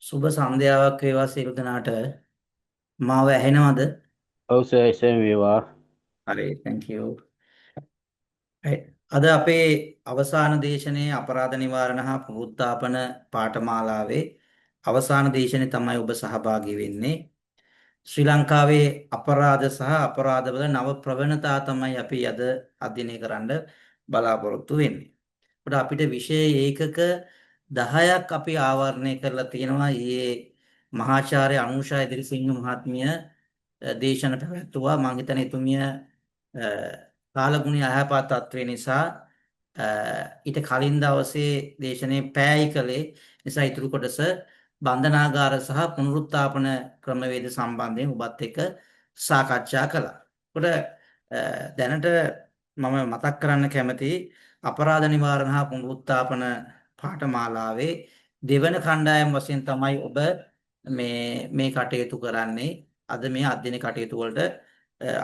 සුබ සන්ධ්‍යාවක් වේවා සියලු දෙනාට. මාව ඇහෙනවද? ඔව් සර් එසේම වේවා. හරි, thank you. right. අද අපේ අවසාන දේශනයේ අපරාධ නිවාරණ හා පුනරුත්ථාපන පාඨමාලාවේ අවසාන දේශනේ තමයි ඔබ සහභාගී වෙන්නේ. ශ්‍රී ලංකාවේ අපරාධ සහ අපරාධවල නව ප්‍රවණතා තමයි අපි අද අධ්‍යයනය කරන්න බලාපොරොත්තු වෙන්නේ. අපිට විෂය ඒකක 10ක් අපි ආවරණය කරලා තියෙනවා. ඊයේ මහාචාර්ය අනුෂා එදිරිසිංහ මහත්මිය දේශන පැවැත්වුවා. මම හිතන්නේ එතුමිය කාලගුණය අයහපත් තත්ත්වේ නිසා ඊට කලින් දවසේ දේශනේ පෑයි කළේ නිසා ඉතුරු කොටස බන්ධනාගාර සහ පුනරුත්ථාපන ක්‍රමවේද සම්බන්ධයෙන් ඔබත් එක්ක සාකච්ඡා කළා. දැනට මම මතක් කරන්න කැමතියි අපරාධ නිවාරණ හා පුනරුත්ථාපන පාඨමාලාවේ දෙවන කණ්ඩායම් වශයෙන් තමයි ඔබ මේ කටයුතු කරන්නේ. අද මේ අධ්‍යයන කටයුතු වලට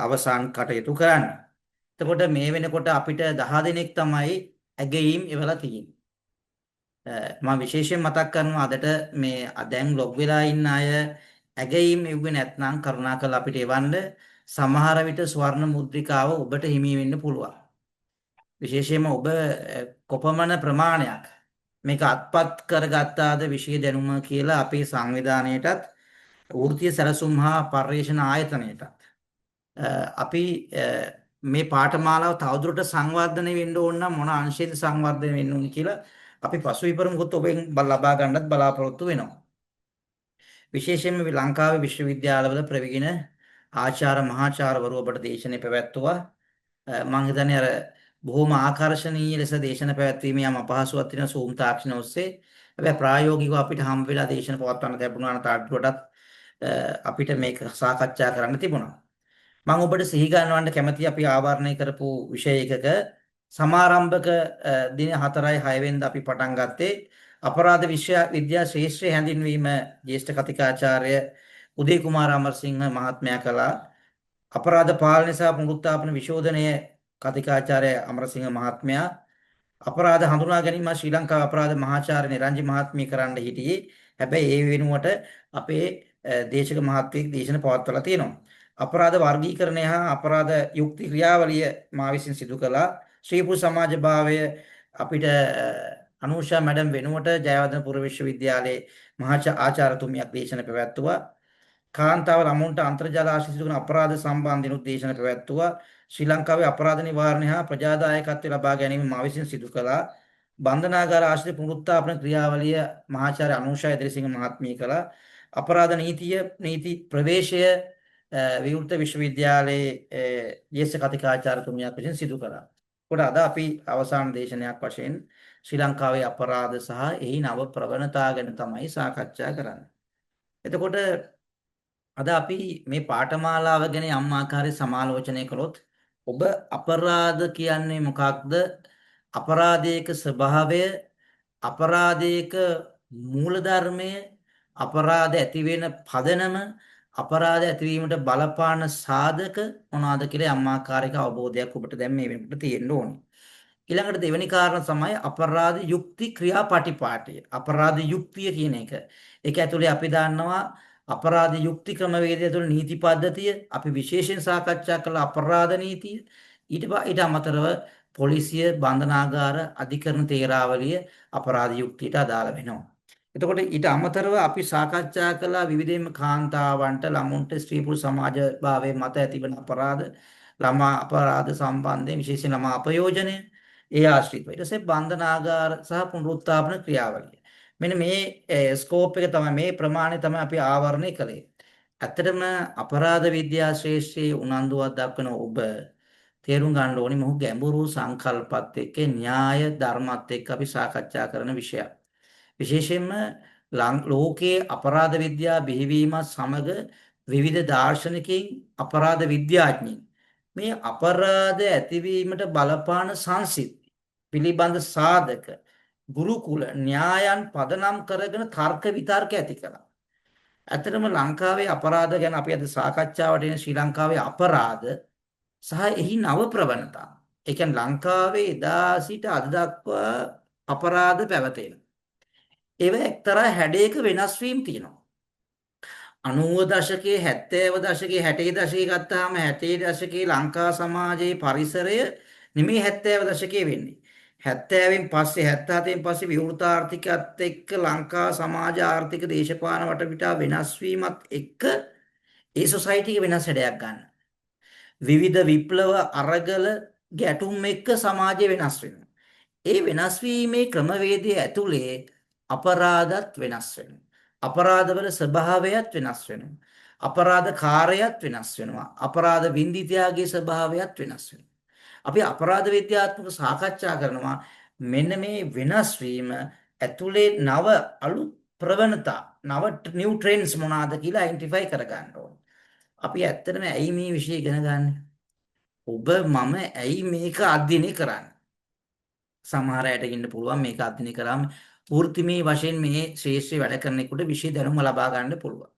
අවසන් කටයුතු කරන්නේ. එතකොට මේ වෙනකොට අපිට 10 දෙනෙක් තමයි ඇගයීම් එවලා තියෙන්නේ. මම විශේෂයෙන් මතක් කරනවා අදට මේ දැන් ලොග් වෙලා ඉන්න අය ඇගයීම් එව්වේ නැත්නම් කරුණාකරලා අපිට එවන්න. සමහර විට ස්වර්ණ මුද්‍රිකාව ඔබට හිමි වෙන්න පුළුවන්. විශේෂයෙන්ම ඔබ කොපමණ ප්‍රමාණයක් මේක අත්පත් කරගත්තාද විශේෂ දැනුම කියලා අපේ සංවිධානයටත් වෘත්තීය සැලසුම් හා පර්යේෂණ ආයතනයටත් අපි මේ පාඨමාලාව තවදුරට සංවර්ධනය වෙන්න ඕන නම් මොන අංශයේද සංවර්ධනය වෙන්න ඕන කියලා අපි පසුවිපරමුකුත් ඔබෙන් ලබා ගන්නත් බලාපොරොත්තු වෙනවා. විශේෂයෙන්ම ලංකාවේ විශ්වවිද්‍යාලවල ප්‍රවීණ ආචාර්ය මහාචාර්යවරු ඔබට දේශනේ පැවැත්වුවා. මම හිතන්නේ අර බොහොම ආකර්ශනීය ලෙස දේශන පැවැත්වීමේ යම් අපහසුතාවක් තියෙන Zoom තාක්ෂණ ඔස්සේ. හැබැයි ප්‍රායෝගිකව අපිට හම් වෙලා දේශන පවත්වන්න ලැබුණා නම් තාඩුවටත් අපිට මේක සාකච්ඡා කරන්න තිබුණා. මම ඔබට සිහි ගන්නවන්න කැමතියි අපි ආවරණය කරපු විෂය එකක සමාරම්භක දින 4යි 6 වෙනිදා අපි පටන් ගත්තේ අපරාධ විද්‍යා ශ්‍රේෂ්ඨ හැඳින්වීම ජ්‍යෙෂ්ඨ කතිකාචාර්ය උදේ කුමාර අමරසිංහ මහත්මයා කළා. අපරාධ පාලනය සහ පුනරුත්ථාපන විශෝධනය කතිකාචාර්ය අමරසිංහ මහත්මයා. අපරාධ හඳුනා ගැනීම ශ්‍රී ලංකා අපරාධ මහාචාර්ය නිරංජි මහත්මිය කරන්න හිටියේ. හැබැයි ඒ වෙනුවට අපේ දේශක මහත්මියෙක් දේශන පවත්වලා තියෙනවා. අපරාධ වර්ගීකරණය හා අපරාධ යුක්ති ක්‍රියාවලිය මා විසින් සිදු කළා. ශ්‍රීපුර සමාජ භාවය අපිට අනුෂා මැඩම් වෙනුවට ජයවර්ධනපුර විශ්වවිද්‍යාලයේ ආචාර්යතුමියක් දේශන පැවැත්වුවා. කාන්තාව ළමුන්ට අන්තර්ජාල ආශ්‍රිත සිදු කරන අපරාධ සම්බන්ධින උද්දේශන පැවැත්වුවා. ශ්‍රී ලංකාවේ අපරාධ නිවාරණය හා ප්‍රජාදායකත්වය ලබා ගැනීම මා විසින් සිදු කළා. බන්ධනාගාර ආශ්‍රිත පුනරුත්ථාපන ක්‍රියාවලිය මහාචාර්ය අනුෂා එදිරිසිංහ මහත්මිය කළා. අපරාධ නීති ප්‍රවේශය විවෘත විශ්වවිද්‍යාලයේ ජ්‍යෙෂ්ඨ කතිකාචාර්යතුමියක් විසින් සිදු කළා. අද අපි අවසාන දේශනයක් වශයෙන් ශ්‍රී ලංකාවේ අපරාධ සහ එහි නව ප්‍රවණතා ගැන තමයි සාකච්ඡා කරන්නේ. එතකොට අද අපි මේ පාඨමාලාව ගැන යම් ආකාරයේ සමාලෝචනය කළොත් ඔබ අපරාධ කියන්නේ මොකක්ද? අපරාධයක ස්වභාවය, අපරාධයක මූලධර්මය, අපරාධ ඇති වෙන පදනම, අපරාධ ඇතිවීමට බලපාන සාධක මොනවාද කියලා යම් ආකාරයක අවබෝධයක් ඔබට දැන් මේ වෙනකොට තියෙන්න ඕනේ. ඊළඟට දෙවෙනි කාරණා තමයි අපරාධ යුක්ති ක්‍රියාපටිපාටි. අපරාධ යුක්තිය කියන එක. ඒක ඇතුලේ අපි දන්නවා අපරාධ යුක්ති ක්‍රමවේදය ඇතුළේ නීති පද්ධතිය අපි විශේෂයෙන් සාකච්ඡා කළ අපරාධ නීතිය ඊට අමතරව පොලිසිය බන්ධනාගාර අධිකරණ තේරාවලිය අපරාධ යුක්තියට අදාළ වෙනවා. එතකොට ඊට අමතරව අපි සාකච්ඡා කළ විවිධම කාන්තාවන්ට ළමුන්ට ස්ත්‍රී පුරුෂ සමාජ භාවයේ මත ඇතිවන අපරාධ ළමා අපරාධ සම්බන්ධයෙන් විශේෂයෙන් ළමා අපයෝජනය ඒ ආශ්‍රිතව ඊට පස්සේ බන්ධනාගාර සහ පුනරුත්ථාපන ක්‍රියාවලිය. මෙන්න මේ ස්කෝප් එක තමයි මේ ප්‍රමාණය තමයි අපි ආවරණය කළේ. ඇත්තටම අපරාධ විද්‍යා ශ්‍රේෂ්ඨයේ උනන්දුවක් දක්වන ඔබ තේරුම් ගන්න ඕනේ මොහු ගැඹුරු සංකල්පත් එක්ක න්‍යාය ධර්මත් එක්ක අපි සාකච්ඡා කරන විෂයක්. විශේෂයෙන්ම ලෝකයේ අපරාධ විද්‍යාව බිහිවීමත් සමග විවිධ දාර්ශනිකයින් අපරාධ විද්‍යාඥයින් මේ අපරාධ ඇතිවීමට බලපාන සංසිද්ධි පිළිබඳ සාධක ගුරුකුල න්‍යායන් පදනම් කරගෙන තර්ක විතර්ක ඇති කළා. ඇත්තටම ලංකාවේ අපරාධ ගැන අපි අද සාකච්ඡාවට එන ශ්‍රී ලංකාවේ අපරාධ සහ එහි නව ප්‍රවණතා. ඒ කියන්නේ ලංකාවේ එදා සිට අද දක්වා අපරාධ පැවතෙනවා. ඒව එක්තරා හැඩයක වෙනස් වීම තියෙනවා. 90 දශකයේ 70 දශකයේ 60 දශකයේ ගත්තාම 60 දශකයේ ලංකා සමාජයේ පරිසරය නෙමෙයි 70 දශකයේ වෙන්නේ. 70න් පස්සේ 77න් පස්සේ විවෘත ආර්ථිකයත් එක්ක ලංකා සමාජ ආර්ථික දේශපාලන වටපිටාව වෙනස් වීමත් එක්ක ඒ සොසයිටි එක වෙනස් හැඩයක් ගන්න. විවිධ විප්ලව අරගල ගැටුම් එක්ක සමාජය වෙනස් වෙනවා. ඒ වෙනස් වීමේ ක්‍රමවේදය ඇතුලේ අපරාධත් වෙනස් වෙනවා. අපරාධවල ස්වභාවයත් වෙනස් වෙනවා. අපරාධ කාර්යයත් වෙනස් වෙනවා. අපරාධ වින්දිතයාගේ ස්වභාවයත් වෙනස් වෙනවා. අපි අපරාධ විද්‍යාත්මක සාකච්ඡා කරනවා මෙන්න මේ වෙනස් වීම ඇතුලේ නව අලුත් ප්‍රවණතා නව නිව් ට්‍රෙන්ඩ්ස් මොනවාද කියලා අයිඩෙන්ටිෆයි කරගන්න ඕනේ. අපි ඇත්තටම ඇයි මේ විෂය ඉගෙන ගන්න? ඔබ මම ඇයි මේක අධ්‍යයනය කරන්නේ? සමහර අයට ඉන්න පුළුවන් මේක අධ්‍යයනය කරාම වෘත්තිමය වශයෙන් මේ ශ්‍රේෂ්ඨ වැඩ කරන්නෙකුට විෂය දැනුම ලබා ගන්න පුළුවන්.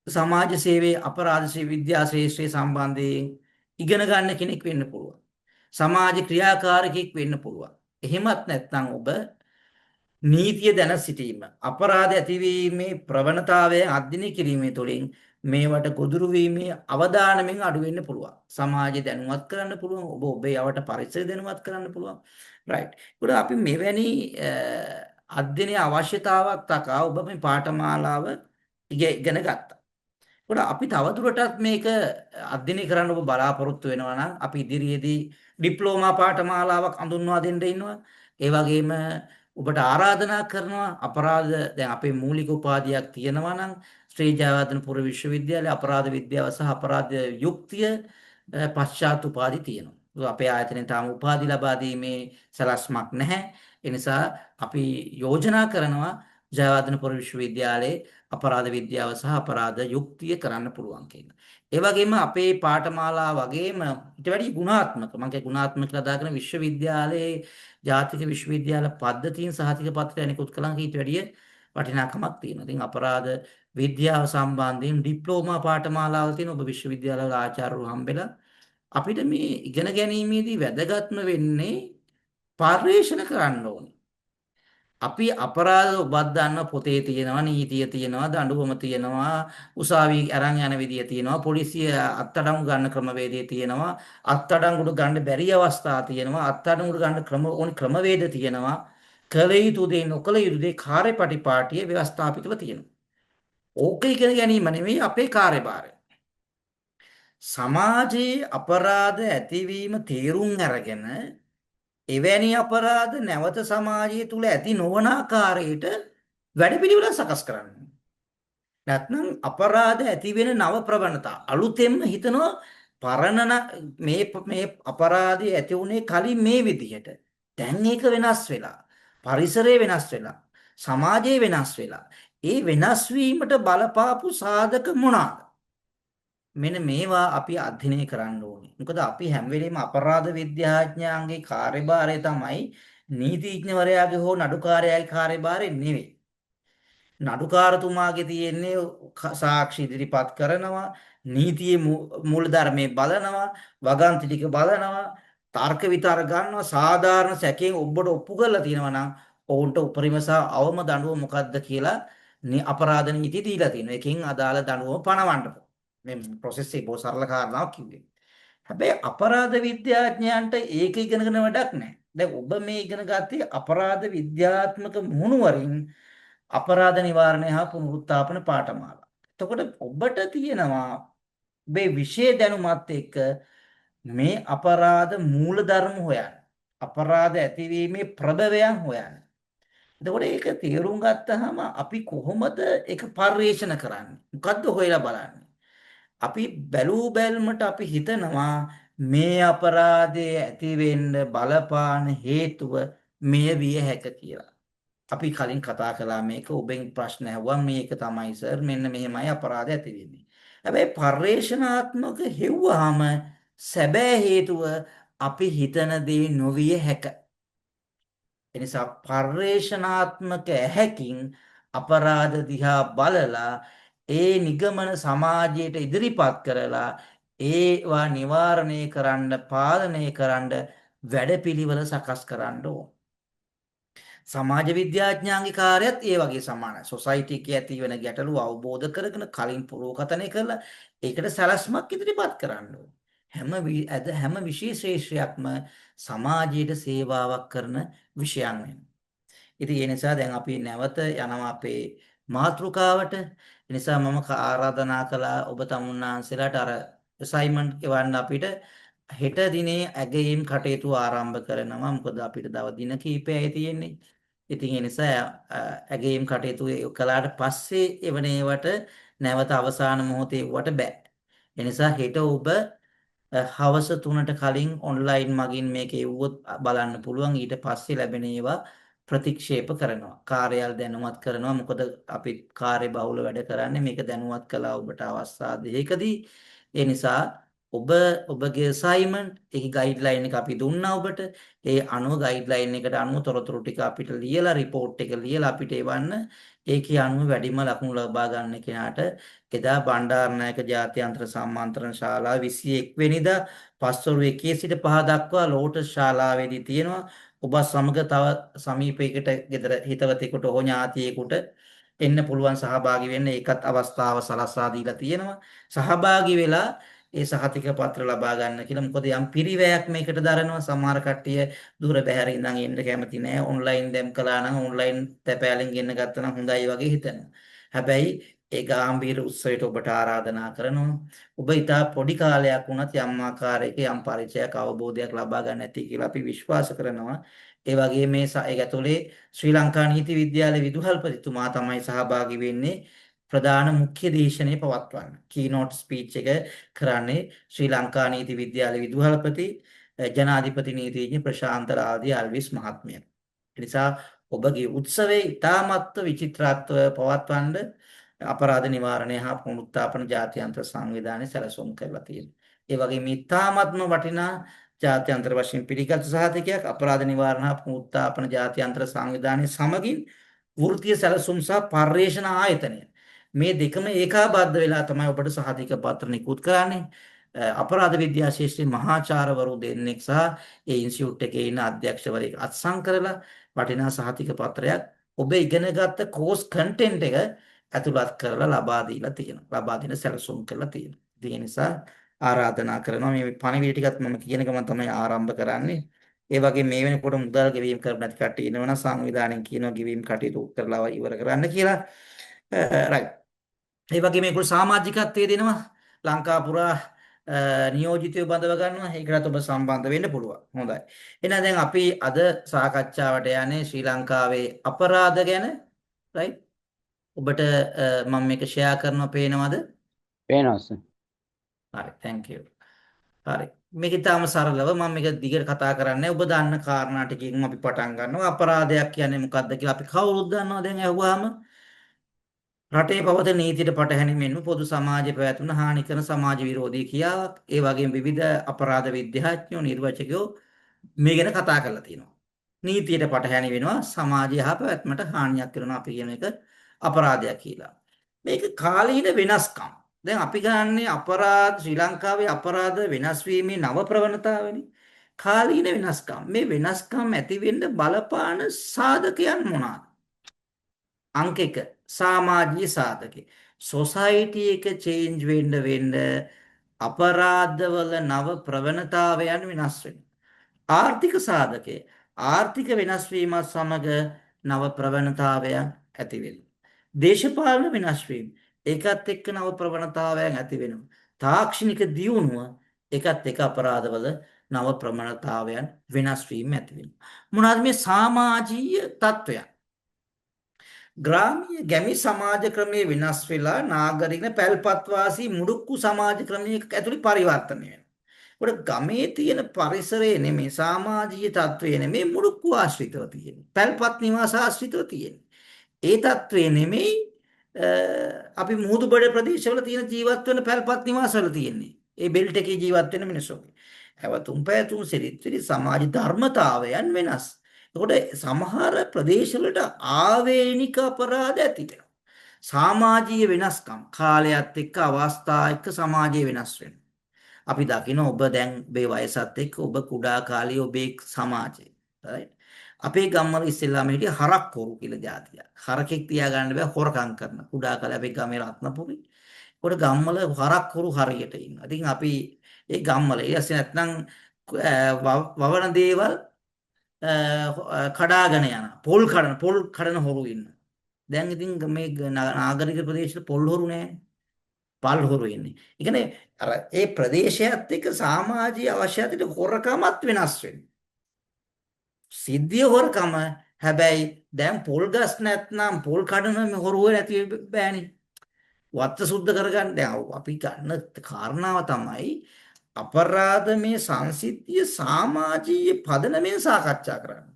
සමාජ සේවයේ අපරාධ විද්‍යා ශ්‍රේෂ්ඨය සම්බන්ධයෙන් ඉගෙන ගන්න කෙනෙක් වෙන්න පුළුවන්. සමාජ ක්‍රියාකාරකෙක් වෙන්න පුළුවන්. එහෙමත් නැත්නම් ඔබ නීතිය දැන සිටීම අපරාධ ඇතිවීමේ ප්‍රවණතාවය අධ්‍යයනය කිරීමේ තුළින් මේවට ගොදුරු වීමේ අවදානමෙන් අඩු වෙන්න පුළුවන්. සමාජය දැනුවත් කරන්න පුළුවන්. ඔබ යවට පරිසරය දැනුවත් කරන්න පුළුවන්. රයිට්. ඒකට අපි මෙවැනි අධ්‍යයනයේ අවශ්‍යතාවක් තකා ඔබ මේ පාඨමාලාව ඉගෙන ගත්තා. ඒකට අපි තවදුරටත් මේක අධ්‍යයනය කරන්න ඔබ බලාපොරොත්තු වෙනවා නම් අපි ඉදිරියේදී ඩිප්ලෝමා පාඨමාලාවක් හඳුන්වා දෙන්න ඉන්නවා. ඒ වගේම ඔබට ආරාධනා කරනවා අපරාධ දැන් අපේ මූලික උපාධියක් තියෙනවා නම් ශ්‍රී ජයවර්ධනපුර විශ්වවිද්‍යාලයේ අපරාධ විද්‍යාව සහ අපරාධ යුක්තිය පශ්චාත් උපාධි තියෙනවා. අපේ ආයතනයේ තාම උපාධි ලබා දීමේ සලස්මක් නැහැ. ඒ නිසා අපි යෝජනා කරනවා ජයවර්ධනපුර විශ්වවිද්‍යාලයේ අපරාධ විද්‍යාව සහ අපරාධ යුක්තිය කරන්න පුළුවන් කියලා. ඒ වගේම අපේ පාඨමාලා වගේම ඊට වැඩි ගුණාත්මක මම කිය ගුණාත්මක කියලා දාගෙන විශ්වවිද්‍යාලයේ ජාතික විශ්වවිද්‍යාල පද්ධතීන් සහතික පත්‍රය නිකුත් කළාම ඊට වැඩිය වටිනාකමක් තියෙනවා. ඉතින් අපරාධ විද්‍යාව සම්බන්ධයෙන් ඩිප්ලෝමා පාඨමාලාවල් තියෙන ඔබ විශ්වවිද්‍යාලවල ආචාර්යවරු හම්බෙලා අපිට මේ ඉගෙන ගැනීමේදී වැදගත්ම වෙන්නේ පර්යේෂණ කරන්න ඕනේ. අපි අපරාධ ඔබත් දන්න පොතේ තියෙනවා නීතිය තියෙනවා දඬුවම තියෙනවා උසාවි අරන් යන විදිය තියෙනවා පොලිසිය අත්අඩංගු ගන්න ක්‍රමවේදය තියෙනවා අත්අඩංගුට ගන්න බැරි අවස්ථා තියෙනවා අත්අඩංගුට ගන්න ක්‍රමවේද තියෙනවා කළ යුතු දේ නොකළ යුතු දේ කාර්යපටිපාටිය ව්‍යවස්ථාපිතව තියෙනවා. ඕක ඉගෙන ගැනීම නෙවෙයි අපේ කාර්යභාරය. සමාජයේ අපරාධ ඇතිවීම තේරුම් අරගෙන එවැනි අපරාධ නැවත සමාජය තුල ඇති නොවන ආකාරයට වැඩපිළිවෙළ සකස් කරන්න. නැත්නම් අපරාධ ඇති වෙන නව ප්‍රවණතා අලුතෙන්ම හිතනවා පරණ මේ අපරාධය ඇති වුණේ කලින් මේ විදිහට. දැන් ඒක වෙනස් වෙලා. පරිසරය වෙනස් වෙලා. සමාජය වෙනස් වෙලා. ඒ වෙනස් වීමට බලපාපු සාධක මොනවාද? මෙන්න මේවා අපි අධ්‍යයනය කරන්න ඕනේ. මොකද අපි හැම වෙලේම අපරාධ විද්‍යාඥයන්ගේ කාර්යභාරය තමයි නීතිඥවරයාගේ හෝ නඩුකාරයාගේ කාර්යභාරය නෙවෙයි. නඩුකාරතුමාගේ තියෙන්නේ සාක්ෂි ඉදිරිපත් කරනවා, නීතියේ මූලධර්මයේ බලනවා, වගන්ති ටික බලනවා, තර්ක විතර්ක ගන්නවා, සාධාරණ සැකයෙන් ඔබට ඔප්පු කරලා තියෙනවා නම් ඔවුන්ට උපරිම සහ අවම දඬුවම මොකක්ද කියලා අපරාධ නීතිය දීලා තියෙනවා. එකෙන් අදාළ දඬුවම පනවන්න. මේ process එක බොහොම සරල කාරණාවක් කිව්වේ. හැබැයි අපරාධ විද්‍යාඥයන්ට ඒක ඉගෙනගෙන වැඩක් නැහැ. දැන් ඔබ මේ ඉගෙන ගත්තේ අපරාධ විද්‍යාත්මක මුහුණුවරින් අපරාධ නිවාරණය හා පුනරුත්ථාපන පාඨමාලා. එතකොට ඔබට තියෙනවා මේ විෂය දැනුමත් එක්ක මේ අපරාධ මූලධර්ම හොයන්න. අපරාධ ඇතිවීමේ ප්‍රභවයන් හොයන්න. එතකොට ඒක තේරුම් ගත්තාම අපි කොහොමද ඒක පර්යේෂණ කරන්නේ? මොකද්ද හොයලා බලන්නේ? අපි බැලූ බැල්මට අපි හිතනවා මේ අපරාධය ඇති වෙන්න බලපාන හේතුව මෙය විය හැක කියලා. අපි කලින් කතා කළා මේක ඔබෙන් ප්‍රශ්න ඇහුවා මේක තමයි සර් මෙන්න මෙහෙමයි අපරාධය ඇති වෙන්නේ. හැබැයි පර්යේෂණාත්මක හෙව්වහම සැබෑ හේතුව අපි හිතන දේ නොවිය හැක. එනිසා පර්යේෂණාත්මක ඇහැකින් අපරාධ දිහා බලලා ඒ නිගමන සමාජයට ඉදිරිපත් කරලා ඒවා නිවාරණය කරන්න පාලනය කරන්න වැඩපිළිවෙල සකස් කරන්න ඕන. සමාජ විද්‍යාඥයන්ගේ කාර්යයත් ඒ වගේ සමානයි. සොසයිටි එකේ ඇති වෙන ගැටලු අවබෝධ කරගෙන කලින් පුරෝකථනය කරලා ඒකට සැලැස්මක් ඉදිරිපත් කරන්න ඕනේ. හැම විශේෂේෂයක්ම සමාජයට සේවාවක් කරන විෂයන් වෙනවා. ඉතින් ඒ නිසා දැන් අපි නැවත යනවා අපේ මාතෘකාවට. ඒ නිසා මම ආරාධනා කළා ඔබ තමුන්නාන්සේලාට අර අසයින්මන්ට් එවන්න අපිට හෙට දිනේ ඇගයීම් කටයුතු ආරම්භ කරනවා. මොකද අපිට තව දින කිහිපයයි තියෙන්නේ. ඉතින් ඒ නිසා ඇගයීම් කටයුතු කළාට පස්සේ එවන ඒවට නැවත අවසාන මොහොතේ වට බෑ. ඒ නිසා හෙට ඔබ හවස 3ට කලින් ඔන්ලයින් මගින් මේක එව්වොත් බලන්න පුළුවන්. ඊට පස්සේ ලැබෙන ඒවා ප්‍රතික්ෂේප කරනවා. කාර්යාල දැනුවත් කරනවා. මොකද අපි කාර්ය බහුල වැඩ කරන්නේ මේක දැනුවත් කළා ඔබට අවස්ථා දෙකකදී. ඒ නිසා ඔබගේ අසයින්මන්ට් ඒකේ ගයිඩ්ලයින් එක අපි දුන්නා ඔබට. ඒ අනුව ගයිඩ්ලයින් එකට අනුව තොරතුරු ටික අපිට ලියලා රිපෝට් එක ලියලා අපිට එවන්න. ඒකේ අනුව වැඩිම ලකුණු ලබා ගන්න කෙනාට එදා බණ්ඩාරනායක ජාත්‍යන්තර සම්මන්ත්‍රණ ශාලාව 21 වෙනිදා පස්වරු 1 සිට 5 දක්වා ලෝටස් ශාලාවේදී තියෙනවා. ඔබ සමග තව සමීපයකට ගෙදර හිතවතෙකුට හෝ ඥාතියෙකුට එන්න පුළුවන් සහභාගී වෙන්න ඒකත් අවස්ථාව සලස්වා දීලා තියෙනවා. සහභාගී වෙලා ඒ සහතික පත්‍ර ලබා ගන්න කියලා. මොකද යම් පිරිවැයක් මේකට දරනවා. සමහර කට්ටිය දුර බැහැර ඉඳන් එන්න කැමති නැහැ. ඔන්ලයින් දැම් කළා නම් ඔන්ලයින් තැපෑලෙන් ගෙන්න ගත්තා නම් හොඳයි වගේ හිතනවා. හැබැයි ඒ ගාම්භීර උත්සවයට ඔබට ආරාධනා කරනවා. ඔබ ඉතා පොඩි කාලයක් වුණත් යම් ආකාරයක යම් පරිචයක් අවබෝධයක් ලබා ගන්න ඇති කියලා අපි විශ්වාස කරනවා. ඒ වගේ මේ ඒක ඇතුලේ ශ්‍රී ලංකා නීති විද්‍යාලයේ විදුහල්පතිතුමා තමයි සහභාගී වෙන්නේ. ප්‍රධාන මුඛ්‍ය දේශනය පවත්වන්න. කීනෝට් ස්පීච් එක කරන්නේ ශ්‍රී ලංකා නීති විද්‍යාලයේ විදුහල්පති ජනාධිපති නීතිඥ ප්‍රශාන්ත රාදී අල්විස් මහත්මයා. ඒ නිසා ඔබගේ උත්සවයේ ඉතාමත්ව විචිත්‍රත්වය පවත්වන්න අපරාධ නිවාරණය හා පුනරුත්ථාපන ජාත්‍යන්තර සංවිධානය සැලසුම් කරලා තියෙනවා. ඒ වගේම ඉතාමත්ම වටිනා ජාත්‍යන්තර වශයෙන් පිළිගත් සහතිකයක් අපරාධ නිවාරණ හා පුනරුත්ථාපන ජාත්‍යන්තර සංවිධානය සමගින් වෘත්තීය සැලසුම් සහ පර්යේෂණ ආයතනය මේ දෙකම ඒකාබද්ධ වෙලා තමයි ඔබට සහතික පත්‍ර නිකුත් කරන්නේ. අපරාධ විද්‍යා ශාස්ත්‍රයේ මහාචාර්යවරු දෙන්නෙක් සහ ඒ ඉන්ස්ටිටියුට් එකේ ඉන්න අධ්‍යක්ෂවරයෙක් අත්සන් කරලා වටිනා සහතික පත්‍රයක් ඔබ ඉගෙනගත්ත කෝස් කන්ටෙන්ට් එක ඇතුළත් කරලා ලබා දීලා තියෙනවා. ලබා දෙන සැලසුම් කරලා තියෙනවා. ඒ නිසා ආරාධනා කරනවා මේ පණිවිඩ ටිකත් මම කියන ගමන් තමයි ආරම්භ කරන්නේ. ඒ වගේ මේ වෙනකොට මුදල් ගෙවීම කරන්න නැති කට්ටිය ඉන්නවනම් සංවිධානයෙන් කියනවා ගෙවීම කටයුතු කරලා ඉවර කරන්න කියලා. රයිට්. ඒ වගේ මේගොල්ලෝ සමාජිකත්වයේ දෙනවා. ලංකා පුරා නියෝජිතයෝ බඳව ගන්නවා. ඒකටත් ඔබ සම්බන්ධ වෙන්න පුළුවන්. හොඳයි. එහෙනම් දැන් අපි අද සාකච්ඡාවට යන්නේ ශ්‍රී ලංකාවේ අපරාධ ගැන. රයිට්. ඔබට මම මේක ෂෙයා කරනවා පේනවද? පේනවා සර්. හරි thank you. හරි. මේක ඊටාම සරලව මම මේක දිගට කතා කරන්නේ. ඔබ දන්න කාරණා ටිකකින් අපි පටන් ගන්නවා. අපරාධයක් කියන්නේ මොකක්ද කියලා අපි කවුරුත් දන්නවා දැන් අහුවාම. රටේ පවතින නීතියට පටහැනිවෙන්ම පොදු සමාජයේ පැවැත්වෙන හානි කරන සමාජ විරෝධී ක්‍රියාවක්. ඒ වගේම විවිධ අපරාධ විද්‍යාඥයෝ නිර්වචකයෝ මේ ගැන කතා කරලා තියෙනවා. නීතියට පටහැනි වෙනවා සමාජය හා පැවැත්මට හානියක් කරනවා අපි කියන එක අපරාධයක් කියලා. මේක කාලීන වෙනස්කම්. දැන් අපි ගන්නේ අපරාධ ශ්‍රී ලංකාවේ අපරාධ වෙනස් වීමේ නව ප්‍රවණතාවනේ. කාලීන වෙනස්කම්. මේ වෙනස්කම් ඇති වෙන්න බලපාන සාධකයන් මොනවාද? අංක 1 සමාජීය සාධකේ. සොසයිටි එක චේන්ජ් වෙන්න අපරාධවල නව ප්‍රවණතාවයන් වෙනස් වෙනවා. ආර්ථික සාධකේ ආර්ථික වෙනස් වීමත් සමග නව ප්‍රවණතාවයන් ඇති වෙනවා. දේශපාලන වෙනස් වීම ඒකත් එක්ක නව ප්‍රවණතාවයන් ඇති වෙනවා. තාක්ෂණික දියුණුව ඒකත් එක්ක අපරාධවල නව ප්‍රවණතාවයන් වෙනස් වීම ඇති වෙනවා. මොනවාද මේ සමාජීය තත්වයන්? ග්‍රාමීය ගැමි සමාජ ක්‍රමයේ වෙනස් වෙලා නාගරික පැල්පත් වාසී මුඩුක්කු සමාජ ක්‍රමයක ඇතුළේ පරිවර්තනය වෙනවා. ඒකට ගමේ තියෙන පරිසරය නෙමෙයි සමාජීය තත්වය නෙමෙයි මුඩුක්කු ආශ්‍රිතව තියෙන්නේ. පැල්පත් නිවාස ආශ්‍රිතව තියෙන්නේ. ඒ තත්වය නෙමෙයි අපි මුහුදුබඩ ප්‍රදේශවල තියෙන ජීවත් වෙන පැල්පත් නිවාසවල තියෙන්නේ. ඒ බෙල්ට් එකේ ජීවත් වෙන මිනිස්සුන්ගේ. හැවතුම් පැතුම් සිරිත් සමාජ ධර්මතාවයන් වෙනස්. එතකොට සමහර ප්‍රදේශවලට ආවේනික අපරාධ ඇති වෙනවා. සමාජීය වෙනස්කම් කාලයත් එක්ක අවස්ථා එක්ක සමාජය වෙනස් වෙනවා. අපි දකින ඔබ දැන් ඔබේ වයසත් එක්ක ඔබ කුඩා කාලේ ඔබේ සමාජය right අපේ ගම්වල ඉස්සෙල්ලාම හිටිය හරක් කොරු කියලා જાතියක්. හරකෙක් තියාගන්න බෑ හොරකම් කරන. කුඩා කාලේ අපේ ගමේ රත්නපුරේ. ඒකට ගම්වල හරක් කොරු හරියට ඉන්නවා. ඉතින් අපි ඒ ගම්වල ඊයස්සේ නැත්නම් වවන දේවල් කඩාගෙන යන පොල් කඩන හොරු ඉන්නවා. දැන් ඉතින් මේ නාගරික ප්‍රදේශවල පොල් හොරු නැහැ. පල් හොරු ඉන්නේ. ඒ කියන්නේ අර ඒ ප්‍රදේශයත් එක්ක සමාජීය අවශ්‍යතාවට හොරකමත් වෙනස් වෙනවා. සිද්ධිය හොරකම හැබැයි දැන් පොල් ගස් නැත්නම් පොල් කඩන මේ හොරුව නැති බෑනේ. වත්ත සුද්ධ කරගන්න දැන් අපි ගන්න කාරණාව තමයි අපරාධ සංසිද්ධිය සමාජීය පදනමෙන් සාකච්ඡා කරන්න.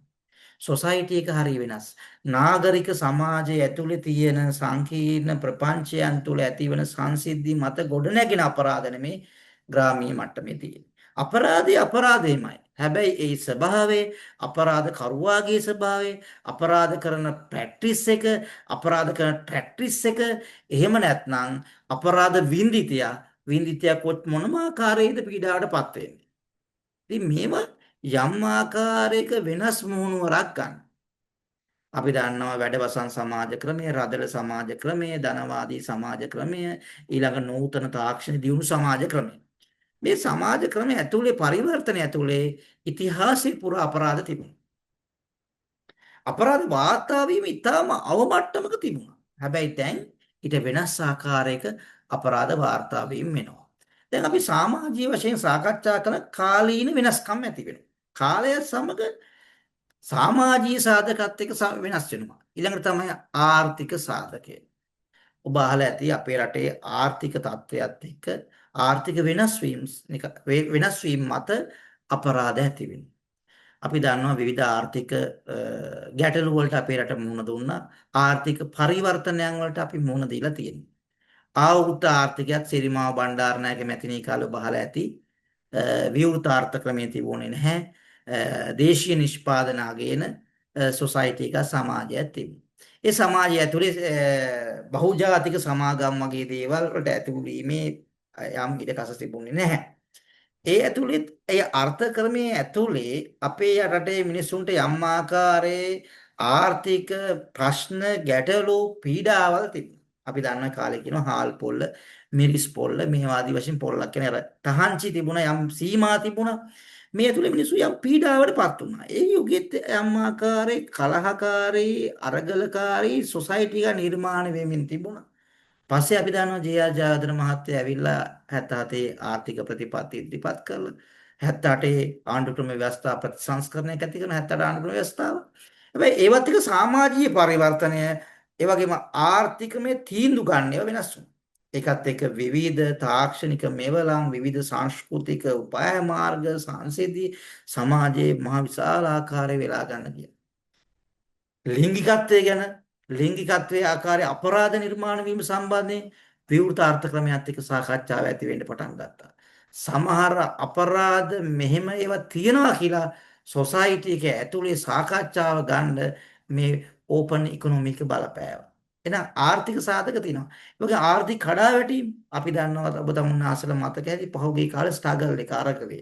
සොසයිටි එක හරිය වෙනස්. නාගරික සමාජය ඇතුලේ තියෙන සංකීර්ණ ප්‍රපංචයන් තුළ ඇතිවන සංසිද්ධි මත ගොඩනැගෙන අපරාධ නෙමේ ග්‍රාමීය මට්ටමේ තියෙන්නේ. අපරාධය අපරාධයමයි. හැබැයි ඒ ස්වභාවය අපරාධ කරුවාගේ ස්වභාවය අපරාධ කරන ප්‍රැක්ටිස් එක අපරාධ කරන ටැක්ටිස් එක එහෙම නැත්නම් අපරාධ වින්දිතයා මොනම ආකාරයකද පීඩාවටපත් වෙන්නේ. ඉතින් මේවා යම් ආකාරයක වෙනස් මුහුණුවරක් ගන්න. අපි දන්නවා වැඩවසන් සමාජ ක්‍රමය, රදළ සමාජ ක්‍රමය, ධනවාදී සමාජ ක්‍රමය, ඊළඟ නූතන තාක්ෂණ දියුණු සමාජ ක්‍රමය. මේ සමාජ ක්‍රම ඇතුලේ පරිවර්තන ඇතුලේ ඉතිහාසයේ පුරා අපරාධ තිබුණා. අපරාධ වාර්තා වීම ඉතාම අවමට්ටමක තිබුණා. හැබැයි දැන් ඊට වෙනස් ආකාරයක අපරාධ වාර්තා වීම වෙනවා. දැන් අපි සමාජීය වශයෙන් සාකච්ඡා කරන කාලීන වෙනස්කම් ඇති වෙනවා. කාලය සමග සමාජීය සාධකත් එක්ක වෙනස් වෙනවා. ඊළඟට තමයි ආර්ථික සාධකය. ඔබ අහලා ඇති අපේ රටේ ආර්ථික තත්ත්වයක් එක්ක ආර්ථික වෙනස් වීම මත අපරාධ ඇති වෙනවා. අපි දන්නවා විවිධ ආර්ථික ගැටලු වලට අපේ රට මුහුණ දුන්නා. ආර්ථික පරිවර්තනයන් වලට අපි මුහුණ දීලා තියෙනවා. ආවෘත ආර්ථිකයක් සිරිමාව බණ්ඩාරනායක මැතිණිය කාලේ බහලා ඇති විවෘත ආර්ථික ක්‍රමයේ තිබුණේ නැහැ. දේශීය නිෂ්පාදන අගයන සොසයිටි එක සමාජයක් තිබුණා. ඒ සමාජය ඇතුලේ බහුජාතික සමාගම් වගේ දේවල් වලට ඇතුළු වීමේ යම් ඉඩකස තිබුණේ නැහැ. ඒ ඇතුළේ ඒ අර්ථ ක්‍රමයේ ඇතුළේ අපේ රටේ මිනිස්සුන්ට යම් ආකාරයේ ආර්ථික ප්‍රශ්න ගැටලු පීඩාවල් තිබුණා. අපි දන්න කාලේ කියනවා හාල් පොල්ල, මිරිස් පොල්ල, මේ ආදි වශයෙන් පොල්ලක් කියන අර තහංචි තිබුණා යම් සීමා තිබුණා. මේ ඇතුළේ මිනිස්සු යම් පීඩාවටපත් වුණා. ඒ යුගෙත් යම් ආකාරයේ කලහකාරී, අරගලකාරී සොසයිටි එක නිර්මාණය වෙමින් තිබුණා. පස්සේ අපි දන්නවා ජේ.ආර්. ජයවර්ධන මහත්තයා ඇවිල්ලා 77 ආර්ථික ප්‍රතිපත්ති ඉදිරිපත් කළා. 78 ආණ්ඩු ක්‍රම ව්‍යවස්ථා ප්‍රතිසංස්කරණයක් ඇති කරන 78 ආණ්ඩු ක්‍රම ව්‍යවස්ථාව. හැබැයි ඒවත් එක සමාජීය පරිවර්තනය ඒ වගේම ආර්ථිකමය තීන්දුව ගන්න ඒවා වෙනස් වුණා. ඒකත් එක්ක විවිධ තාක්ෂණික මෙවලම් විවිධ සංස්කෘතික උපාය මාර්ග සංසිද්ධි සමාජයේ මහ විශාල ආකාරයේ වෙලා ගන්න ගියා. ලිංගිකත්වය ගැන ලිංගිකත්වයේ ආකාරයේ අපරාධ නිර්මාණ වීම සම්බන්ධයෙන් විවෘත අර්ථ ක්‍රමයක් එක්ක සාකච්ඡාව ඇති වෙන්න පටන් ගත්තා. සමහර අපරාධ මෙහෙම ඒවා තියෙනවා කියලා සොසයිටි එක ඇතුලේ සාකච්ඡාව ගන්න මේ ඕපන් ඉකොනොමික බලපෑවා. එහෙනම් ආර්ථික සාධක තියෙනවා. ඒ වගේ ආර්ථික කඩාවැටීම් අපි දන්නවා ඔබ තමුන්නාසල මතක ඇති පහුගිය කාලේ ස්ට්‍රගල් එක අරකවේ.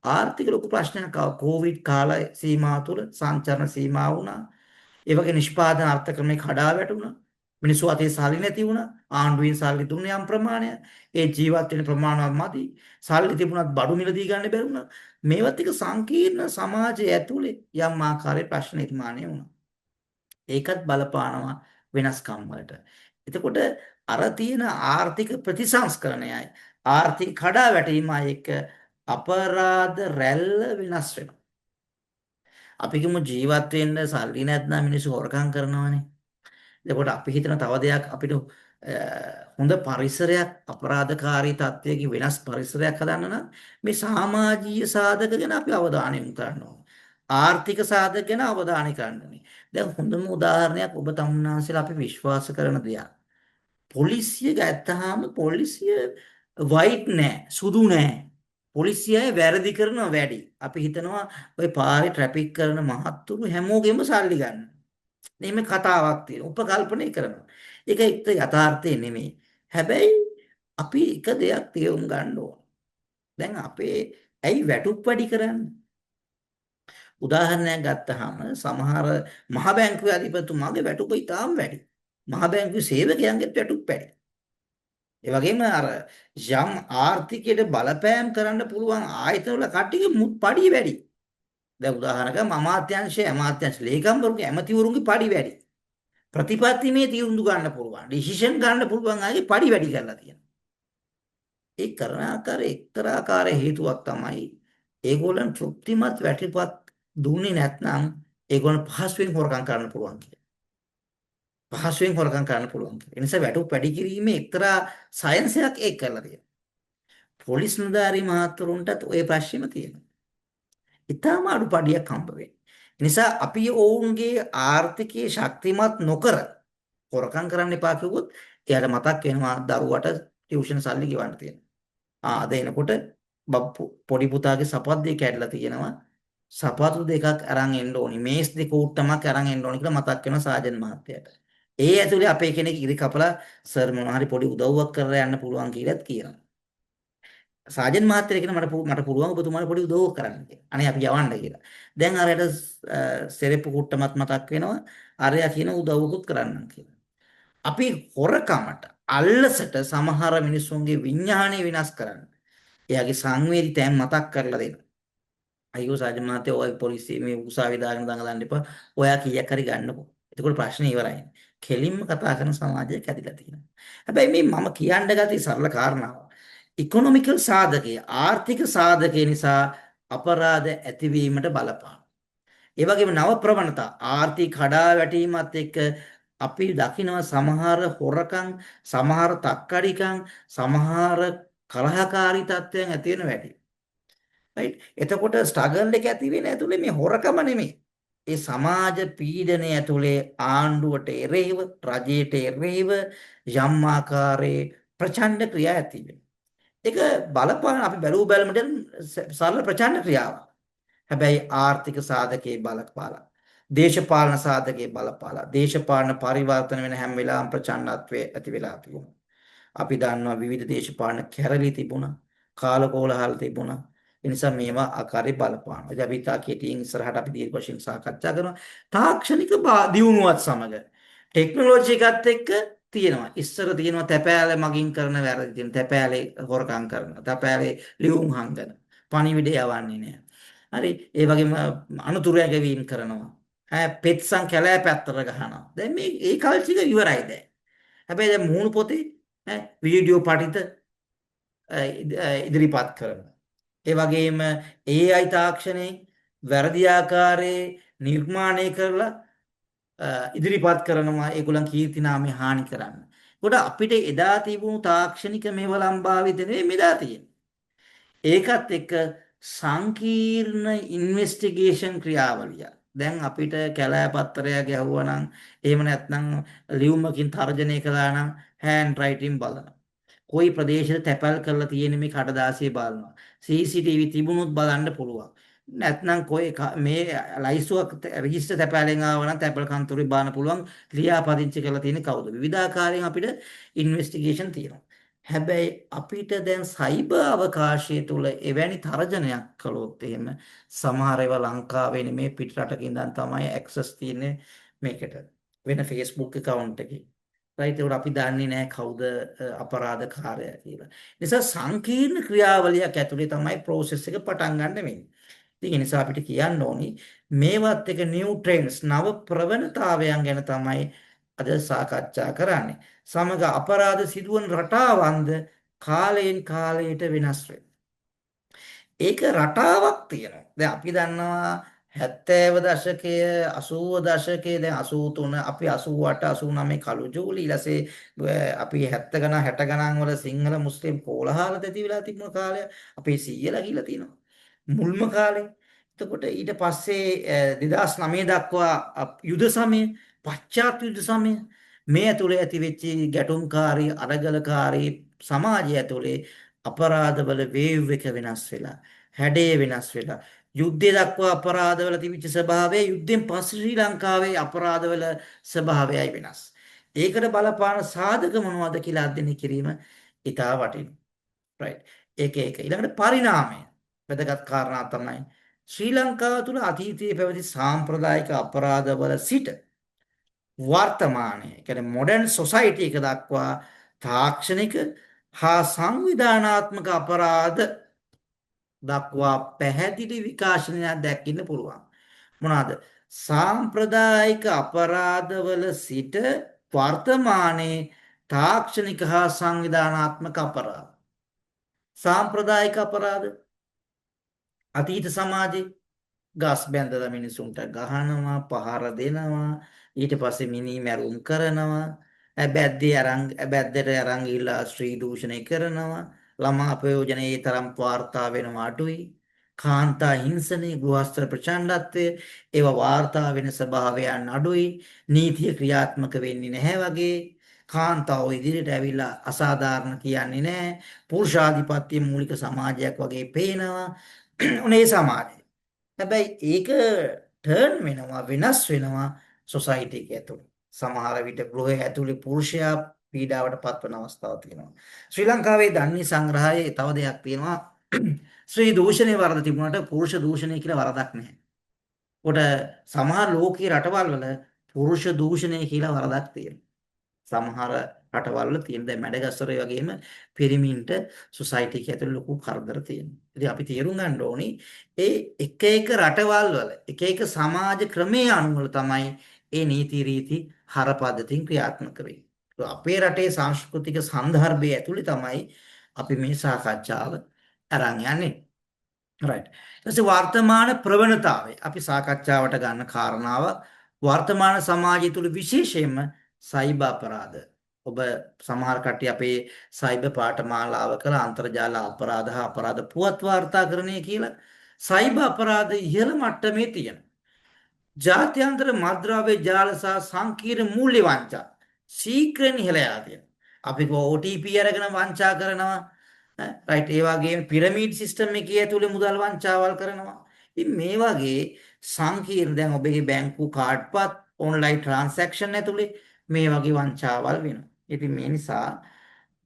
ආර්ථික ලොකු ප්‍රශ්නයක් ආවා. කොවිඩ් කාල සීමාව තුළ සංචරණ සීමා වුණා. ඒ වගේ නිෂ්පාදන අර්ථ ක්‍රමේ කඩා වැටුණා. මිනිස්සු අතේ සල්ලි නැති වුණා. ආණ්ඩුවෙන් සල්ලි දුන්න යම් ප්‍රමාණයක්. ඒ ජීවත් වෙන ප්‍රමාණවත් මදි. සල්ලි තිබුණත් බඩු මිලදී ගන්න බැරි වුණා. මේවත් එක සංකීර්ණ සමාජය ඇතුලේ යම් ආකාරයේ ප්‍රශ්න නිර්මාණය වුණා. ඒකත් බලපානවා වෙනස්කම් වලට. එතකොට අර තියෙන ආර්ථික ප්‍රතිසංස්කරණයයි ආර්ථික කඩාවැටීමයි එක්ක අපරාධ රැල්ල වෙනස් වෙනවා. අපි කිව්ව ජීවත් වෙන්න සල්ලි නැත්නම් මිනිස්සු හොරකම් කරනවානේ. එතකොට අපි හිතන තව දෙයක් අපිට හොඳ පරිසරයක් අපරාධකාරී තත්ත්වයකින් වෙනස් පරිසරයක් හදන්න නම් මේ සමාජීය සාධක ගැන අපි අවධානය යොමු කරන්න ඕනේ. ආර්ථික සාධක ගැන අවධානය කරන්න ඕනේ. දැන් හොඳම උදාහරණයක් ඔබ තමුන්නාන්සලා අපි විශ්වාස කරන දෙයක්. පොලිසිය ගත්තාම පොලිසිය වයිට් නෑ, සුදු නෑ. පොලිසියයි වැරදි කරන වැඩි. අපි හිතනවා ওই පාරේ ට්‍රැෆික් කරන මහත්තුරු හැමෝගෙම සල්ලි ගන්න. මේ කතාවක් තියෙනවා. උපකල්පනය කරනවා. ඒක එක්ක යථාර්ථය නෙමෙයි. හැබැයි අපි එක දෙයක් තේරුම් ගන්න ඕන. දැන් අපේ ඇයි වැටුප් වැඩි කරන්නේ? උදාහරණයක් ගත්තහම සමහර මහ බැංකුවේ අධිපතිතුමාගේ වැටුප ඉතාම වැඩි. මහ බැංකුවේ සේවකයන්ගේත් වැටුප් වැඩි. ඒ වගේම අර යම් ආර්ථිකයට බලපෑම් කරන්න පුළුවන් ආයතන වල කට්ටියගේ පඩිය වැඩි. දැන් උදාහරණයක් අමාත්‍යාංශයේ අමාත්‍යාංශ ලේකම්වරුන්ගේ ඇමතිවරුන්ගේ පඩි වැඩි. ප්‍රතිපත්තිමේ තීන්දුව ගන්න පුළුවන්. ඩිසිෂන් ගන්න පුළුවන් අයගේ පඩි වැඩි කරලා තියෙනවා. ඒ කරන ආකාරයේ එක්තරා ආකාර හේතුවක් තමයි ඒගොල්ලන් තෘප්තිමත් වැටුපක් දුන්නේ නැත්නම් ඒගොල්ලන් පහසුවෙන් හොරකම් කරන්න පුළුවන් කියලා. පහසුවෙන් හොරකම් කරන්න පුළුවන් කියලා. ඒ නිසා වැටුප් වැඩි කිරීමේ එක්තරා සයන්ස් එකක් ඒක කරලා තියෙනවා. පොලිස් නිලධාරී මහත්වරුන්ටත් ওই ප්‍රශ්නේම තියෙනවා. ඊටාම අඩුපාඩියක් හම්බ වෙන්නේ. ඒ නිසා අපි ඔවුන්ගේ ආර්ථිකයේ ශක්තිමත් නොකර හොරකම් කරන්න එපා කිව්වොත් එයාට මතක් වෙනවා දරුවට ටියුෂන් සල්ලි ගෙවන්න තියෙනවා. අද එනකොට පොඩි පුතාගේ සපත්තිය කැඩලා තියෙනවා. සපත්තු දෙකක් අරන් එන්න ඕනි. මේස් දෙක උට්ටමක් අරන් එන්න ඕනි කියලා මතක් වෙනවා සාජන් මහත්තයාට. ඒ ඇතුලේ අපේ කෙනෙක් ඉරි කපලා සර් මොනවා හරි පොඩි උදව්වක් කරලා යන්න පුළුවන් කියලාත් කියනවා. සාජන් මහත්තයා කියන මට පුළුවන් ඔබතුමාට පොඩි උදව්වක් කරන්න කියලා. අනේ අපි යවන්න කියලා. දැන් අරයට සෙරෙප්පු කුට්ටමත් මතක් වෙනවා. අරයා කියන උදව්වකුත් කරන්නම් කියලා. අපි හොරකමට අල්ලසට සමහර මිනිස්සුන්ගේ විඥාණය විනාශ කරන්න. එයාගේ සංවේදී තැන් මතක් කරලා දෙන්න. අයියෝ සාජන් මහත්තයා ඔය පොලිසිය මේ උසාවිය දාගෙන දඟලන්න එපා. ඔයා කීයක් හරි ගන්නකෝ. එතකොට ප්‍රශ්නේ ඉවරයි. කෙලින්ම කතා කරන සමාජයක් ඇතිලා තියෙනවා. හැබැයි මේ මම කියන්න ගත්තේ සරල කාරණාව. ඉකොනොමිකල් සාධකයේ ආර්ථික සාධකයේ නිසා අපරාධ ඇතිවීමට බලපාන. ඒ වගේම නව ප්‍රවණතා ආර්ථික කඩාවැටීමත් එක්ක අපි දකිනවා සමහර හොරකම්, සමහර තක්කඩිකම්, සමහර කලහකාරී තත්ත්වයන් ඇති වෙන වැඩි. රයිට්? එතකොට ස්ට්‍රගල් එක ඇති වෙන ඇතුලේ මේ හොරකම නෙමෙයි. ඒ සමාජ පීඩනය ඇතුලේ ආණ්ඩුවට එරෙහිව, රජයට එරෙහිව යම් ආකාරයේ ප්‍රචණ්ඩ ක්‍රියා ඇති වෙනවා. ඒක බලපාන අපි බැලූ බැලමට සරල ප්‍රචණ්ඩ ක්‍රියාවක්. හැබැයි ආර්ථික සාධකයේ බලපාලා, දේශපාලන සාධකයේ බලපාලා, දේශපාලන පරිවර්තන වෙන හැම වෙලාවම ප්‍රචණ්ඩත්වයේ ඇති වෙලා තියෙනවා. අපි දන්නවා විවිධ දේශපාලන කැරලි තිබුණා, කාලකෝලහල තිබුණා. ඒ නිසා මේවා ආකාරයේ බලපානවා. ඉතින් අපි තා කෙටියෙන් ඉස්සරහට අපි දීර්ඝ වශයෙන් සාකච්ඡා කරනවා. තාක්ෂණික දියුණුවත් සමග ටෙක්නොලොජි එකත් එක්ක තියෙනවා. ඉස්සර තියෙනවා තැපෑල මගින් කරන වැරදි තියෙන. තැපෑලේ හොරකම් කරනවා. තැපෑලේ ලියුම් හංගන. පණිවිඩය යවන්නේ නැහැ. හරි. ඒ වගේම අනුතුරු ඇගවීම් කරනවා. පෙත්සම් කැලෑ පැත්තට ගහනවා. දැන් මේ ඒ කල්චික ඉවරයි දැන්. හැබැයි දැන් මූණු පොතේ වීඩියෝ පටිත ඉදිරිපත් කරනවා. ඒ වගේම AI තාක්ෂණයෙන් වැරදි ආකාරයේ නිර්මාණය කරලා ඉදිරිපත් කරනවා ඒගොල්ලන් කීර්ති නාමය හානි කරන්න. ඒකට අපිට එදා තිබුණු තාක්ෂණික මේවලම් භාවිත නෙවෙයි මෙදා තියෙන්නේ. ඒකත් එක්ක සංකීර්ණ ඉන්වෙස්ටිගේෂන් ක්‍රියාවලිය. දැන් අපිට කැලෑ පත්තරයක් ගැහුවා නම් එහෙම නැත්නම් ලියුමකින් තර්ජනය කළා නම් හෑන්ඩ් රයිටින් බලනවා. කොයි ප්‍රදේශෙද තැපැල් කරලා තියෙන මේ කඩදාසිය බලනවා. CCTV තිබුණොත් බලන්න පුළුවන්. නැත්නම් මේ ලයිස්තුවක් රෙජිස්ටර් තැපැලෙන් ආව නම් තැපැල් කන්තරුවේ බලන්න පුළුවන් ලියාපදිංචි කරලා තියෙන කවුද. විවිධාකාරයෙන් අපිට ඉන්වෙස්ටිගේෂන් තියෙනවා. හැබැයි අපිට දැන් සයිබර් අවකාශය තුල එවැනි තර්ජනයක් කළොත් එහෙම සමහර ඒවා ලංකාවේ නෙමේ පිට රටක ඉඳන් තමයි ඇක්සස් තියෙන්නේ මේකට. වෙන Facebook account එකේ. රයිට් ඒකට අපි දන්නේ නැහැ කවුද අපරාධකාරයා කියලා. නිසා සංකීර්ණ ක්‍රියාවලියක් ඇතුලේ තමයි process එක පටන් ගන්න වෙන්නේ. ඉතින් ඒ නිසා අපිට කියන්න ඕනි මේවත් එක new trends නව ප්‍රවණතාවයන් ගැන තමයි අද සාකච්ඡා කරන්නේ. සමග අපරාධ සිදුවන රටාවන්ද කාලයෙන් කාලයට වෙනස් වෙනවා. ඒක රටාවක් තියෙනවා. දැන් අපි දන්නවා 70 දශකය 80 දශකයේ දැන් 83 අපි 88 89 කළු ජූලි ඊළසේ අපි 70 ගණන් 60 ගණන් වල සිංහල මුස්ලිම් කෝලහල ඇති වෙලා තිබුණ කාලය අපේ සීයලා ගිහිලා තිනවා මුල්ම කාලේ. එතකොට ඊට පස්සේ 2009 දක්වා යුද සමය පශ්චාත් යුද සමය මේ ඇතුලේ ඇති වෙච්ච ගැටුම්කාරී අරගලකාරී සමාජය ඇතුලේ අපරාධවල වේව් එක වෙනස් වෙලා හැඩය වෙනස් වෙලා යුද්ධය දක්වා අපරාධවල තිබිච්ච ස්වභාවය යුද්ධෙන් පස්සේ ශ්‍රී ලංකාවේ අපරාධවල ස්වභාවයයි වෙනස්. ඒකට බලපාන සාධක මොනවද කියලා අධ්‍යයනය කිරීම ඉතා වටිනවා. රයිට්. ඒක ඊළඟට පරිණාමය. වැදගත් කාරණා තමයි ශ්‍රී ලංකාව තුළ අතීතයේ පැවති සාම්ප්‍රදායික අපරාධවල සිට වර්තමානයේ කියන්නේ මොඩර්න් සොසයිටි එක දක්වා තාක්ෂණික හා සංවිධානාත්මක අපරාධ දක්වා පැහැදිලි විකාශනයක් දැක්කින්න පුළුවන්. මොනවාද? සාම්ප්‍රදායික අපරාධවල සිට වර්තමානයේ තාක්ෂණික හා සංවිධානාත්මක අපරාධ. සාම්ප්‍රදායික අපරාධ අතීත සමාජයේ ගස් බැඳලා මිනිසුන්ට ගහනවා, පහර දෙනවා, ඊට පස්සේ මිනී මැරුම් කරනවා, ඇබැද්දට අරන් ගිහිල්ලා ස්ත්‍රී දූෂණය කරනවා, ළමා ප්‍රයෝජන ඒ තරම් වාර්තා වෙනවා අඩුයි. කාන්තා හිංසනය, ගෘහස්ථ ප්‍රචණ්ඩත්වය, ඒවා වාර්තා වෙන ස්වභාවයන් අඩුයි. නීතිය ක්‍රියාත්මක වෙන්නේ නැහැ වගේ. කාන්තාව ඉදිරියට ඇවිල්ලා අසාධාරණ කියන්නේ නැහැ. පුරුෂාධිපත්‍ය මූලික සමාජයක් වගේ පේනවා. උනේ සමාජය. හැබැයි ඒක ටර්න් වෙනවා, වෙනස් වෙනවා සොසයිටි එක ඇතුළේ. සමහර විට ගෘහය ඇතුළේ පුරුෂයා පීඩාවට පත්වන අවස්ථාවක් තියෙනවා. ශ්‍රී ලංකාවේ දන්නේ සංග්‍රහයේ තව දෙයක් තියෙනවා. ස්ත්‍රී දූෂණේ වරද තිබුණාට පුරුෂ දූෂණය කියලා වරදක් නැහැ. උඩ සමහර ලෝකීය රටවල් වල පුරුෂ දූෂණය කියලා වරදක් තියෙනවා. සමහර රටවල් වල තියෙන දැන් මැඩගස්සරේ වගේම පිරිමින්ට සොසයිටි එක ඇතුළේ ලොකු කරදර තියෙනවා. ඉතින් අපි තේරුම් ගන්න ඕනි ඒ එක එක රටවල් වල එක එක සමාජ ක්‍රමයේ අනුව තමයි ඒ නීති රීති හර පද්ධතින් ක්‍රියාත්මක වෙන්නේ. අපේ රටේ සංස්කෘතික සන්දර්භය ඇතුළේ තමයි අපි මේ සාකච්ඡාව අරන් යන්නේ. right. ඊට වර්තමාන ප්‍රවණතාවය අපි සාකච්ඡාවට ගන්න කාරණාව වර්තමාන සමාජය තුළ විශේෂයෙන්ම සයිබර් අපරාධ. ඔබ සමහර කට්ටිය අපේ සයිබර් පාඨමාලාව කළ අන්තර්ජාල අපරාධ හා අපරාධ පුවත් වාර්තාකරණය කියලා සයිබර් අපරාධ ඉහළ මට්ටමේ තියෙනවා. ජාත්‍යන්තර මත්ද්‍රව්‍ය ජාල සහ සංකීර්ණ මූල්‍ය වංචා ශීඝ්‍රයෙන් ඉහළ යලා තියෙනවා. අපි OTP අරගෙන වංචා කරනවා. රයිට් ඒ වගේම පිරමීඩ් සිස්ටම් එකේ ඇතුලේ මුදල් වංචාවල් කරනවා. ඉතින් මේ වගේ සංකීර්ණ දැන් ඔබේ බැංකු කාඩ්පත් ඔන්ලයින් ට්‍රාන්සැක්ෂන් ඇතුලේ මේ වගේ වංචාවල් වෙනවා. ඉතින් මේ නිසා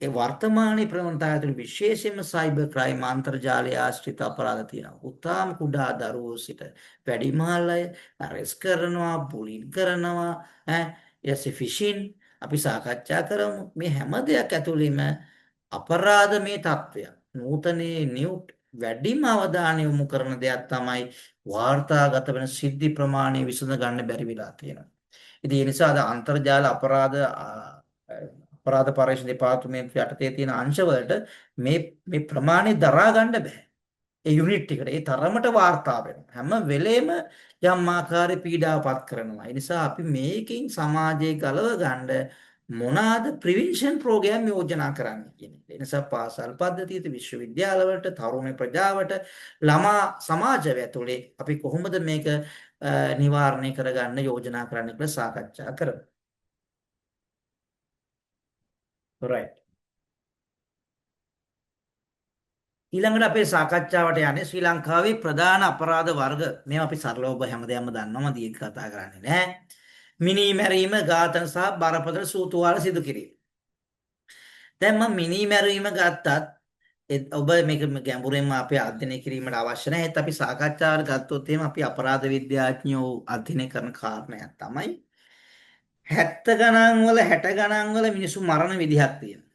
ඒ වර්තමානයේ ප්‍රවණතාවය ඇතුළේ විශේෂයෙන්ම සයිබර් ක්‍රයිම් අන්තර්ජාලය ආශ්‍රිත අපරාධ තියෙනවා. උතාම කුඩා දරුවෝ සිට වැඩිමහල් අය අරෙස්ට් කරනවා, බුලින් කරනවා, ඊට ෆිෂින් අපි සාකච්ඡා කරමු. මේ හැම දෙයක් ඇතුළේම අපරාධමේ තත්ත්වය. නූතනයේ නිව්ට් වැඩිම අවධානය යොමු කරන දෙයක් තමයි වාර්තාගත වෙන සිද්ධි ප්‍රමාණය විසඳ ගන්න බැරි වෙලා තියෙනවා. ඉතින් ඒ නිසා අද අන්තර්ජාල අපරාධ පරීක්ෂණ දෙපාර්තමේන්තුව යටතේ තියෙන අංශවලට මේ ප්‍රමාණය දරා ගන්න බෑ. ඒ යුනිට් එකට ඒ තරමට වාර්තා වෙනවා. හැම වෙලේම යම් ආකාරයේ පීඩාවපත් කරනවා. ඒ නිසා අපි මේකෙන් සමාජයේ ගලව ගන්න මොනවාද ප්‍රිවෙන්ෂන් ප්‍රෝග්‍රෑම් යෝජනා කරන්නේ කියන එක. ඒ නිසා පාසල් පද්ධතියට විශ්වවිද්‍යාලවලට තරුණ ප්‍රජාවට ළමා සමාජය ඇතුලේ අපි කොහොමද මේක නිවාරණය කරගන්න යෝජනා කරන්න කියලා සාකච්ඡා කරමු. right. ඊළඟට අපේ සාකච්ඡාවට යන්නේ ශ්‍රී ලංකාවේ ප්‍රධාන අපරාධ වර්ග. මේවා අපි සරලව ඔබ හැමදේම දන්නවම දීර්ඝ කතා කරන්නේ නැහැ. මිනී මැරීම, ඝාතන සහ බරපතල සූතුවාල සිදු කිරීම. දැන් මම මිනී මැරීම ගත්තත් ඔබ මේක ගැඹුරින්ම අපේ අධ්‍යයනය කිරීමට අවශ්‍ය නැහැ. ඒත් අපි සාකච්ඡාවට ගත්තොත් එහෙම අපි අපරාධ විද්‍යාඥයෝ අධ්‍යයනය කරන කාරණයක් තමයි 70 ගණන් වල 60 ගණන් වල මිනිස්සු මරණ විදිහක් තියෙනවා.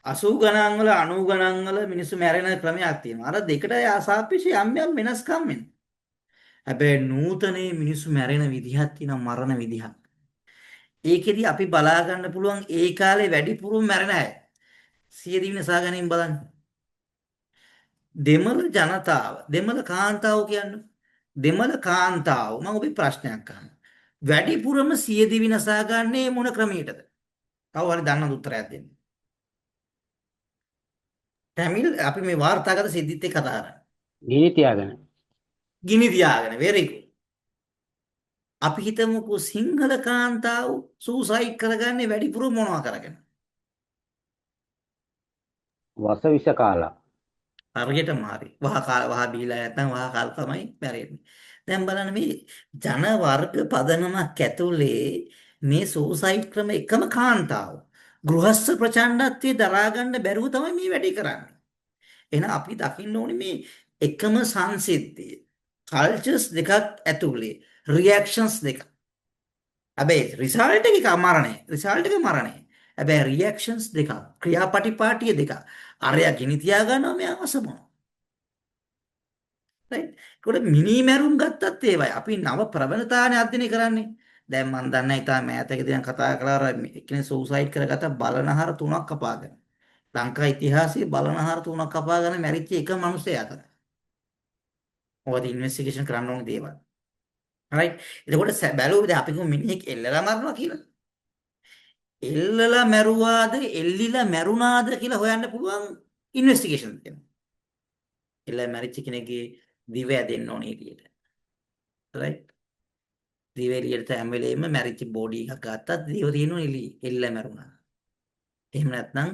80 ගණන් වල 90 ගණන් වල මිනිස්සු මැරෙන ක්‍රමයක් තියෙනවා. අර දෙකට සාපේක්ෂව යම් යම් වෙනස්කම් වෙනවා. හැබැයි නූතනයේ මිනිස්සු මැරෙන විදිහක් තියෙනවා, මරණ විදිහක්. ඒකෙදි අපි බලා ගන්න පුළුවන් ඒ කාලේ වැඩිපුරම මැරෙන අය. සියදිවි නසා ගැනීම බලන්න. දෙමළ ජනතාව, දෙමළ කාන්තාව කියන්නේ දෙමළ කාන්තාව මම ඔබේ ප්‍රශ්නයක් අහනවා. වැඩිපුරම සියදිවි නසා ගන්නේ මොන ක්‍රමයකටද? කවුරු හරි දන්නද උත්තරයක් දෙන්න? තමිල් අපි මේ වාර්තාගත සිද්ධිත් එක්ක කතා කරන්නේ. ගිනි තියාගෙන. ගිනි තියාගෙන very good. අපි හිතමුකෝ සිංහල කාන්තාව සූසයිඩ් කරගන්නේ වැඩිපුර මොනවා කරගෙන? වස විෂ කාලා. හරියටම හරි. වහ බීලා නැත්නම් වහ කාලා තමයි මැරෙන්නේ. දැන් බලන්න මේ ජන වර්ග පදනමක් ඇතුලේ මේ සූසයිඩ් ක්‍රම එකම කාන්තාව ගෘහස්ථ ප්‍රචණ්ඩත්වයේ දරා ගන්න බැරුව තමයි මේ වැඩේ කරන්නේ. එහෙනම් අපි දකින්න ඕනේ මේ එකම සංසිද්ධිය කල්චර්ස් දෙකක් ඇතුලේ රියැක්ෂන්ස් දෙකක්. හැබැයි රිසල්ට් එක මරණය. රිසල්ට් එක මරණය. හැබැයි රියැක්ෂන්ස් දෙකක්. ක්‍රියාපටිපාටිය දෙකක්. අරයා ගිනි තියා ගන්නවා මෙයා වසමනවා. රයිට්. ඒකට මිනි මැරුම් ගත්තත් ඒවයි. අපි නව ප්‍රවණතාවනේ අධ්‍යයනය කරන්නේ. දැන් මම දන්නේ ඉතින් මෑතකදී දැන් කතා කළා අර එක්කෙනෙක් සූසයිඩ් කරගත්ත බලනහර තුනක් කපාගෙන. ලංකා ඉතිහාසයේ බලනහර තුනක් කපාගෙන මැරිච්ච එක මිනිසයා තමයි. මොකද ඉන්වෙස්ටිගේෂන් කරන්න ඕන දේවල්. රයිට්. එතකොට බැලුවද අපි කොහොම මිනිහෙක් එල්ලලා මරනවා කියලා. එල්ලලා මැරුවාද එල්ලිලා මැරුණාද කියලා හොයන්න පුළුවන් ඉන්වෙස්ටිගේෂන් තියෙනවා. එල්ලලා මැරිච්ච කෙනෙක්ගේ දිව ඇදෙන්න ඕනේ එළියට. රයිට්. දිව එළියට හැම වෙලෙම මැරිච්ච බෝඩි එකක් ගත්තත් දිව තියෙනවා එළියේ. එල්ලලා මැරුණා. එහෙම නැත්නම්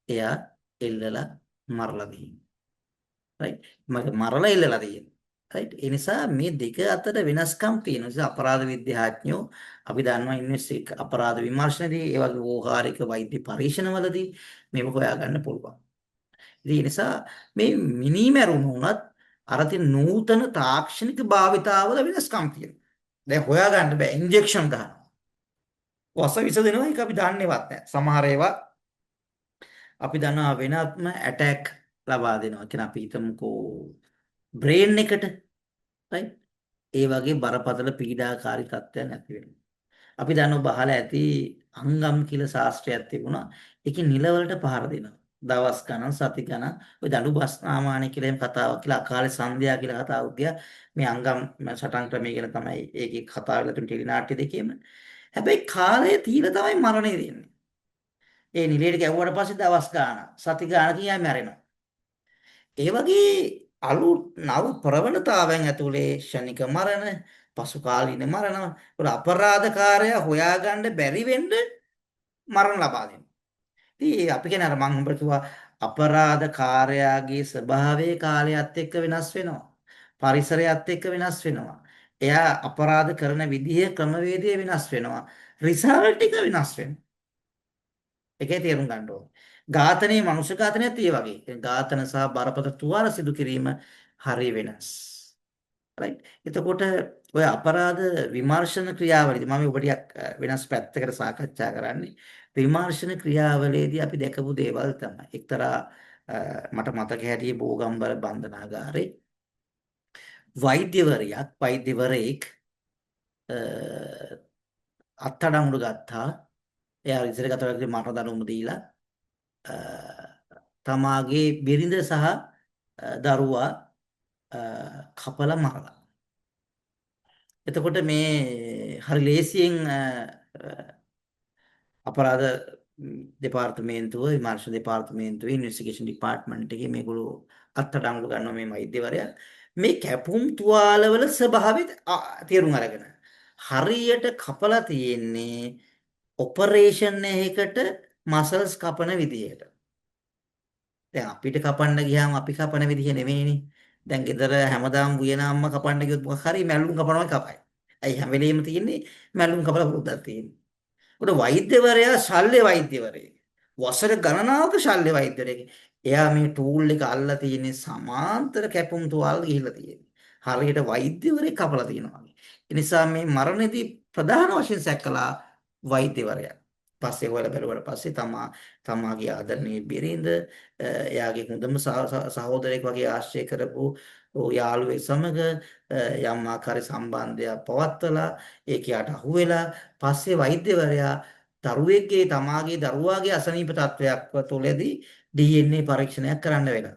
එයා එල්ලලා මරලා තියෙනවා. රයිට්. මරලා එල්ලලා තියෙනවා. රයිට්. ඒ නිසා මේ දෙක අතර වෙනස්කම් තියෙනවා. ඒ නිසා අපරාධ විද්‍යාඥයෝ අපි දන්නවා අපරාධ විමර්ශනදී ඒ වගේ ව්‍යවහාරික වෛද්‍ය පරීක්ෂණවලදී මේක හොයාගන්න පුළුවන්. ඉතින් ඒ නිසා මේ මිනිමැරුම් වුණත් අර තියෙන නූතන තාක්ෂණික භාවිතාවල වෙනස්කම් තියෙනවා. දැන් හොයාගන්න බෑ ඉන්ජෙක්ෂන් ගන්නවා. වස විස දෙනවා ඒක අපි දන්නේවත් නැහැ. සමහර ඒවා අපි දන්නවා වෙනත්ම ඇටැක් ලබා දෙනවා. කියන අපි හිතමුකෝ බ්‍රේන් එකට right? ඒ වගේ බරපතල පීඩාකාරී තත්ත්වයන් ඇති වෙනවා. අපි දන්නවා බහලා ඇති අංගම් කියලා ශාස්ත්‍රයක් තිබුණා. ඒකේ නිලවලට පහර දෙනවා. දවස් ගණන් සති ගණන් ඔය දඬු බස් ආමානය කියලා එම් කතාවක් කියලා අකාලේ සන්ධ්‍යා කියලා කතාවක් ගියා. මේ අංගම් සටන් ක්‍රමය ගැන තමයි ඒකේ කතාව වෙලා තුන් ටෙලිනාට්‍ය දෙකේම. හැබැයි කාලය තීර තමයි මරණය දෙන්නේ. ඒ නිලයට ගැව්වට පස්සේ දවස් ගාණක් සති ගාණකින් යයි මැරෙනවා. ඒ වගේ අලුත් නව ප්‍රවණතාවයන් ඇතුලේ ෂණික මරණ, පසු කාලීන මරණ, ඒත් අපරාධකාරයා හොයාගන්න බැරි වෙන්න මරණ ලබා දෙනවා. ඉතින් අපි කියන අර මම හම්බට කිව්වා අපරාධකාරයාගේ ස්වභාවය කාලයත් එක්ක වෙනස් වෙනවා. පරිසරයත් එක්ක වෙනස් වෙනවා. එයා අපරාධ කරන විදිහ ක්‍රමවේදය වෙනස් වෙනවා. රිසල්ට් එක වෙනස් වෙනවා. ඒකේ තේරුම් ගන්න ඕනේ. ඝාතනයේ මනුෂ්‍ය ඝාතනයත් ඒ වගේ. ඝාතන සහ බරපතල තුවාල සිදු කිරීම හරිය වෙනස්. right. එතකොට ඔය අපරාධ විමර්ශන ක්‍රියාවලියදී මම ඔබ ටිකක් වෙනස් පැත්තකට සාකච්ඡා කරන්නේ. විමර්ශන ක්‍රියාවලියේදී අපි දැකපු දේවල් තමයි. එක්තරා මට මතක හැටියේ බෝගම්බර බන්ධනාගාරේ වෛද්‍යවරයෙක් අත්අඩංගුවට ගත්තා. එයා ඉස්සර ගතවගේ මරණ දඬුවම දීලා තමාගේ බිරිඳ සහ දරුවා කපලා මරලා. එතකොට මේ හරි ලේසියෙන් අපරාධ දෙපාර්තමේන්තුව විමර්ශන දෙපාර්තමේන්තුව ඉන්වෙස්ටිගේෂන් ඩිපාර්ට්මන්ට් එකේ මේගොල්ලෝ අත්අඩංගුවට ගන්නවා මේ වෛද්‍යවරයා මේ කැපුම් තුවාලවල ස්වභාවය තේරුම් අරගෙන හරියට කපලා තියෙන්නේ ඔපරේෂන් එකකට මසල්ස් කපන විදියට. දැන් අපිට කපන්න ගියාම අපි කපන විදිහ නෙමෙයිනේ. දැන් ගෙදර හැමදාම බුයන අම්මා කපන්න ගියොත් මොකක් හරි මැල්ලුම් කපනවා කපයි. ඇයි හැම වෙලෙම තියෙන්නේ මැල්ලුම් කපලා පුරුද්දක් තියෙන්නේ. උඩ වෛද්‍යවරයා ශල්‍ය වෛද්‍යවරයෙක්. වසර ගණනාවක ශල්‍ය වෛද්‍යවරයෙක්. එයා මේ ටූල් එක අල්ලලා තියෙන්නේ සමාන්තර කැපුම් තුවාල ගිහිල්ලා තියෙන්නේ. හරියට වෛද්‍යවරයෙක් කපලා තියෙනවා වගේ. ඒ නිසා මේ මරණයේදී ප්‍රධාන වශයෙන් සැකලා වෛද්‍යවරයා. පස්සේ හොයලා බැලුවට පස්සේ තමාගේ ආදරණීය බිරිඳ එයාගේ හොඳම සහෝදරයෙක් වගේ ආශ්‍රය කරපු යාළුවෙක් සමග යම් ආකාරයේ සම්බන්ධයක් පවත්වලා ඒකයට අහු වෙලා පස්සේ වෛද්‍යවරයා තමාගේ දරුවාගේ අසනීප තත්වයක් තුළදී DNA පරීක්ෂණයක් කරන්න වෙනවා.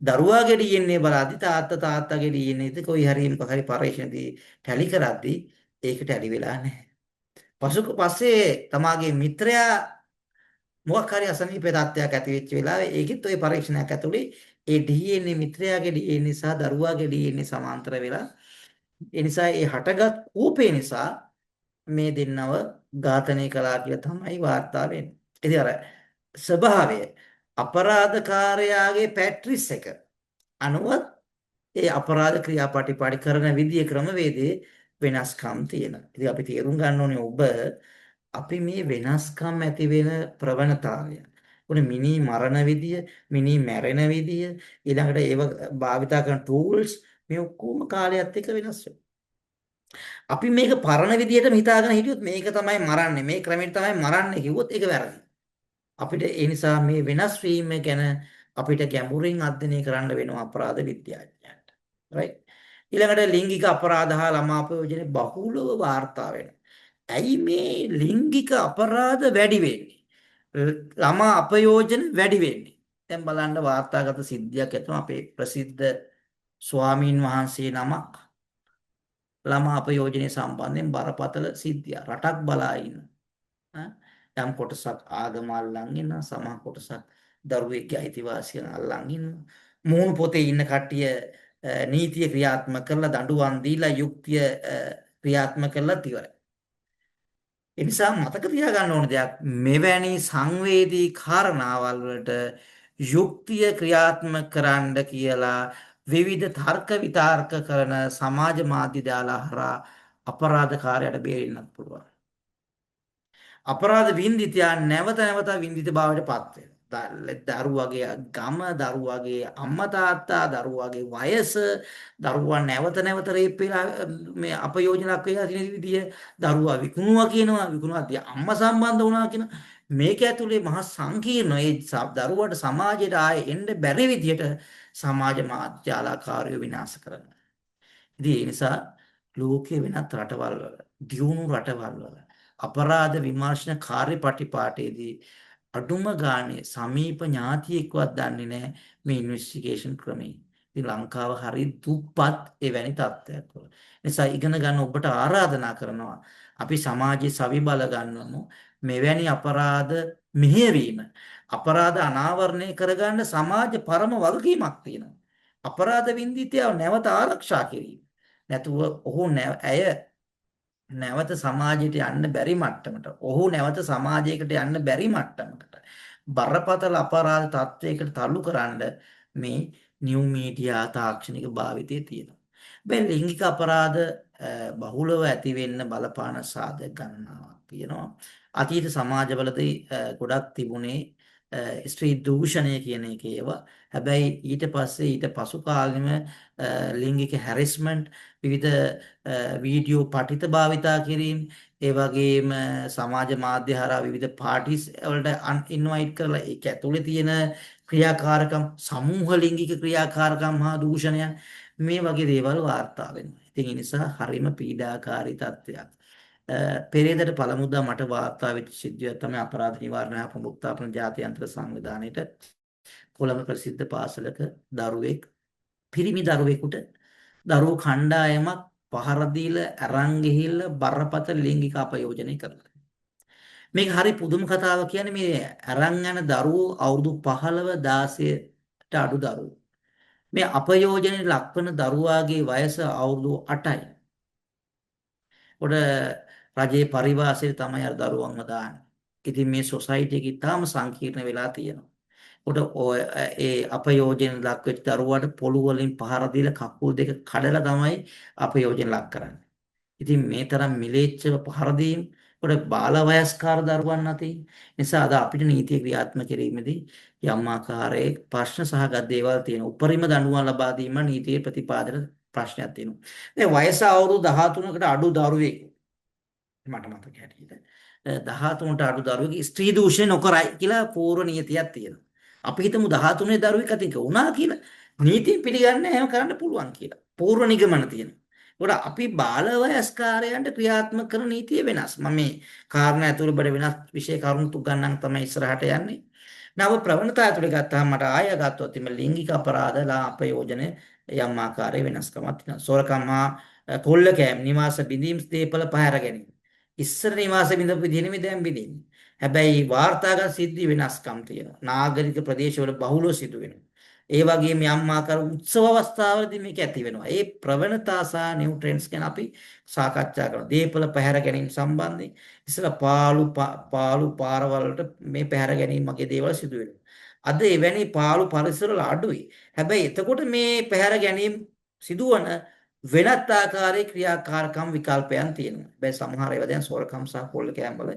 දරුවාගේ DNA බලද්දි තාත්තගේ DNA එක කොයි හරි මොකක් හරි පරීක්ෂණදී ටැලි කරද්දි ඒක ටැලි වෙලා නැහැ. පස්සේ තමාගේ මිත්‍රයා මොකක් හරි අසනීපේ තත්ත්වයක් ඇති වෙච්ච වෙලාවේ ඒකෙත් ওই පරීක්ෂණයක් ඇතුලේ ඒ DNA මිත්‍රයාගේ DNA සහ දරුවාගේ DNA සමාන්තර වෙලා ඒ නිසා ඒ හටගත් කූපේ නිසා මේ දෙන්නව ඝාතනය කළා කියලා තමයි වාර්තා වෙන්නේ. ඉතින් අර ස්වභාවය අපරාධකාරයාගේ පැට්‍රිස් එක අනුවත් ඒ අපරාධ ක්‍රියාපටිපාටි කරන විදිය ක්‍රමවේදයේ වෙනස්කම් තියෙනවා. ඉතින් අපි තේරුම් ගන්න ඕනේ අපි මේ වෙනස්කම් ඇති වෙන ප්‍රවණතාවය උනේ මිනි මරණ විදිය, මිනි මැරෙන විදිය, ඊළඟට ඒව භාවිතා කරන ටූල්ස් මේ ඔක්කොම කාලයත් එක්ක වෙනස් වෙනවා. අපි මේක පරණ විදියටම හිතාගෙන හිටියොත් මේක තමයි මරන්නේ, මේ ක්‍රමෙට තමයි මරන්නේ කිව්වොත් ඒක වැරදි. අපිට ඒ නිසා මේ වෙනස් වීම ගැන අපිට ගැඹුරින් අධ්‍යයනය කරන්න වෙනවා අපරාධ විද්‍යාඥයන්ට. right? ඊළඟට ලිංගික අපරාධ හා ළමා අපයෝජන බහුලව වාර්තා වෙනවා. ඇයි මේ ලිංගික අපරාධ වැඩි වෙන්නේ? ළමා අපයෝජන වැඩි වෙන්නේ. දැන් බලන්න වාර්තාගත සිද්ධියක් ඇතුළු අපේ ප්‍රසිද්ධ ස්වාමීන් වහන්සේ නමක් ළමා අපයෝජනයේ සම්බන්ධයෙන් බරපතල සිද්ධියක් රටක් බලා ඉන්න. යම් කොටසක් ආගම අල්ලන් ඉන්නවා, සමහර කොටසක් දරුවෙක්ගේ අයිතිවාසිකම් අල්ලන් ඉන්නවා. මූණු පොතේ ඉන්න කට්ටිය නීතිය ක්‍රියාත්මක කරලා දඬුවම් දීලා යුක්තිය ක්‍රියාත්මක කරලා ඉවරයි. ඒ නිසා මතක තියාගන්න ඕන දෙයක් මෙවැනි සංවේදී කාරණාවල් වලට යුක්තිය ක්‍රියාත්මක කරන්න කියලා විවිධ තර්ක විතර්ක කරන සමාජ මාධ්‍ය දාලා හරහා අපරාධකාරයට බේරෙන්නත් පුළුවන්. අපරාධ වින්දිතයා නැවත නැවත වින්දිත භාවයට පත් වෙනවා. දරුවගේ ගම, දරුවගේ අම්මා තාත්තා, දරුවගේ වයස, දරුවා නැවත නැවත රේප් වෙලා මේ අපයෝජනක් වෙලා තියෙන විදිය, දරුවා විකුණුවා කියනවා, විකුණුවා අම්මා සම්බන්ධ වුණා කියන මේක ඇතුලේ මහා සංකීර්ණ ඒ දරුවට සමාජයට ආයේ එන්න බැරි විදියට සමාජ මාධ්‍යාලාකාරයෝ විනාශ කරනවා. ඉතින් ඒ නිසා ලෝකයේ වෙනත් රටවල් වල, දියුණු රටවල් වල අපරාධ විමර්ශන කාර්යපටිපාඨයේදී අඩුම ගානේ සමීප ඥාතියෙක්වත් දන්නේ නැහැ මේ ඉන්වෙස්ටිගේෂන් ක්‍රමය. ඉතින් ලංකාව හරි දුප්පත් එවැනි තත්ත්වයක් වල. නිසා ඉගෙන ගන්න ඔබට ආරාධනා කරනවා අපි සමාජයේ සවි බල ගන්නවමු මෙවැනි අපරාධ මෙහෙයවීම අපරාධ අනාවරණය කරගන්න සමාජ පරම වගකීමක් තියෙනවා. අපරාධ වින්දිතයව නැවත ආරක්ෂා කිරීම. නැතුව ඇය නැවත සමාජයට යන්න බැරි මට්ටමට ඔහු නැවත සමාජයකට යන්න බැරි මට්ටමකට බරපතල අපරාධ තත්ත්වයකට තල්ලු කරන්න මේ නිව් මීඩියා තාක්ෂණික භාවිතය තියෙනවා. හැබැයි ලිංගික අපරාධ බහුලව ඇති වෙන්න බලපාන සාධක ගණනාවක් තියෙනවා. අතීත සමාජවලදී ගොඩක් තිබුණේ ස්ත්‍රී දූෂණය කියන එක ඒවා. හැබැයි ඊට පස්සේ ඊට පසු කාලෙම ලිංගික හැරස්මන්ට් විවිධ වීඩියෝ පඨිත භාවිතා කිරීම ඒ වගේම සමාජ මාධ්‍ය හරහා විවිධ පාටිස් වලට ඉන්වයිට් කරලා ඒක ඇතුලේ තියෙන ක්‍රියාකාරකම් සමූහ ලිංගික ක්‍රියාකාරකම් හා දූෂණයන් මේ වගේ දේවල් වාර්තා වෙනවා. ඉතින් ඒ නිසා හරිම පීඩාකාරී තත්ත්වයක්. පෙරේදට පළමුදා මට වාර්තා වෙච්ච සිද්ධියක් තමයි අපරාධ නිවාරණ හා ප්‍රමුක්තාපන ජාත්‍යන්තර සංවිධානයේට කොළඹ ප්‍රසිද්ධ පාසලක දරුවෙක් පිරිමි දරුවෙකුට දරුවෝ කණ්ඩායමක් පහර දීලා අරන් ගිහිල්ලා බරපතල ලිංගික අපයෝජනය කරලා. මේක හරි පුදුම කතාවක් කියන්නේ මේ අරන් යන දරුවෝ අවුරුදු 15 16ට අඩු දරුවෝ. මේ අපයෝජනයේ ලක්වන දරුවාගේ වයස අවුරුදු 8යි. උඩ රජයේ පරිවාසයේ තමයි අර දරුවන්ව දාන්නේ. ඉතින් මේ සොසයිටි එක ඉතාම සංකීර්ණ වෙලා තියෙනවා. උඩ ඒ අපයෝජන ලක්වෙච්ච දරුවාට පොළු වලින් පහර දීලා කකුල් දෙක කඩලා තමයි අපයෝජන ලක් කරන්නේ. ඉතින් මේ තරම් මිලේච්ඡව පහර දීම උඩ බාල වයස්කාර දරුවන් නැති නිසා අද අපිට නීතිය ක්‍රියාත්මක කිරීමේදී යම් ආකාරයේ ප්‍රශ්න සහගත දේවල් තියෙනවා. උපරිම දඬුවම් ලබා දීම නීතියේ ප්‍රතිපාදන ප්‍රශ්නයක් තියෙනවා. මේ වයස අවුරුදු 13කට අඩු දරුවෙක් මට මතක හැටියට 13ට අඩු දරුවෙක් ස්ත්‍රී දූෂණය නොකරයි කියලා පූර්ව නියතියක් තියෙනවා. අපි හිතමු 13 දරුවෙක් අතින් වුණා කියලා නීතිය පිළිගන්නේ එහෙම කරන්න පුළුවන් කියලා. පූර්ව නිගමන තියෙනවා. ඒකට අපි බාල වයස්කාරයන්ට ක්‍රියාත්මක කරන නීතිය වෙනස්. මම මේ කාරණා ඇතුළේ බඩ වෙනස් විශේෂ කරුණු තුක් ගන්නන් තමයි ඉස්සරහට යන්නේ. නව ප්‍රවණතා ඇතුළේ ගත්තාම මට ආය ගත්තොත් මේ ලිංගික අපරාධලා අපයෝජන යම් ආකාරයේ වෙනස්කමක් තියෙනවා. සොරකම් හා කොල්ලකෑම් නිවාස බිඳීම් දීපල පහර ගැනීම. ඉස්සර නිවාස බිඳපු විදිහ නෙමෙයි දැන් බිඳින්නේ. හැබැයි වාර්තාගත සිද්ධි වෙනස්කම් තියෙනවා. නාගරික ප්‍රදේශවල බහුලව සිදු වෙනවා. ඒ වගේම යම් ආකාර උත්සව අවස්ථාවලදී මේක ඇති වෙනවා. ඒ ප්‍රවණතා සහ නියුට්‍රන්ස් ගැන අපි සාකච්ඡා කරනවා. දීපල පැහැර ගැනීම සම්බන්ධයෙන් ඉස්සලා පාළු පාරවල් වලට මේ පැහැර ගැනීම වගේ දේවල් සිදු වෙනවා. අද එවැනි පාළු පරිසරවල අඩුයි. හැබැයි එතකොට මේ පැහැර ගැනීම සිදුවන වෙනත් ආකාරයේ ක්‍රියාකාරකම් විකල්පයන් තියෙනවා. හැබැයි සමහර ඒවා දැන් සොරකම් සහ කොල්ල කෑම් වල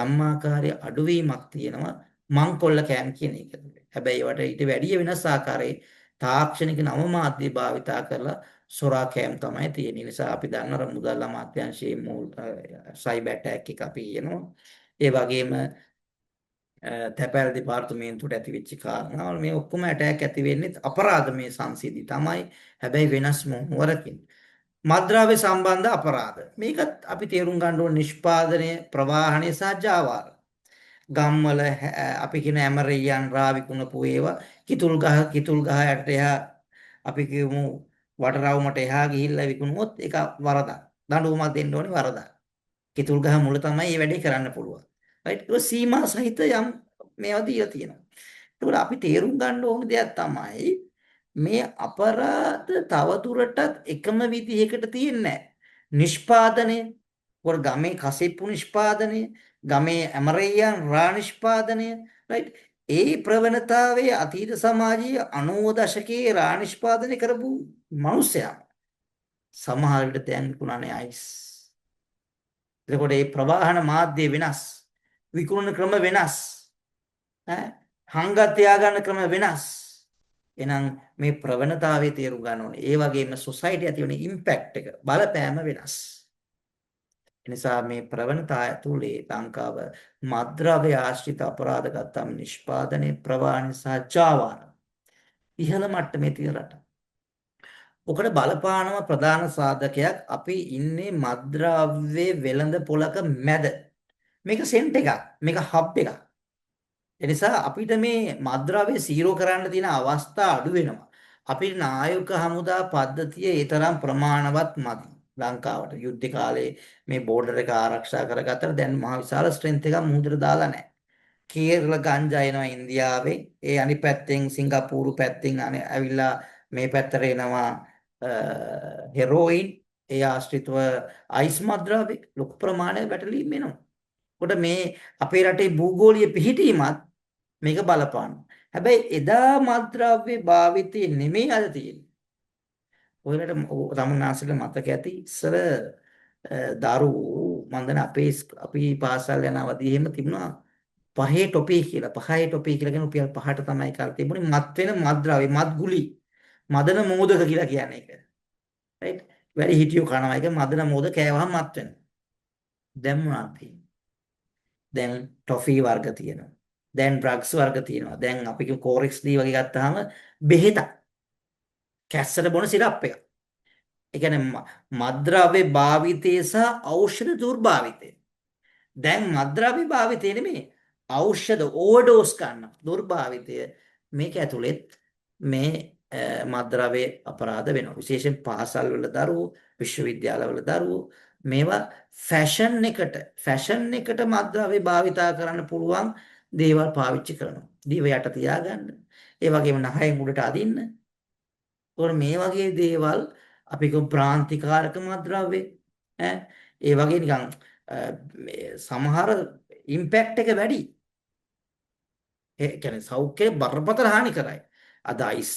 යම් ආකාරයේ අඩුවීමක් තියෙනවා මංකොල්ල කෑම් කියන එක. හැබැයි ඒවට ඊට වැඩිය වෙනස් ආකාරයේ තාක්ෂණික නව මාධ්‍ය භාවිතා කරලා සොරා කෑම් තමයි තියෙන. නිසා අපි දන්නවා මුදල් අමාත්‍යාංශයේ මූල සයිබර් ඇටැක් එක අපි කියනවා. ඒ වගේම තැපැල් දෙපාර්තමේන්තුවට ඇති වෙච්ච කාරණාවල් මේ ඔක්කොම ඇටැක් ඇති වෙන්නේ අපරාධමය සංසිද්ධි තමයි. හැබැයි වෙනස් මොහොරකින්. මත්ද්‍රව්‍ය සම්බන්ධ අපරාධ. මේකත් අපි තේරුම් ගන්න ඕන නිෂ්පාදනය, ප්‍රවාහනය සහ ජාවාර. ගම්වල අපි කියන ඇමරෙයන් රාවිකුණපු ඒවා කිතුල් ගහ යට එහා අපි කියමු වටරවුමට එහා ගිහිල්ලා විකුණුවොත් ඒක වරදක්. දඬුවමක් දෙන්න ඕනේ වරදක්. කිතුල් ගහ මුල තමයි මේ වැඩේ කරන්න පුළුවන්. රයිට්? ඒක සීමා සහිත යම් මේවා දීලා තියෙනවා. ඒකට අපි තේරුම් ගන්න ඕන දෙයක් තමයි මේ අපරාධ තවදුරටත් එකම විදිහකට තියෙන්නේ නිෂ්පාදනය, වර ගමේ කසෙප්පු නිෂ්පාදනය, ගමේ ඇමරෙයන් රා නිෂ්පාදනය, රයිට්? ඒ ප්‍රවණතාවයේ අතීත සමාජයේ 90 දශකයේ රා නිෂ්පාදනය කරපු මිනිසයා සමහර විට දැන් විකුණන්නේ අයිස්. එතකොට මේ ප්‍රවාහන මාධ්‍ය වෙනස්, විකුණන ක්‍රම වෙනස්, හංගත් තියාගන්න ක්‍රම වෙනස්. එහෙනම් මේ ප්‍රවණතාවයේ තේරුම් ගන්න ඕනේ. ඒ වගේම සොසයිටි ඇති වෙන ඉම්පැක්ට් එක බලපෑම වෙනස්. එනිසා මේ ප්‍රවණතාවය ඇතුලේ ලංකාව මත්ද්‍රව්‍ය ආශ්‍රිත අපරාධ ගත්තම නිෂ්පාදනය, ප්‍රවාහන සහ ජාවාර ඉහළ මට්ටමේ තියෙන රට. ඔකට බලපානම ප්‍රධාන සාධකයක් අපි ඉන්නේ මත්ද්‍රව්‍ය වෙළඳ පොලක මැද. මේක සෙන්ට් එකක්. මේක හබ් එකක්. එනිසා අපිට මේ මත්ද්‍රව්‍ය සීරෝ කරන්න තියෙන අවස්ථා අඩු වෙනවා. අපේ නායක හමුදා පද්ධතිය ඒ තරම් ප්‍රමාණවත් මදි. ලංකාවට යුද්ධ කාලේ මේ බෝඩර් එක ආරක්ෂා කරගත්තට දැන් මහ විශාල ස්ට්‍රෙන්ත් එකක් මුහුදට දාලා නැහැ. කේරළ ගංජා එනවා ඉන්දියාවෙන්. ඒ අනිත් පැත්තෙන් සිංගප්පූරු පැත්තෙන් ඇවිල්ලා මේ පැත්තට එනවා හෙරෝයින්. ඒ ආශ්‍රිතව අයිස් මත්ද්‍රව්‍ය ලොකු ප්‍රමාණයක් වැටලීම් වෙනවා. කොට මේ අපේ රටේ භූගෝලීය පිහිටීමත් මේක බලපානවා. හැබැයි එදා මත්ද්‍රව්‍ය භාවිතේ නෙමෙයි අද තියෙන්නේ. ඔයලට තමුන්නාසල මතක ඇති ඉස්සර දරුවෝ මන්දන අපි පාසල් යන අවදී එහෙම තිබුණා පහේ ටොපි කියලා. පහේ ටොපි කියලා කියන රුපියල් 5ට තමයි කාලේ තිබුණේ මත් වෙන මත්ද්‍රව්‍ය, මත්ගුලි, මදන මෝදක කියලා කියන්නේ ඒක. රයිට්? වැඩි හිටියෝ කනවා එක මදන මෝද කෑවහම මත් වෙනවා. දැන් මොනවද තියෙන්නේ? දැන් ටොෆි වර්ග තියෙනවා. දැන් ඩ්‍රග්ස් වර්ග තියෙනවා. දැන් අපි කියමු කෝරෙක්ස් දී වගේ ගත්තාම බෙහෙතක්. කැස්සට බොන සිරප් එකක්. ඒ කියන්නේ මත්ද්‍රව්‍ය භාවිතය සහ ඖෂධ දුර්භාවිතය. දැන් මත්ද්‍රව්‍ය භාවිතය නෙමෙයි ඖෂධ ඕවර්ඩෝස් ගන්න දුර්භාවිතය මේක ඇතුළෙත් මේ මත්ද්‍රව්‍ය අපරාධ වෙනවා. විශේෂයෙන් පාසල් වල දරුවෝ, විශ්වවිද්‍යාල වල දරුවෝ මේවා ෆැෂන් එකට මත්ද්‍රව්‍ය භාවිතා කරන්න පුළුවන් දේවල් පාවිච්චි කරනවා. දිව යට තියාගන්න. ඒ වගේම නහයෙන් උඩට අදින්න. ඒතකොට මේ වගේ දේවල් අපි කියමු ප්‍රාන්තිකාරක මත්ද්‍රව්‍ය ඒ වගේ නිකන් සමහර ඉම්පැක්ට් එක වැඩි. ඒ කියන්නේ සෞඛ්‍ය බරපතල හානි කරයි. අද අයිස්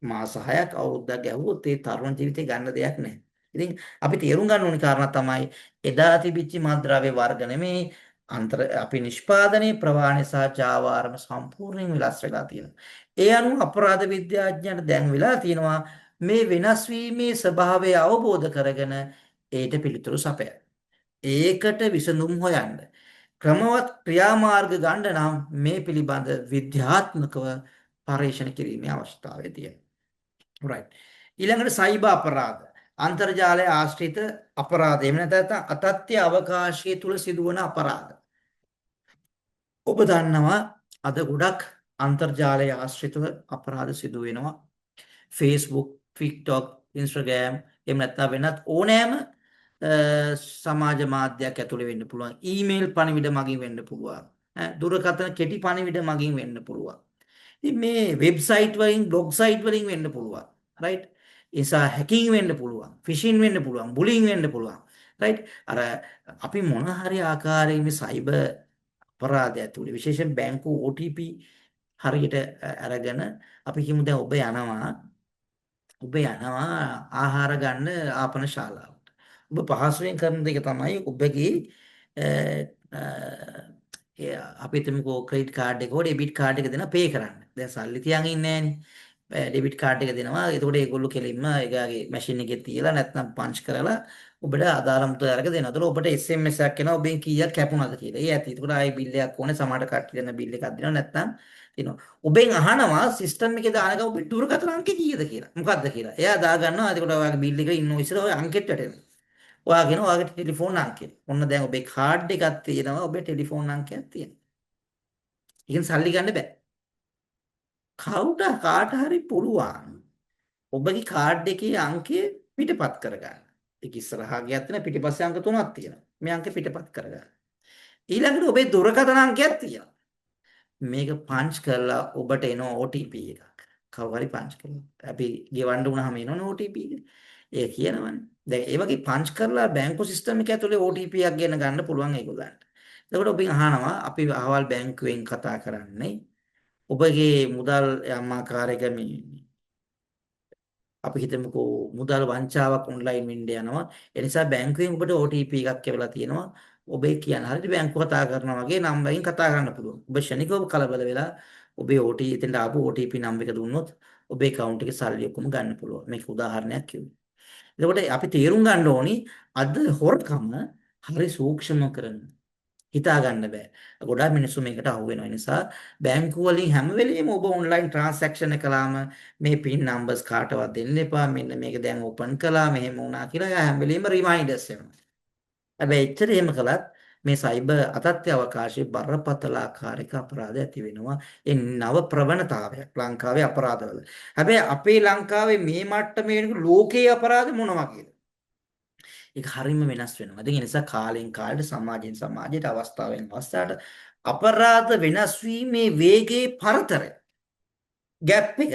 මාස 6ක් අවුරුද්දක් ගැහුවොත් ඒ තරුණ ජීවිතේ ගන්න දෙයක් නැහැ. ඉතින් අපි තේරුම් ගන්න ඕනි කාරණා තමයි එදා තිබිච්ච මත්ද්‍රව්‍ය වර්ග නෙමේ අපි නිෂ්පාදනයේ ප්‍රවාහනය සහ ජාවාරම සම්පූර්ණයෙන් වෙනස් වෙලා තියෙනවා. ඒ අනුව අපරාධ විද්‍යාඥයන්ට දැන් වෙලා තියෙනවා මේ වෙනස් වීමේ ස්වභාවය අවබෝධ කරගෙන ඒට පිළිතුරු සපයන්න. ඒකට විසඳුම් හොයන්න. ක්‍රමවත් ක්‍රියාමාර්ග ගන්න නම් මේ පිළිබඳ විද්‍යාත්මකව පරීක්ෂණ කිරීමේ අවශ්‍යතාවය තියෙනවා. right. ඊළඟට සයිබර් අපරාධ. අන්තර්ජාලය ආශ්‍රිත අපරාධ. එහෙම නැත්නම් අතත්‍ය අවකාශය තුල සිදුවන අපරාධ. ඔබ දන්නවා අද ගොඩක් අන්තර්ජාලය ආශ්‍රිතව අපරාධ සිදු වෙනවා. Facebook, TikTok, Instagram එහෙම නැත්නම් වෙනත් ඕනෑම සමාජ මාධ්‍යයක් ඇතුළේ වෙන්න පුළුවන්. ඊමේල් පණිවිඩ මගින් වෙන්න පුළුවන්. දුරකථන කෙටි පණිවිඩ මගින් වෙන්න පුළුවන්. ඉතින් මේ වෙබ්සයිට් වලින්, බ්ලොග් සයිට් වලින් වෙන්න පුළුවන්. රයිට්? ඒ නිසා හැකින් වෙන්න පුළුවන්, ෆිෂින් වෙන්න පුළුවන්, බුලින් වෙන්න පුළුවන්. රයිට්? අර අපි මොන හරි ආකාරයේ මේ සයිබර් අපරාධය ඇතුළේ විශේෂයෙන් බැංකු OTP හරියට අරගෙන අපි කියමු දැන් ඔබ යනවා ආහාර ගන්න ආපන ශාලාවට. ඔබ පහසුවෙන් කරන දෙක තමයි ඔබගේ අපි හිතමුකෝ ක්‍රෙඩිට් කාඩ් එක හෝ ඩෙබිට් කාඩ් එක දෙනවා පේ කරන්න. දැන් සල්ලි තියන් ඉන්නේ නැහනේ. ඩෙබිට් කාඩ් එක දෙනවා. එතකොට ඒගොල්ලෝ කෙලින්ම එයාගේ මැෂින් එකේ තියලා නැත්නම් පන්ච් කරලා ඔබට ආදාළ මුදල් අරගෙන දෙනවා. එතකොට ඔබට SMS එකක් එනවා ඔබෙන් කීයක් කැපුණාද කියලා. ඒ ඇති. එතකොට ආයි බිල් එකක් ඕනේ. සමහර කට්ටිය දෙන බිල් එකක් දෙනවා නැත්නම් දෙනවා. ඔබෙන් අහනවා සිස්ටම් එකේ දානක ඔබේ දුරකථන අංකය කීයද කියලා. මොකද්ද කියලා. එයා දා ගන්නවා. එතකොට ඔයාගේ බිල් එකේ ඉන්වොයිස් එක ඔය අංකෙට වැටෙනවා. ඔයාගෙන ඔයාගේ ටෙලිෆෝන් අංකය. ඔන්න දැන් ඔබේ කාඩ් එකක් තියෙනවා. ඔබේ ටෙලිෆෝන් අංකයක් තියෙනවා. ඉතින් සල්ලි ගන්න බෑ. කාට හරි පුළුවන් ඔබගේ කාඩ් එකේ අංකය පිටපත් කරගන්න. ඒක ඉස්සරහා ගියත් නේ පිටිපස්සේ අංක තුනක් තියෙනවා. මේ අංක පිටපත් කරගන්න. ඊළඟට ඔබේ දුරකථන අංකයක් තියෙනවා. මේක පන්ච් කරලා ඔබට එන OTP එකක්. කවුරු හරි පන්ච් කරලා. අපි ගෙවන්න උනහම එනවනේ OTP එක. ඒ කියනවනේ. දැන් ඒ වගේ පන්ච් කරලා බැංකු සිස්ටම් එක ඇතුලේ OTP එකක් ගෙන ගන්න පුළුවන් ඒගොල්ලන්ට. එතකොට ඔබ අහනවා අපි අහවල් බැංකුවෙන් කතා කරන්නේ ඔබගේ මුදල් යම් ආකාරයක මේ අපි හිතමුකෝ මුදල් වංචාවක් ඔන්ලයින් වෙන්න යනවා. ඒ නිසා බැංකුවෙන් ඔබට OTP එකක් එවලා තියෙනවා. ඔබේ කියන හරියට බැංකුව කතා කරනවා වගේ නම් වලින් කතා කරන්න පුළුවන්. ඔබ ශනිකව කලබල වෙලා ඔබේ OTP එතෙන්ට ආපු OTP නම් එක දුන්නොත් ඔබේ account එකේ සල්ලි ඔක්කොම ගන්න පුළුවන්. මේක උදාහරණයක් කිව්වේ. එතකොට අපි තේරුම් ගන්න ඕනි අද හොරකම හරි සූක්ෂම කරන හිතා ගන්න බෑ. ගොඩාක් මිනිස්සු මේකට අහු වෙනවා. ඒ නිසා බැංකු වලින් හැම වෙලෙම ඔබ ඔන්ලයින් ට්‍රාන්සැක්ෂන් එක කළාම මේ පින් නම්බර්ස් කාටවත් දෙන්න එපා. මෙන්න මේක දැන් ඕපන් කළා මෙහෙම වුණා කියලා එයා හැම වෙලෙම රිමයින්ඩර්ස් එනවා. හැබැයි එච්චර එහෙම කළත් මේ සයිබර් අතත්ත්ව අවකාශයේ බරපතල ආකාරයක අපරාධ ඇති වෙනවා. ඒ නව ප්‍රවණතාවයක් ලංකාවේ අපරාධවල. හැබැයි අපේ ලංකාවේ මේ මට්ටමේ ලෝකයේ අපරාධ මොන වගේද? ඒක හරියම වෙනස් වෙනවා. ඉතින් ඒ නිසා කාලෙන් කාලට සමාජයෙන් සමාජයට අවස්ථාවෙන් අවස්ථාවට අපරාධ වෙනස් වීමේ වේගයේ පරතරය ગેප් එක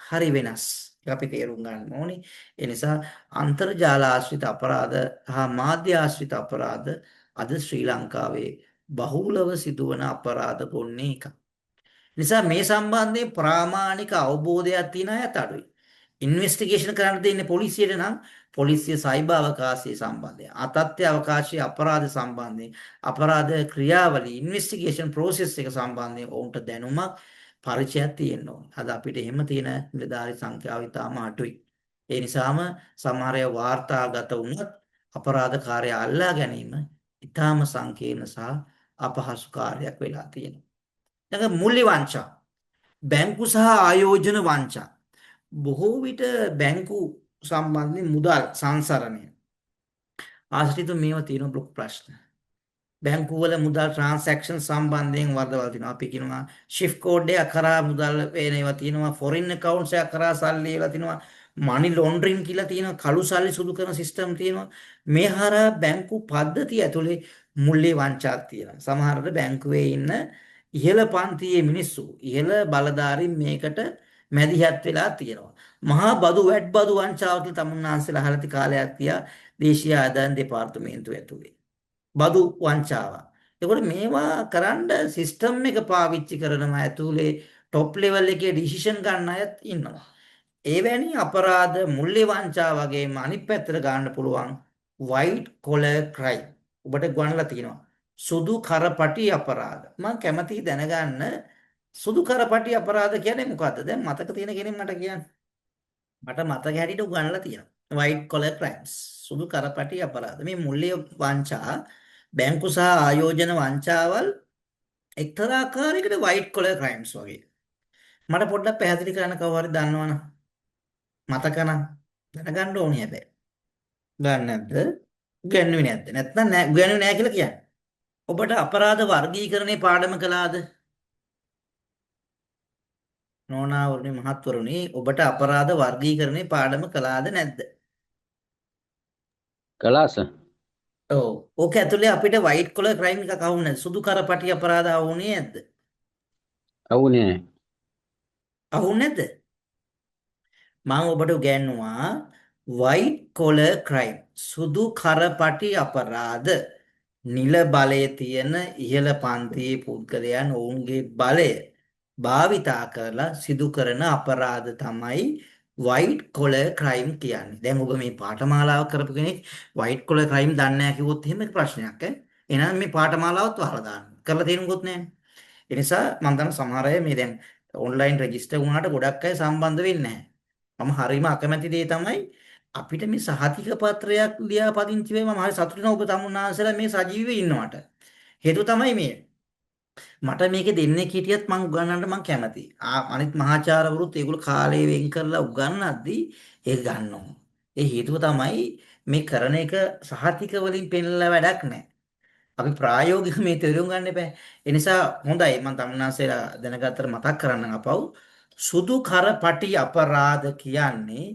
හරි වෙනස්. ඒක අපි තේරුම් ගන්න ඕනේ. ඒ නිසා අන්තර්ජාල ආශ්‍රිත අපරාධ හා මාධ්‍ය ආශ්‍රිත අපරාධ අද ශ්‍රී ලංකාවේ බහුලව සිදුවන අපරාධ පොන්නේ එක. නිසා මේ සම්බන්ධයෙන් ප්‍රාමාණික අවබෝධයක් තියෙන අයත් අඩුයි. ඉන්වෙස්ටිගේෂන් කරන්න දෙන්නේ පොලිසියට නම් පොලිසිය සයිබර් අවකාශය සම්බන්ධයෙන් අතත්ත්ව අවකාශයේ අපරාධ සම්බන්ධයෙන් අපරාධ ක්‍රියාවලිය ඉන්වෙස්ටිගේෂන් process එක සම්බන්ධයෙන් ඔවුන්ට දැනුමක් පරිචයක් තියෙන්න ඕනේ. අද අපිට එහෙම තියෙන නිලධාරි සංඛ්‍යාව ඉතාම අඩුයි. ඒ නිසාම සමහර අය වාර්තාගත වුණත් අපරාධකාරය අල්ලා ගැනීම ඉතාම සංකීර්ණ සහ අපහසු කාර්යයක් වෙලා තියෙනවා. දැන් මුල්‍ය වංචා බැංකු සහ ආයෝජන වංචා බොහෝ විට බැංකු සම්බන්ධයෙන් මුදල් සංසරණය ආශ්‍රිත මේවා තියෙන ලොකු ප්‍රශ්න. බැංකු වල මුදල් ට්‍රාන්සැක්ෂන් සම්බන්ධයෙන් වරදවල් තියෙනවා. අපි කියනවා shift code එක කරා මුදල් වෙන ඒවා තියෙනවා. foreign accounts එක කරා සල්ලි ඒවා තියෙනවා. money laundering කියලා තියෙනවා. කළු සල්ලි සුදු කරන සිස්ටම් තියෙනවා. මේ හරහා බැංකු පද්ධතිය ඇතුලේ මුල්‍ය වංචාක් තියෙනවා. සමහරවිට බැංකුවේ ඉන්න ඉහළ පන්තියේ මිනිස්සු ඉහළ බලධාරීන් මේකට මැදිහත් වෙලා තියෙනවා. මහා බදු වැට් බදු වංචාව කියලා තමුන්නාන්සලා අහලා ති කාලයක් තියා දේශීය ආදායම් දෙපාර්තමේන්තුව ඇතුලේ. බදු වංචාව. ඒකට මේවා කරන්න සිස්ටම් එක පාවිච්චි කරනවා ඇතුලේ টොප් ලෙවල් එකේ ඩිසිෂන් ගන්න අයත් ඉන්නවා. එවැනි අපරාධ මුල්‍ය වංචා වගේම අනිත් පැත්තට ගන්න පුළුවන් white collar crime. ඔබට ගණනලා තියෙනවා. සුදු කරපටි අපරාධ. මම කැමතියි දැනගන්න සුදු කරපටි අපරාධ කියන්නේ මොකද්ද? දැන් මතක තියෙන කෙනෙක් මට කියන්න. මට මතක හැටියට උගන්වලා තියෙනවා. white collar crimes. සුදු කරපටි අපරාධ. මේ මුල්‍ය වංචා බැංකු සහ ආයෝජන වංචාවල් එක්තරා ආකාරයකට white collar crimes වගේ. මට පොඩ්ඩක් පැහැදිලි කරන්න කවුරු හරි දන්නවනම් මතක නම් දැනගන්න ඕනේ හැබැයි. ගන්න නැද්ද? ගන්නුවේ නැද්ද? නැත්නම් නෑ ගන්නුවේ නෑ කියලා කියන්නේ. ඔබට අපරාධ වර්ගීකරණේ පාඩම කළාද? නෝනාවරුනි මහත්වරුනි ඔබට අපරාධ වර්ගීකරණේ පාඩම කළාද නැද්ද? කළා සර්. ඔව්. ඕක ඇතුලේ අපිට white collar crime එකක් අහුන්නේ නැද්ද? සුදු කරපටි අපරාධ අහුන්නේ නැද්ද? අවුනේ නැහැ. අහුන්නේ නැද්ද? මම ඔබට උගන්වුවා white collar crime සුදු කරපටි අපරාධ නිල බලයේ තියෙන ඉහළ පන්තියේ පුද්ගලයන් ඔවුන්ගේ බලය භාවිතා කරලා සිදු කරන අපරාධ තමයි white collar crime කියන්නේ. දැන් ඔබ මේ පාඨමාලාව කරපු කෙනෙක් white collar crime දන්නේ නැහැ කිව්වොත් එහෙම ප්‍රශ්නයක් ඈ. එහෙනම් මේ පාඨමාලාවත් වහලා දාන්න. කරලා තියෙනකුත් නැහැ. ඒ නිසා මම දන්න සමහර අය මේ දැන් ඔන්ලයින් රෙජිස්ටර් වුණාට ගොඩක් අය සම්බන්ධ වෙන්නේ නැහැ. මම හරීම අකමැති දේ තමයි අපිට මේ සහතික පත්‍රයක් ලියා පදිංචි වෙයි. මම හරි සතුටු වෙනවා ඔබ තමුන්නාන්සලා මේ සජීවීව ඉන්නවට. හේතුව තමයි මේ මට මේකේ දෙන්නෙක් හිටියත් මං උගන්වන්න මං කැමතියි. අනිත් මහාචාර්යවරුත් ඒගොල්ලෝ කාලය වෙන් කරලා උගන්වද්දී ඒක ගන්නවා. ඒ හේතුව තමයි මේ කරන එක සහතික වලින් පෙන්නලා වැඩක් නැහැ. අපි ප්‍රායෝගික මේ තේරුම් ගන්න එපා. ඒ නිසා හොඳයි මම තමුන්නාන්සේලා දැනගත්තට මතක් කරන්නම් අපව්. සුදු කරපටි අපරාධ කියන්නේ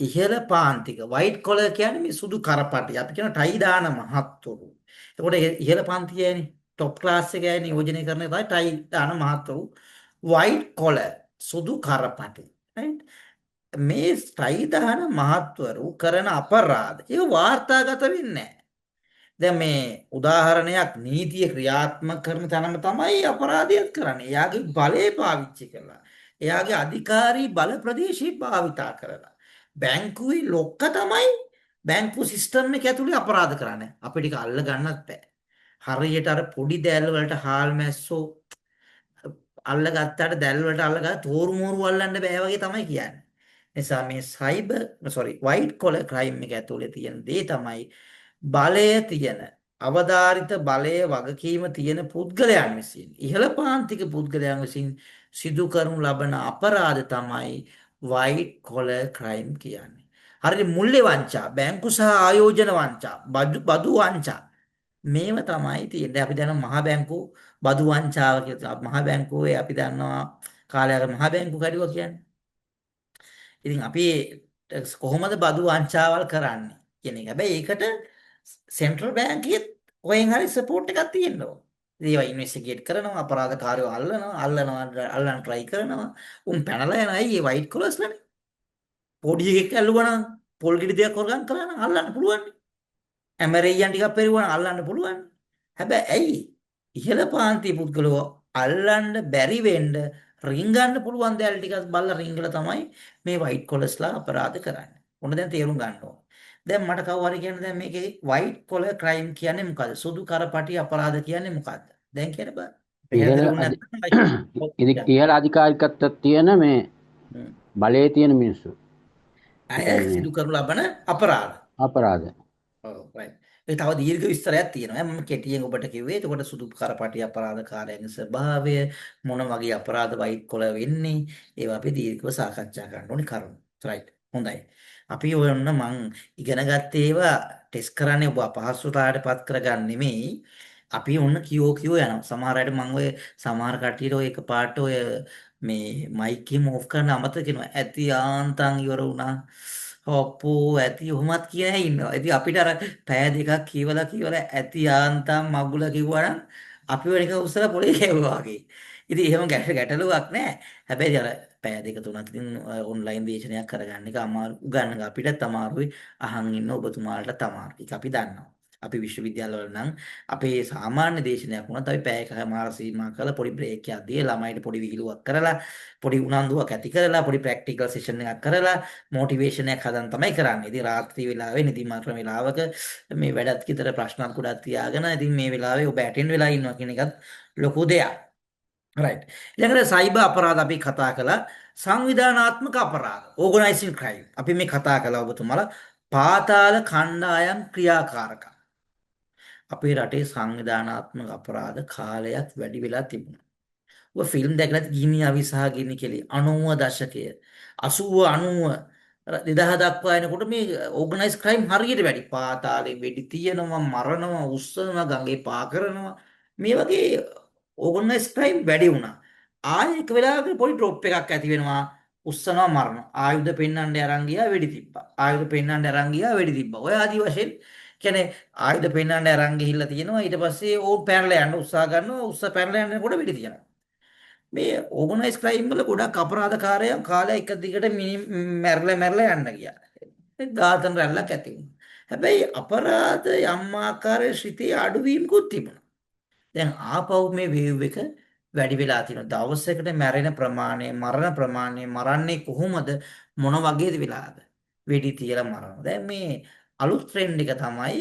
ඉහළ පාන්තික වයිට් කොලර් කියන්නේ මේ සුදු කරපටි. අපි කියන ටයි දාන මහත්තුරු. එතකොට ඉහළ පන්තියේනේ টොප් ක්ලාස් එකේ නියෝජනය කරන තමයි ටයි දාන මහත්තුරු. වයිට් කොලර් සුදු කරපටි. right? මේ ටයි දාන මහත්වරු කරන අපරාධ ඒක වාර්තාගත වෙන්නේ නැහැ. දැන් මේ උදාහරණයක් නීතිය ක්‍රියාත්මක කරන තැනම තමයි අපරාධයක් කරන්නේ. එයාගේ බලය පාවිච්චි කරලා. එයාගේ අධිකාරී බල ප්‍රදේශي භාවිතා කරලා. බැංකුවේ ලොක්ක තමයි බැංකු සිස්ටම් එක ඇතුලේ අපරාධ කරන්නේ. අපිට ඒක අල්ල ගන්නත් බෑ. හරියට අර පොඩි දැල්ල වලට හාල් මැස්සෝ අල්ලගත්තාට දැල් වලට අල්ලගත්තා තෝරු මෝරු අල්ලන්න බෑ වගේ තමයි කියන්නේ. නිසා මේ වයිට් කොලර් ක්‍රයිම් එක ඇතුලේ තියෙන දේ තමයි බලය තියෙන අවදාරිත බලය වගකීම තියෙන පුද්ගලයන් විසින් ඉහළ පාන්තික පුද්ගලයන් විසින් සිදු කරනු ලබන අපරාධ තමයි වයිට් කොලර් ක්‍රයිම් කියන්නේ. හරියට මුල්ලේ වංචා, බැංකු සහ ආයෝජන වංචා, බදු වංචා මේව තමයි තියෙන්නේ. අපි දන්නවා මහා බැංකු බදු වංචාව කියලා. මහා බැංකුවේ අපි දන්නවා කාලයක මහා බැංකු කැඩුවා කියන්නේ. ඉතින් අපි කොහොමද බදු වංචාවල් කරන්නේ කියන එක. හැබැයි ඒකට සෙන්ට්‍රල් බැංකුවෙත් කොහෙන් හරි සපෝට් එකක් තියෙනවා. ඒවා ඉන්වෙස්ටිගේට් කරනවා, අපරාධකාරයෝ අල්ලන්න try කරනවා. උන් පැනලා යනවා. ඇයි ඒ වයිට් කොලර්ස්ලානේ? පොඩි එකෙක් ඇල්ලුවා නම් පොල් ගෙඩි දෙකක් වරගම් කළා නම් අල්ලන්න පුළුවන්. ඇමරෙයියන් ටිකක් පෙරුවා නම් අල්ලන්න පුළුවන්. හැබැයි ඇයි ඉහළ පාන්ති පුද්ගලෝ අල්ලන්න බැරි වෙන්න රින්ගන්න පුළුවන් දේවල් ටිකක් බලලා රින්ගලා තමයි මේ වයිට් කොලර්ස්ලා අපරාධ කරන්නේ. ඔන්න දැන් තේරුම් ගන්න ඕන. දැන් මට කවුරු හරි කියන්නේ දැන් මේකේ වයිට් කොලර් ක්‍රයිම් කියන්නේ මොකද්ද? සුදු කරපටි අපරාධ කියන්නේ මොකද්ද? දැන් කියන්න බෑ. ඉහළ පැහැදිලි වුණ නැත්නම් ඉහළ අධිකාරිකත්වයක් තියෙන මේ බලයේ තියෙන මිනිස්සු. අය කියන්නේ සිදු කරනු ලබන අපරාධ. අපරාධ. ඔව් right. ඒ තව දීර්ඝ විස්තරයක් තියෙනවා. මම කෙටියෙන් ඔබට කිව්වේ. එතකොට සුදු කරපටි අපරාධකාරයන්ගේ ස්වභාවය මොන වගේ අපරාධ වයිට් කොලර් වෙන්නේ ඒවා අපි දීර්ඝව සාකච්ඡා කරන්න ඕනේ කරුණු. right. හොඳයි. අපි ඔන්න මං ඉගෙන ගත්තේ ඒවා ටෙස්ට් කරන්නේ ඔබ අපහසුතාවයටපත් කරගන්න නෙමෙයි. අපි ඔන්න කියෝ යනවා. සමහර අයට මම ඔය සමහර කට්ටියට ඔය එකපාරට ඔය මේ මයික් එක ඕෆ් කරන්න අමතක කරනවා. ඇති යාන්තම් ඉවර වුණා. ඔප්පෝ ඇති ඔහොමත් කියන අය ඉන්නවා. ඉතින් අපිට අර පැය දෙකක් කියවලා ඇති යාන්තම් මගුල කිව්වනම් අපි වෙනික උස්සලා පොලේ කැවුවා වගේ. ඉතින් එහෙම ගැටලුවක් නැහැ. හැබැයි අර පැය දෙක තුනක් ඉතින් ඔන්ලයින් දේශනයක් කරගන්න එක අමාරු උගන්නන අපිටත් අමාරුයි අහන් ඉන්න ඔබතුමාලට තමයි. ඒක අපි දන්නවා. අපි විශ්වවිද්‍යාලවල නම් අපේ සාමාන්‍ය දේශනයක් වුණත් අපි පැයකමාර සීමා කරලා පොඩි බ්‍රේක් එකක් දීලා ළමයිට පොඩි විහිළුවක් කරලා පොඩි උනන්දුවක් ඇති කරලා පොඩි ප්‍රැක්ටිකල් සෙෂන් එකක් කරලා මොටිවේෂන් එකක් හදන් තමයි කරන්නේ. ඉතින් රාත්‍රී වෙලාවේ නිදි මරන වෙලාවක මේ වැඩත් කිතර ප්‍රශ්නත් ගොඩක් තියාගෙන ඉතින් මේ වෙලාවේ ඔබ ඇටෙන්ඩ් වෙලා ඉන්නවා කියන එකත් ලොකු දෙයක්. රයිට්. ඊළඟට සයිබර් අපරාධ අපි කතා කළා. සංවිධානාත්මක අපරාධ ඕගනයිසින් ක්‍රයිම් අපි මේ කතා කළා ඔබතුමාලා පාතාල කණ්ඩායම් ක්‍රියාකාරකම් අපේ රටේ සංවිධානාත්මක අපරාධ කාලයක් වැඩි වෙලා තිබුණා. ඔබ ෆිල්ම් දැකලා ගිනි අවි සහ ගිනි කෙලි 90 දශකය 80 90 2000 දක්වා එනකොට මේ ඕගනයිස් ක්‍රයිම් හරියට වැඩි. පාතාලේ වෙඩි තියනවා, මරනවා, උස්සනවා, ගඟේ පා කරනවා. මේ වගේ ඕගනයිස් ක්‍රයිම් වැඩි වුණා. ආයෙ එක වෙලාවක පොඩි ඩ්‍රොප් එකක් ඇති වෙනවා. උස්සනවා මරනවා. ආයුධ පෙන්නන්න අරන් ගියා වෙඩි තිබ්බා. ආයුධ පෙන්නන්න අරන් ගියා වෙඩි තිබ්බා. ඔය ආදි වශයෙන් කියන්නේ ආයුධ පෙන්නන්න අරන් ගිහිල්ලා තියෙනවා. ඊට පස්සේ ඕන් පැනලා යන්න උත්සාහ කරනවා. පැනලා යනකොට වෙඩි තියනවා. මේ ඕගනයිස් ක්‍රයිම් වල ගොඩක් අපරාධකාරයන් කාලය එක දිගට මැරලා යන්න ගියා. ඒ ඝාතන රැල්ලක් ඇති වුණා. හැබැයි අපරාධ යම් ආකාරයේ ශ්‍රිතී අඩුවීමකුත් තිබුණා. දැන් ආපහු මේ වේව් එක වැඩි වෙලා තියෙනවා. දවසකට මැරෙන ප්‍රමාණය, මරණ ප්‍රමාණය, මරන්නේ කොහොමද මොන වගේද වෙලාද? වෙඩි තියලා මරනවා. දැන් මේ අලුත් ට්‍රෙන්ඩ් එක තමයි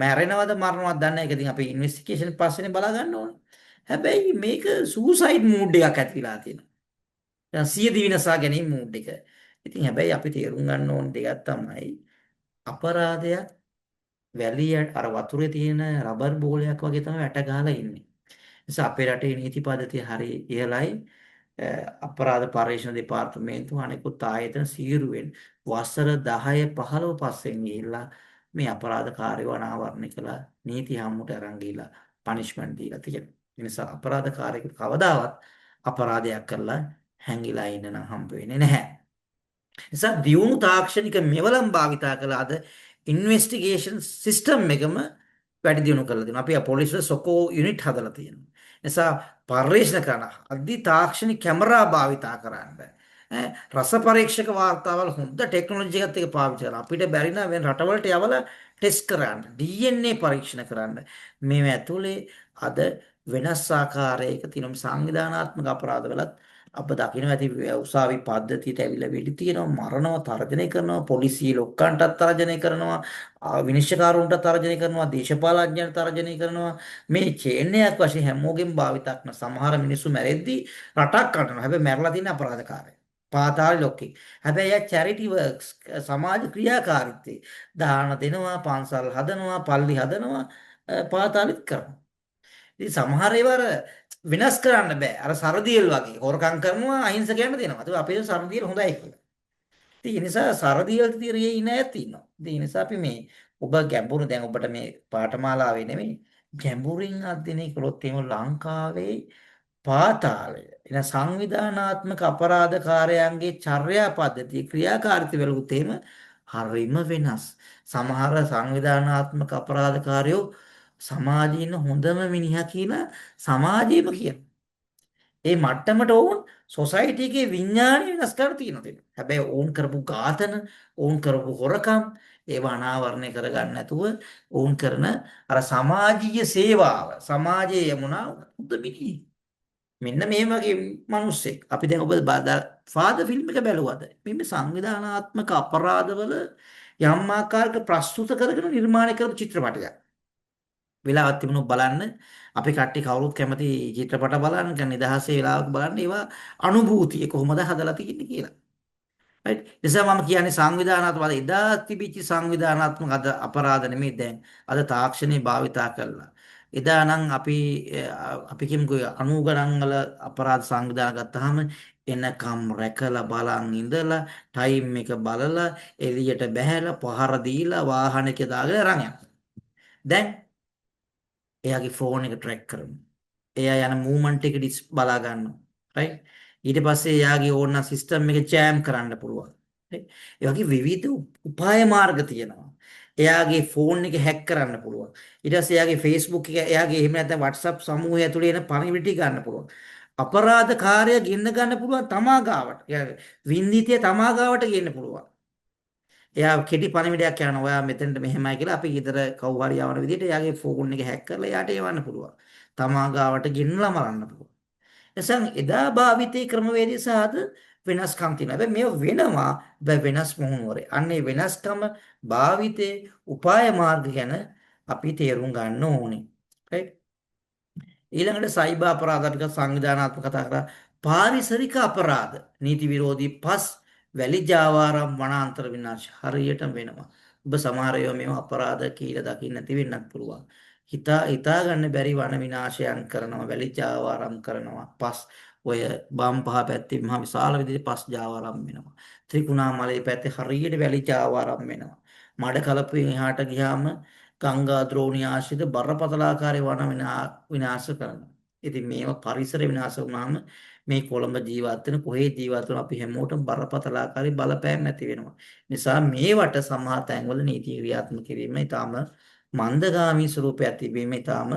මැරෙනවද මරණවද දන්නේ නැහැ. ඒක ඉතින් අපි ඉන්වෙස්ටිගේෂන් පස්සේනේ බලා ගන්න ඕනේ. හැබැයි මේක සූසයිඩ් මූඩ් එකක් ඇති වෙලා තියෙනවා. දැන් සිය දිවිනසා ගැනීම මූඩ් එක. ඉතින් හැබැයි අපි තේරුම් ගන්න ඕන දෙයක් තමයි අපරාධයක් වැලිය අර වතුරේ තියෙන රබර් බෝලයක් වගේ තමයි වැට ගහලා ඉන්නේ. නිසා අපේ රටේ නීති පද්ධතිය හරි ඉහළයි. අපරාධ පරීක්ෂණ දෙපාර්තමේන්තුව අනෙකුත් ආයතන සීරුවෙන් වසර 10 15 පස්සෙන් ගිහිල්ලා මේ අපරාධකාරයව අනාවරණය කළා නීති හමුවට අරන් ගිහිල්ලා පනිෂ්මන්ට් දීලා තියෙනවා. ඒ නිසා අපරාධකාරයෙකුට කවදාවත් අපරාධයක් කරලා හැංගිලා ඉන්න නම් හම්බ වෙන්නේ නැහැ. නිසා දියුණු තාක්ෂණික මෙවලම් භාවිතා කළ අද ඉන්වෙස්ටිගේෂන් සිස්ටම් එකම වැඩි දියුණු කරලා තියෙනවා. අපි පොලිස් වල සොකෝ යුනිට් හදලා තියෙනවා. නිසා පර්යේෂණ කරන අධි තාක්ෂණික කැමරා භාවිතා කරන්න. රස පරීක්ෂක වාර්තාවල හොඳ ටෙක්නොලොජි එකත් එක පාවිච්චි කරලා අපිට බැරි නම් වෙන රටවලට යවලා ටෙස්ට් කරන්න. DNA පරීක්ෂණ කරන්න. මේව ඇතුලේ අද වෙනස් ආකාරයක තියෙන සංවිධානාත්මක අපරාධවලත් අප දකින්න ඇති උසාවි පද්ධතියට ඇවිල්ලා වෙඩි තියනවා මරනවා තර්ජනය කරනවා පොලිසිය ලොක්කන්ටත් තර්ජනය කරනවා විනිශ්චයකාරුන්ට තර්ජනය කරනවා දේශපාලඥයන්ට තර්ජනය කරනවා මේ චේන් එකක් වශයෙන් හැමෝගෙම භාවිතා කරන සමහර මිනිස්සු මැරෙද්දී රටක් කඩනවා හැබැයි මැරලා තියෙන අපරාධකාරය පාතාල ලොක්කේ හැබැයි යා චැරිටි වර්ක්ස් සමාජ ක්‍රියාකාරීත්වයේ දාන දෙනවා පන්සල් හදනවා පල්ලි හදනවා පාතාලිත් කරනවා ඉතින් සමහර ඒවා වෙනස් කරන්න බෑ. අර සරදියෙල් වගේ හොරකම් කරනවා අහිංසකයන්ට දෙනවා. ඒක අපේ සරදියෙල් හොඳයි කියලා. ඉතින් ඒ නිසා සරදියෙල් තිරියේ ඉන ඇත් ඉන්නවා. ඉතින් ඒ නිසා අපි මේ ඔබ ගැඹුරු දැන් ඔබට මේ පාඨමාලාවේ නෙමෙයි ගැඹුරින් අධ්‍යයනය කළොත් එහෙම ලංකාවේ පාතාලය එන සංවිධානාත්මක අපරාධකාරයන්ගේ චර්යා පද්ධතිය ක්‍රියාකාරීත්වය වලුත් එහෙම හරිම වෙනස්. සමහර සංවිධානාත්මක අපරාධකාරයෝ සමාජයේ ඉන්න හොඳම මිනිහා කියලා සමාජයේම කියනවා. ඒ මට්ටමට ඔවුන් සොසයිටි එකේ විඥානය වෙනස් කරලා තියෙනවා දෙන්න. හැබැයි ඔවුන් කරපු ඝාතන, ඔවුන් කරපු හොරකම් ඒව අනාවරණය කරගන්න නැතුව ඔවුන් කරන අර සමාජීය සේවාව, සමාජයේ යමුණා උද්ද මිනිහ. මෙන්න මේ වගේ මිනිස්සෙක්. අපි දැන් ඔබ ෆාදර් ෆිල්ම් එක බැලුවද? මේ සංවිධානාත්මක අපරාධවල යම් ආකාරයක ප්‍රස්තුත කරගෙන නිර්මාණය කරපු චිත්‍රපටයක්. වෙලාවක් තිබුණොත් බලන්න අපි කට්ටිය කවුරුත් කැමති චිත්‍රපට බලන්න දැන් නිදහසේ වෙලාවක බලන්න ඒවා අනුභූතිය කොහොමද හදලා තියෙන්නේ කියලා. රයිට්. නිසා මම කියන්නේ සංවිධානාත්මක එදා තිබිච්ච සංවිධානාත්මක අද අපරාධ නෙමෙයි දැන් අද තාක්ෂණේ භාවිතා කරලා. එදා නම් අපි කියමුකෝ 90 ගණන් වල අපරාධ සංවිධාන ගත්තාම එනකම් රැකලා බලන් ඉඳලා ටයිම් එක බලලා එළියට බහැලා පහර දීලා වාහනයක දාගෙන අරන් යනවා. දැන් එයාගේ ෆෝන් එක ට්‍රැක් කරනවා. එයා යන මූවමන්ට් එක බලා ගන්නවා. රයිට්? ඊට පස්සේ එයාගේ ඕන සිස්ටම් එක ජෑම් කරන්න පුළුවන්. රයිට්? ඒ වගේ විවිධ උපාය මාර්ග තියෙනවා. එයාගේ ෆෝන් එක හැක් කරන්න පුළුවන්. ඊට පස්සේ එයාගේ Facebook එක එයාගේ එහෙම නැත්නම් WhatsApp සමූහය ඇතුලේ එන පණිවිඩ ගන්න පුළුවන්. අපරාධකාරය ගෙන්න ගන්න පුළුවන් තමා ගාවට. වින්දිතිය තමා ගාවට ගෙන්න පුළුවන්. එයා කෙටි පණිවිඩයක් යනවා. ඔයා මෙතනට මෙහෙමයි කියලා අපි ඊතර කවු හරි යවන විදිහට එයාගේ ෆෝන් එක හැක් කරලා එයාට එවන්න පුළුවන්. තමා ගාවට ගෙන්නලා මරන්න පුළුවන්. එසන් එදා භාවිතේ ක්‍රමවේදය සහ අද වෙනස්කම් තියෙනවා. හැබැයි මේව වෙනවා වෙනස් මොහොනවරේ. අන්නේ වෙනස්කම භාවිතේ උපාය මාර්ග ගැන අපි තේරුම් ගන්න ඕනේ. රයිට්? ඊළඟට සයිබර් අපරාධ අපි සංවිධානාත්මක කතා කරා. පාරිසරික අපරාධ නීති විරෝධී පස් වැලි ජාවාරම් වනාන්තර විනාශ හරියටම වෙනවා. ඔබ සමහර ඒවා මේව අපරාධ කියලා දකින්න නැති වෙන්නත් පුළුවන්. හිතා ගන්න බැරි වන විනාශයන් කරනවා, වැලි ජාවාරම් කරනවා. පස් ඔය බම් පහ පැත්තේ මහ විශාල විදිහට පස් ජාවාරම් වෙනවා. ත්‍රිකුණාමලයේ පැත්තේ හරියට වැලි ජාවාරම් වෙනවා. මඩ කලපුවෙන් එහාට ගියාම ගංගා ද්‍රෝණිය ආශ්‍රිත බරපතල ආකාරයේ වන විනාශ කරනවා. ඉතින් මේව පරිසර විනාශ වුණාම මේ කොළඹ ජීවත් වෙන කොහේ ජීවත් වෙන අපි හැමෝටම බරපතල ආකාරයේ බලපෑම් ඇති වෙනවා. නිසා මේවට සමහර තැන්වල නීති ක්‍රියාත්මක කිරීම ඊටාම මන්දගාමී ස්වරූපයක් තිබීම ඊටාම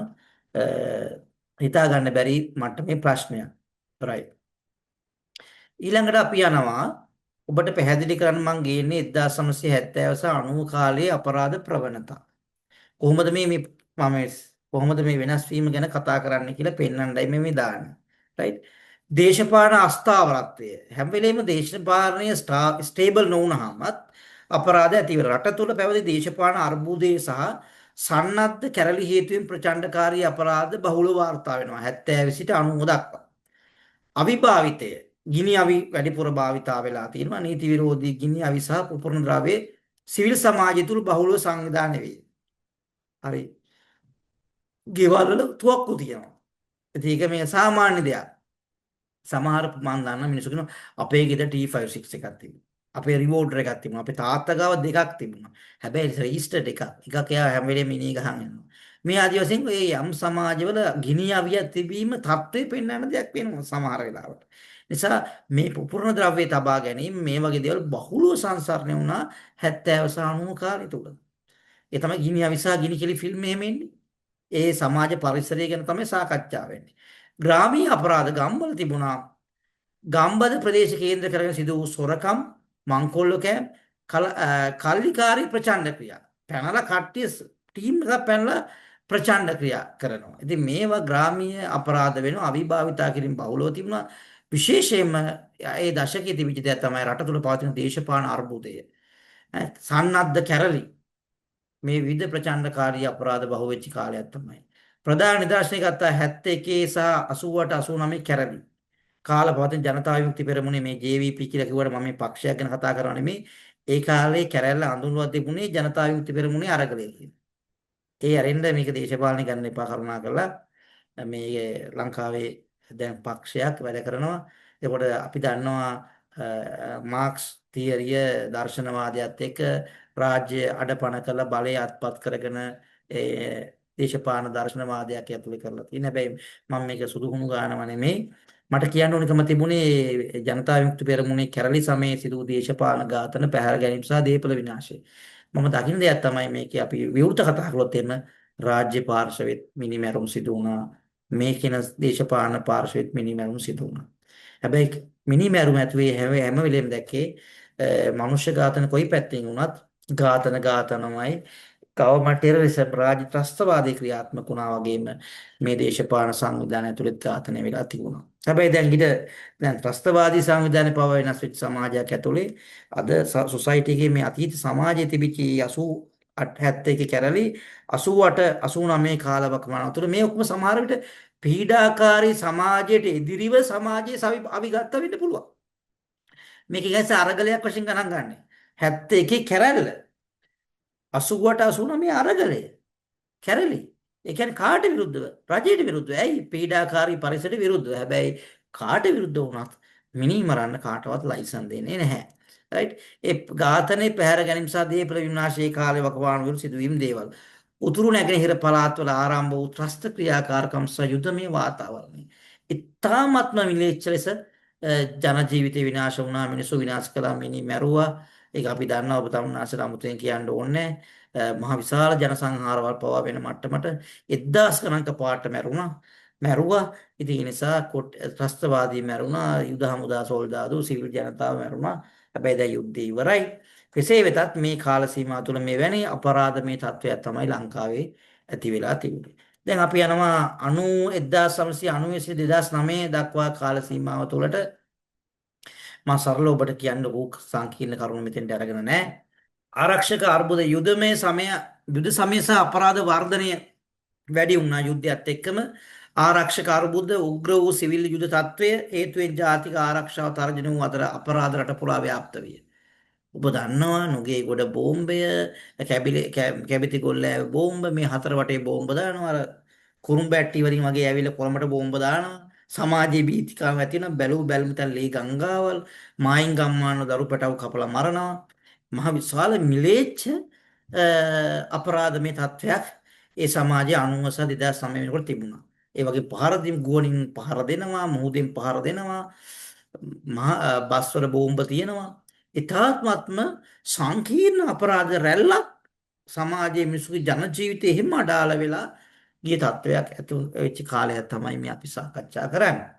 හිතා ගන්න බැරි මට්ටමේ ප්‍රශ්නයක්. right. ඊළඟට අපි යනවා ඔබට පැහැදිලි කරන්න මම ගේන්නේ 1970 සහ 90 කාලයේ අපරාධ ප්‍රවණතා. කොහොමද කොහොමද මේ වෙනස් වීම ගැන කතා කරන්න කියලා පෙන්වන්නයි මේ දාන්නේ. right. දේශපාලන අස්ථාවරත්වය හැම වෙලේම දේශපාලනීය ස්ටේබල් නොවුනහමත් අපරාධ ඇතිව රට තුළ පැවති දේශපාලන අර්බුදයේ සහ සන්නද්ධ කැරලි හේතුවෙන් ප්‍රචණ්ඩකාරී අපරාධ බහුල වාර්තා වෙනවා 70 සිට 90 දක්වා. අවිභාවිතය ගිනි අවි වැඩිපුර භාවිතා වෙලා තියෙනවා. නීති විරෝධී ගිනි අවි සහ පුපුරන ද්‍රව්‍ය සිවිල් සමාජය තුළ බහුලව සංවිධානය වේ. හරි. ගෙවල් වල තුවක්කු තියෙනවා. ඉතින් ඒක මේ සාමාන්‍ය දෙයක්. සමහර මම දන්න මිනිස්සු කියනවා අපේ ගෙදර T56 එකක් තිබුණා. අපේ රිවෝල්වර් එකක් තිබුණා. අපේ තාත්තා ගාව දෙකක් තිබුණා. හැබැයි රෙජිස්ටර්ඩ් එකක්. එකක් එයා හැම වෙලේම මිනී ගහන් යනවා. මේ ආදි වශයෙන් ඔය යම් සමාජවල ගිනි අවිය තිබීම තත්ත්වේ පෙන්වන දෙයක් වෙනවා සමහර වෙලාවට. නිසා මේ පුපුරන ද්‍රව්‍ය තබා ගැනීම මේ වගේ දේවල් බහුලව සංසරණය වුණා 70 සහ 90 කාලය තුල. ඒ තමයි ගිනි අවිය සහ ගිනි කෙලි ෆිල්ම් එහෙම එන්නේ. ඒ සමාජ පරිසරය ගැන තමයි සාකච්ඡා වෙන්නේ. ග්‍රාමීය අපරාධ ගම්වල තිබුණා. ගම්බද ප්‍රදේශ කේන්ද්‍ර කරගෙන සිදු වූ සොරකම්, මංකොල්ල කෑම්, කල්ලිකාරී ප්‍රචණ්ඩ ක්‍රියා. පැනලා කට්ටිය ටීම් එකක් පැනලා ප්‍රචණ්ඩ ක්‍රියා කරනවා. ඉතින් මේවා ග්‍රාමීය අපරාධ වෙනවා. අවිභාවිතා කිරීම බහුලව තිබුණා. විශේෂයෙන්ම ඒ දශකයේ තිබිච්ච දේ තමයි රට තුළ පවතින දේශපාලන අර්බුදය. සන්නද්ධ කැරලි මේ විවිධ ප්‍රචණ්ඩකාරී අපරාධ බහුවෙච්ච කාලයක් තමයි. ප්‍රධාන නිදර්ශනය ගත්තා 71 සහ 88 89 කැරලි. කාල පවතින ජනතා විමුක්ති පෙරමුණේ මේ JVP කියලා කිව්වට මම මේ පක්ෂයක් ගැන කතා කරනවා නෙමෙයි. ඒ කාලේ කැරැල්ල අඳුන්වලා තිබුණේ ජනතා විමුක්ති පෙරමුණේ අරගලය කියලා. ඒ අරින්ද මේක දේශපාලනය ගන්න එපා කරුණා කරලා මේ ලංකාවේ දැන් පක්ෂයක් වැඩ කරනවා. එතකොට අපි දන්නවා මාක්ස් තියරිය දර්ශනවාදයත් එක්ක රාජ්‍ය අඩපණ කළ බලය අත්පත් කරගෙන දේශපාලන දර්ශනවාදයක් ඇතුළේ කරලා තියෙන. හැබැයි මම මේක සුදුහුණු ගන්නව නෙමෙයි. මට කියන්න ඕනකම තිබුණේ ජනතා විමුක්ති පෙරමුණේ කැරලි සමයේ සිදු වූ දේශපාලන ඝාතන පැහැර ගැනීම සහ දේපල විනාශය. මම දකින්න දෙයක් තමයි මේකේ අපි විවෘත කතා කළොත් එන්න රාජ්‍ය පාර්ශවෙත් මිනිමැරුම් සිදු වුණා. මේ කියන දේශපාලන පාර්ශවෙත් මිනිමැරුම් සිදු වුණා. හැබැයි මිනිමැරුම් ඇතුලේ හැම වෙලෙම දැක්කේ මනුෂ්‍ය ඝාතන කොයි පැත්තෙන් වුණත් ඝාතනමයි ගවර්න්මන්ට් ටෙරරිසම් රාජ්‍ය ත්‍රස්තවාදී ක්‍රියාත්මක වුණා වගේම මේ දේශපාලන සංවිධානය ඇතුළත් ඝාතනය වෙලා තිබුණා. හැබැයි දැන් ත්‍රස්තවාදී සංවිධානය පව වෙනස් වෙච්ච සමාජයක් ඇතුලේ අද සොසයිටි එකේ මේ අතීත සමාජයේ තිබිච්ච 71 කැරලි 88 89 කාලවකවාන අතර මේ ඔක්කොම සමහර විට පීඩාකාරී සමාජයට එදිරිව සමාජයේ අවිගත වෙන්න පුළුවන්. මේක ගැස අරගලයක් වශයෙන් ගණන් ගන්න. 71 කැරැල්ල 88 89 අරගලය කැරලි. ඒ කියන්නේ කාට විරුද්ධව? රජයට විරුද්ධව. ඇයි? පීඩාකාරී පරිසරයට විරුද්ධව. හැබැයි කාට විරුද්ධ වුණත් මිනී මරන්න කාටවත් ලයිසන් දෙන්නේ නැහැ. රයිට්? ඒ ඝාතනයේ පැහැර ගැනීම සහ දේපල විනාශයේ කාලේ වකවාණු විරු සිදුවීම් දේවල්. උතුරු නැගෙනහිර පළාත්වල ආරම්භ වූ ත්‍රස්ත ක්‍රියාකාරකම් සහ යුදමය වාතාවරණය. ඉතාමත්ම මිලේච්ඡ ලෙස ජන ජීවිතේ විනාශ වුණා, මිනිස්සු විනාශ කළා, මිනී මැරුවා. ඒක අපි දන්නවා. ඔබ තමුන්නාසලා අමුතුවෙන් කියන්න ඕනේ. මහ විශාල ජන සංහාරවල් පවා වෙන මට්ටමට 1000 ගණන්ක පාට මැරුවා. ඉතින් ඒ නිසා ත්‍රස්තවාදී මැරුණා, යුද හමුදා සොල්දාදු, සිවිල් ජනතාව මැරුණා. හැබැයි දැන් යුද්ධය ඉවරයි. කෙසේ වෙතත් මේ කාල සීමාව තුළ මෙවැනි අපරාධමය තත්ත්වයක් තමයි ලංකාවේ ඇති වෙලා තිබුණේ. දැන් අපි යනවා 1990 2009 දක්වා කාල සීමාව තුළට. මම සරලව ඔබට කියන්න සංකීර්ණ කරුණු මෙතෙන්ට අරගෙන නැහැ. ආරක්ෂක අර්බුද යුද සමය සහ අපරාධ වර්ධනය වැඩි වුණා යුද්ධයත් එක්කම. ආරක්ෂක අර්බුද උග්‍ර වූ සිවිල් යුද තත්ත්වය හේතුවෙන් ජාතික ආරක්ෂාව තර්ජන වූ අතර අපරාධ රට පුරා ව්‍යාප්ත විය. ඔබ දන්නවා නුගේගොඩ බෝම්බය, කැබිති ගොල්ලෑව බෝම්බ, මේ හතර වටේ බෝම්බ දානවා. අර කුරුම්බැට්ටි වලින් වගේ ඇවිල්ලා කොළඹට බෝම්බ දානවා. සමාජයේ බීතිකාව ඇති වෙන බැලුම් තැන් ලී ගංගාවල්, මායින් ගම්මාන දරු පැටව කපලා මරනවා. මහ විශාල මිලේච්ඡ අපරාධමය තත්ත්වයක් ඒ සමාජයේ 90 සහ 2009 වෙනකොට තිබුණා. ඒ වගේ ගුවනින් පහර දෙනවා, මුහුදෙන් පහර දෙනවා, බස්වල බෝම්බ තියෙනවා. ඉතාමත්ම සංකීර්ණ අපරාධ රැල්ලක් සමාජයේ මිනිසුගේ ජන ජීවිතේ හිම අඩාල වෙලා ගිය තත්වයක් ඇති වෙච්ච කාලයක් තමයි මේ අපි සාකච්ඡා කරන්නේ.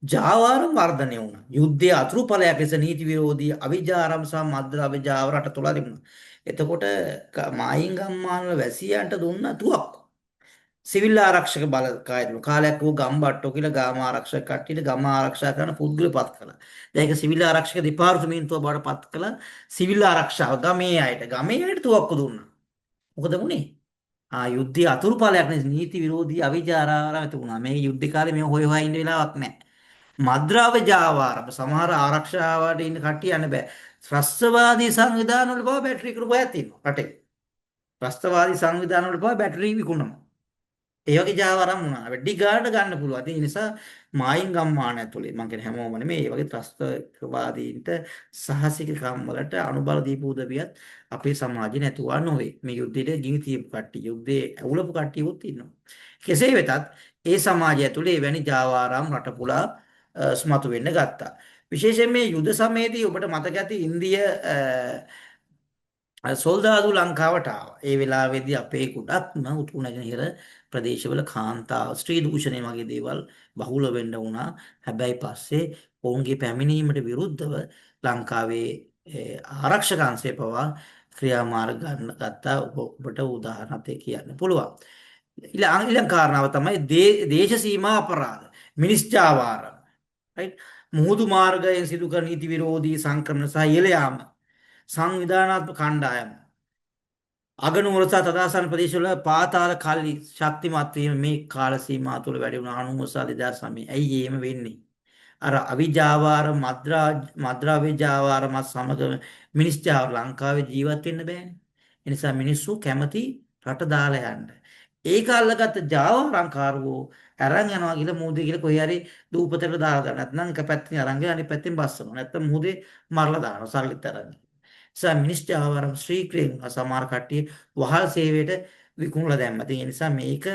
ජාවාරම් වර්ධනය වුණා. යුද්ධයේ අතුරුඵලයක් ලෙස නීති විරෝධී අවිජාරම් සහ මද්ද්‍රව්‍ය ජාව රට තුල තිබුණා. එතකොට මායින් ගම්මාන වල වැසියන්ට දුන්න තුවක්කු. සිවිල් ආරක්ෂක බලකාය දුන්නා. කාලයක් වූ ගම්බට්ටෝ කියලා ගාම ආරක්ෂක කට්ටියට ගම ආරක්ෂා කරන පුද්ගල පත් කළා. දැන් ඒක සිවිල් ආරක්ෂක දෙපාර්තමේන්තුව බවට පත් කළා. සිවිල් ආරක්ෂාව ගමේ අයට තුවක්කු දුන්නා. මොකද වුනේ? යුද්ධයේ අතුරුඵලයක් නේ නීති විරෝධී අවිජාරාරාමත වුණා. මේ යුද්ධ කාලේ මේ හොය හොයා ඉන්න වෙලාවක් නැහැ. මද්‍රව්‍ය ජාවාරම සමහර ආරක්ෂාවට ඉන්න කට්ටිය යන්න බෑ. ත්‍රස්තවාදී සංවිධාන වල පවා බැටරි කරපුවා තියෙනවා රටේ. ත්‍රස්තවාදී සංවිධාන වල පවා බැටරි විකුණනවා. ඒ වගේ ජාවාරම් වුණා. වැඩි ගාණට ගන්න පුළුවන්. ඒ නිසා මායින් ගම්මාන ඇතුලේ මම කියන්නේ හැමෝම නෙමෙයි. මේ වගේ ත්‍රස්තවාදීන්ට සහසික කම් වලට අනුබල දීපු උදවියත් අපේ සමාජේ නැතුවා නොවේ. මේ යුද්ධයට ගිනි තියපු කට්ටිය, යුද්ධේ ඇවුලපු කට්ටියවත් ඉන්නවා. කෙසේ වෙතත් ඒ සමාජය ඇතුලේ එවැනි ජාවාරම් රට පුරා ස්මතු වෙන්න ගත්තා. විශේෂයෙන් මේ යුද සමයේදී ඔබට මතක ඇති ඉන්දිය සොල්දාදු ලංකාවට ආවා. ඒ වෙලාවේදී අපේ ගොඩක්ම උතුරු නැගෙනහිර ප්‍රදේශවල කාන්තාව ස්ත්‍රී දූෂණය වගේ දේවල් බහුල වෙන්න වුණා. හැබැයි පස්සේ ඔවුන්ගේ පැමිණීමට විරුද්ධව ලංකාවේ ආරක්ෂක අංශය පවා ක්‍රියාමාර්ග ගන්න ගත්තා. ඔබට උදාහරණයක් කියන්න පුළුවන්. ඊළඟ කාරණාව තමයි දේශ සීමා අපරාධ. මිනිස් ජාවාරම්. right? මුහුදු මාර්ගයෙන් සිදු කරන නීති විරෝධී සංක්‍රමණ සහ ඉහළ යාම සංවිධානාත්මක කණ්ඩායම් අගනුවර සහ තදාසන්න ප්‍රදේශවල පාතාල කල්ලි ශක්තිමත් වීම මේ කාල සීමාව තුළ වැඩි වුණ 90 සහ 2009. ඇයි එහෙම වෙන්නේ? අර අවිජාවාර මද්‍රව්‍ය ජාවාරමත් සමග මිනිස් ජාවාර ලංකාවේ ජීවත් වෙන්න බෑනේ. ඒ නිසා මිනිස්සු කැමති රට දාලා යන්න. ඒක අල්ලගත්ත ජාවාරම්කාරවෝ අරන් යනවා කියලා මූදේ කියලා කොහේ හරි දූපතට දාලා දාන්න. නැත්නම් එක පැත්තකින් අරන් ගියා අනිත් පැත්තෙන් බස්සනවා. නැත්නම් මූදේ මරලා දානවා සල්ලිත් අරන්. මිනිස් ජාවාරම් ශ්‍රීක්‍රියෙන් සමහර කට්ටිය වහල් සේවයට විකුණලා දැම්මා. ඒ නිසා මේක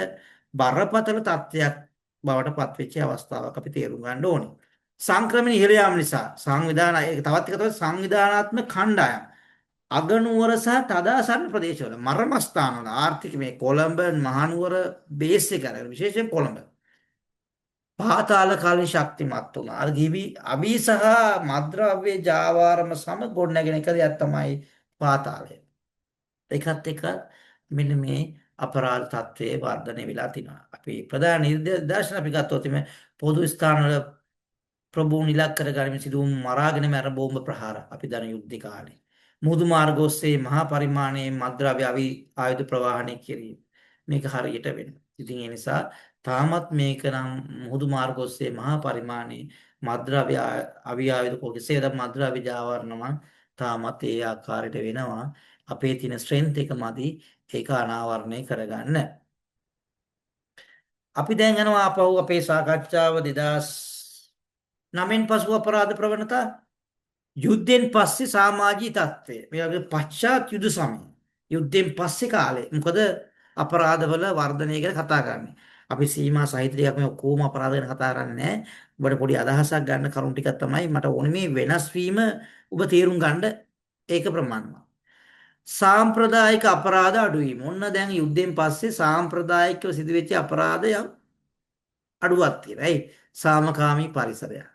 බරපතල තත්ත්වයක් බවට පත්වෙච්ච අවස්ථාවක් අපි තේරුම් ගන්න ඕනේ. සංක්‍රමණ ඉහළ යාම නිසා සංවිධාන තවත් එක තමයි සංවිධානාත්මක කණ්ඩායම් අගනුවර සහ තදාසන්න ප්‍රදේශවල මර්මස්ථානවල ආර්ථික මේ කොළඹ මහනුවර බේස් එක අරගෙන විශේෂයෙන් කොළඹ පාතාල කාලේ ශක්තිමත් වුණා. අර ගිවි අභි සහ මද්‍රව්‍ය ජාවාරම සම ගොඩනැගෙන එක දෙයක් තමයි පාතාලය. ඒකත් එක්ක මෙන්න මේ අපරාධ තත්ත්වයේ වර්ධනය වෙලා තිනවා. අපි ප්‍රධාන නිදර්ශන අපි ගත්තොත් මේ පොදු ස්ථානවල ප්‍රභූන් ඉලක්ක කරගනිමින් සිදු වූ මරාගෙන මැර බෝම්බ ප්‍රහාර අපි දන යුද්ධ කාලේ. මුහුදු මාර්ග ඔස්සේ මහා පරිමාණයේ මද්‍රව්‍ය ආයුධ ප්‍රවාහනය කිරීම. මේක හරියට වෙනවා. ඉතින් ඒ නිසා තාමත් මේක නම් මුහුදු මාර්ග ඔස්සේ මහා පරිමාණයේ මද්‍රව්‍ය ආයුධ කොකසේද මද්‍රව්‍ය ජාවාරණම තාමත් ඒ ආකාරයට වෙනවා. අපේ තියෙන ස්ට්‍රෙන්ත් එක මදි ඒක අනාවරණය කරගන්න. අපි දැන් යනවා ආපහු අපේ සාකච්ඡාව 2009න් පසු අපරාධ ප්‍රවණතා යුද්ධෙන් පස්සේ සමාජීය තත්ත්වය මේ වගේ පශ්චාත් යුද සමය යුද්ධෙන් පස්සේ කාලේ මොකද අපරාධවල වර්ධනය ගැන කතා කරන්නේ අපි සීමා සහිත දෙයක් මේ ඔක්කොම අපරාධ ගැන කතා කරන්නේ නැහැ ඔබට පොඩි අදහසක් ගන්න කරුණු ටිකක් තමයි මට ඕනේ මේ වෙනස් වීම ඔබ තේරුම් ගන්න ඒක ප්‍රමාණවත් සාම්ප්‍රදායික අපරාධ අඩුවීම ඔන්න දැන් යුද්ධෙන් පස්සේ සාම්ප්‍රදායිකව සිදුවෙච්ච අපරාධයන් අඩුවක් තියෙනවා ඒ සාමකාමී පරිසරයක්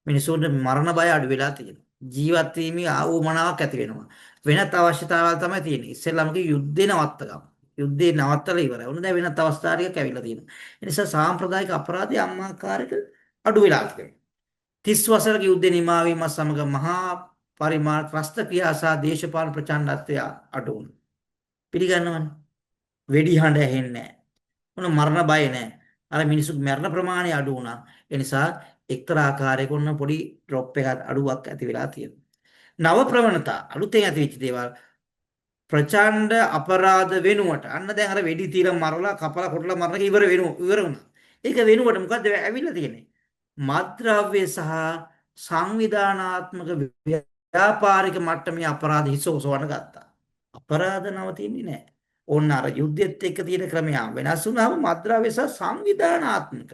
මිනිසුන්ට මරණ බය අඩු වෙලා තියෙනවා ජීවත් වීමේ ආවමනාවක් ඇති වෙනවා. වෙනත් අවශ්‍යතාවල් තමයි තියෙන්නේ. ඉස්සෙල්ලාම කිව්ව යුද්ධේ නවත්ත ගමු. යුද්ධේ නවත්තලා ඉවරයි. උන දැන් වෙනත් අවස්ථාවක ඇවිල්ලා තියෙනවා. ඒ නිසා සාම්ප්‍රදායික අපරාධය අම්මාකාරයට අඩු වෙලා තියෙනවා. 30 වසරක යුද්ධේ නිමා වීම සමග මහා පරිමාණ ත්‍රස්ත ක්‍රියා සහ දේශපාලන ප්‍රචණ්ඩත්වය අඩු වුණා. පිළිගන්නවනේ. වෙඩි හඬ ඇහෙන්නේ නැහැ. උන මරණ බය නැහැ. අර මිනිස්සු මරණ ප්‍රමාණය අඩු වුණා. ඒ නිසා එක්තරා ආකාරයක ඔන්න පොඩි ඩ්‍රොප් එකක් අඩුවක් ඇති වෙලා තියෙනවා. නව ප්‍රවණතා අලුතෙන් ඇති වෙච්ච දේවල් ප්‍රචණ්ඩ අපරාධ වෙනුවට අන්න දැන් අර වෙඩි තියලා මරලා කපලා කොටලා මරන එක ඉවර වුණා. ඒක වෙනුවට මොකද්ද ඇවිල්ලා තියෙන්නේ? මත්ද්‍රව්‍ය සහ සංවිධානාත්මක ව්‍යාපාරික මට්ටමේ අපරාධ හිස ඔසවන්න ගත්තා. අපරාධ නවතින්නේ නැහැ. ඕන්න අර යුද්ධෙත් එක්ක තියෙන ක්‍රමය වෙනස් වුණාම මත්ද්‍රව්‍ය සහ සංවිධානාත්මක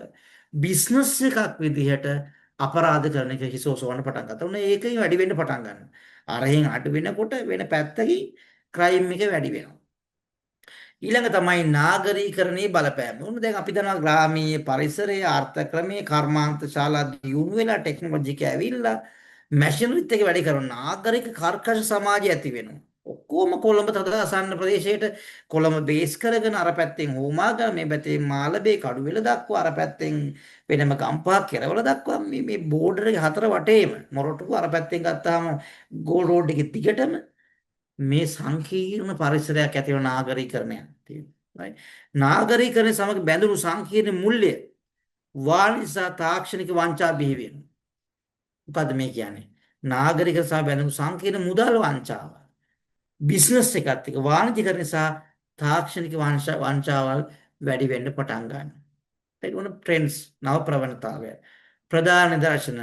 බිස්නස් එකක් විදිහට අපරාධ කරන එක හිස ඔසවන්න පටන් ගත්තා. උනේ ඒකෙන් වැඩි වෙන්න පටන් ගන්නවා. අරහෙන් අඩු වෙනකොට වෙන පැත්තකින් ක්‍රයිම් එක වැඩි වෙනවා. ඊළඟ තමයි නාගරීකරණයේ බලපෑම. උන් දැන් අපි දන්නවා ග්‍රාමීය පරිසරයේ ආර්ථ ක්‍රමයේ කර්මාන්ත ශාලා දියුණු වෙලා ටෙක්නොලොජි එක ඇවිල්ලා මැෂිනරිත් එක වැඩි කරන නාගරික කර්කශ සමාජය ඇති වෙනවා. ඔක්කොම ඔක්කොම කොළඹ තද අසන්න ප්‍රදේශයට කොළඹ බේස් කරගෙන අර පැත්තෙන් හෝමාගම මේ පැත්තේ මාළඹේ කඩුවෙල දක්වා අර පැත්තෙන් වෙනම ගම්පහ කෙරවල දක්වා මේ බෝඩර් එක හතර වටේම මොරටුව අර පැත්තෙන් ගත්තාම ගෝල් රෝඩ් එකේ දිගටම මේ සංකීර්ණ පරිසරයක් ඇති වෙන නාගරීකරණයක් තියෙනවා. right? නාගරීකරණය සමග බැඳුණු සංකීර්ණ මුල්‍ය වාණිජ සහ තාක්ෂණික වංචා බිහි වෙනවා. මොකද්ද මේ කියන්නේ? නාගරික සහ බැඳුණු සංකීර්ණ මුදල් වංචාව. බිස්නස් එකත් එක්ක වාණිජීකරණය සහ තාක්ෂණික වංචාවල් වැඩි වෙන්න පටන් ගන්නවා. ඒක උන ට්‍රෙන්ඩ්ස් නව ප්‍රවණතාවය. ප්‍රධාන නිදර්ශන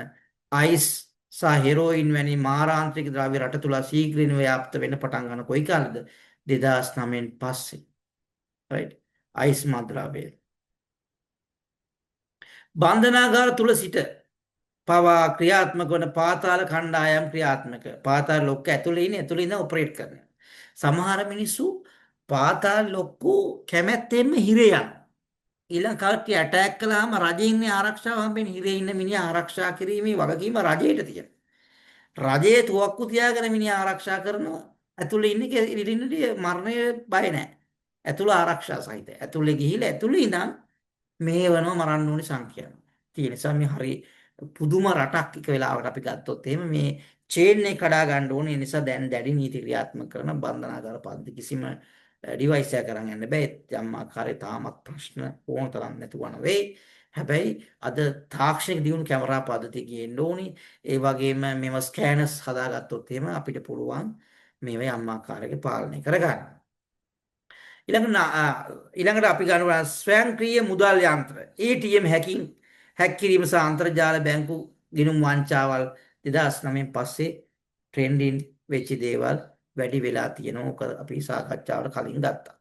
අයිස් සහ හෙරෝයින් වැනි මාරාන්ත්‍රික ද්‍රව්‍ය රට තුල ශීඝ්‍රයෙන් ව්‍යාප්ත වෙන්න පටන් ගන්න කොයි කාලෙද? 2009න් පස්සේ. right? අයිස් මද්‍රව්‍ය. බන්ධනාගාර තුල සිට පවා ක්‍රියාත්මක වන පාතාල කණ්ඩායම් ක්‍රියාත්මක. පාතාල ලොක්ක ඇතුලේ ඉඳන් ඔපරේට් කරනවා. සමහර මිනිස්සු පාතාල ලොක්කු කැමැත්තෙන්ම හිරේ යනවා. ඊළඟ කල්ටි ඇටැක් කළාම රජයෙන් ආරක්ෂාව හම්බෙන්නේ. හිරේ ඉන්න මිනිහා ආරක්ෂා කිරීමේ වගකීම රජයට තියෙනවා. රජයේ තුවක්කු තියාගෙන මිනිහා ආරක්ෂා කරනවා. ඇතුලේ ඉන්නේ මරණය බය නැහැ. ඇතුළ ආරක්ෂා සහිත. ඇතුලේ ගිහිල්ලා ඇතුලේ ඉඳන් මේ වෙනවා මරන්න ඕනි සංඛ්‍යාව. ඒ නිසා මේ හරි පුදුම රටක් එක වෙලාවකට අපි ගත්තොත් එහෙම මේ චේන් එක කඩා ගන්න ඕනේ. ඒ නිසා දැන් දැඩි නීති ක්‍රියාත්මක කරන බන්ධනාගාර පද්ධති කිසිම ඩිවයිස් එකක් කරන් යන්න බෑ. යම් ආකාරයේ තාමත් ප්‍රශ්න ඕන තරම් නැතුව නෙවෙයි. හැබැයි අද තාක්ෂණික දියුණු කැමරා පද්ධතිය ගේන්න ඕනි. ඒ වගේම මේව ස්කෑනර්ස් හදාගත්තොත් එහෙම අපිට පුළුවන් මේව යම් ආකාරයක පාලනය කරගන්න. ඊළඟට අපි ගන්නවා ස්වයංක්‍රීය මුදල් යන්ත්‍ර ATM හැක් කිරීම සහ අන්තර්ජාල බැංකු ගිණුම් වංචාවල් 2009න් පස්සේ ට්‍රෙන්ඩින් වෙච්ච දේවල් වැඩි වෙලා තියෙනවා. ඔක අපි සාකච්ඡාවට කලින් ගත්තා.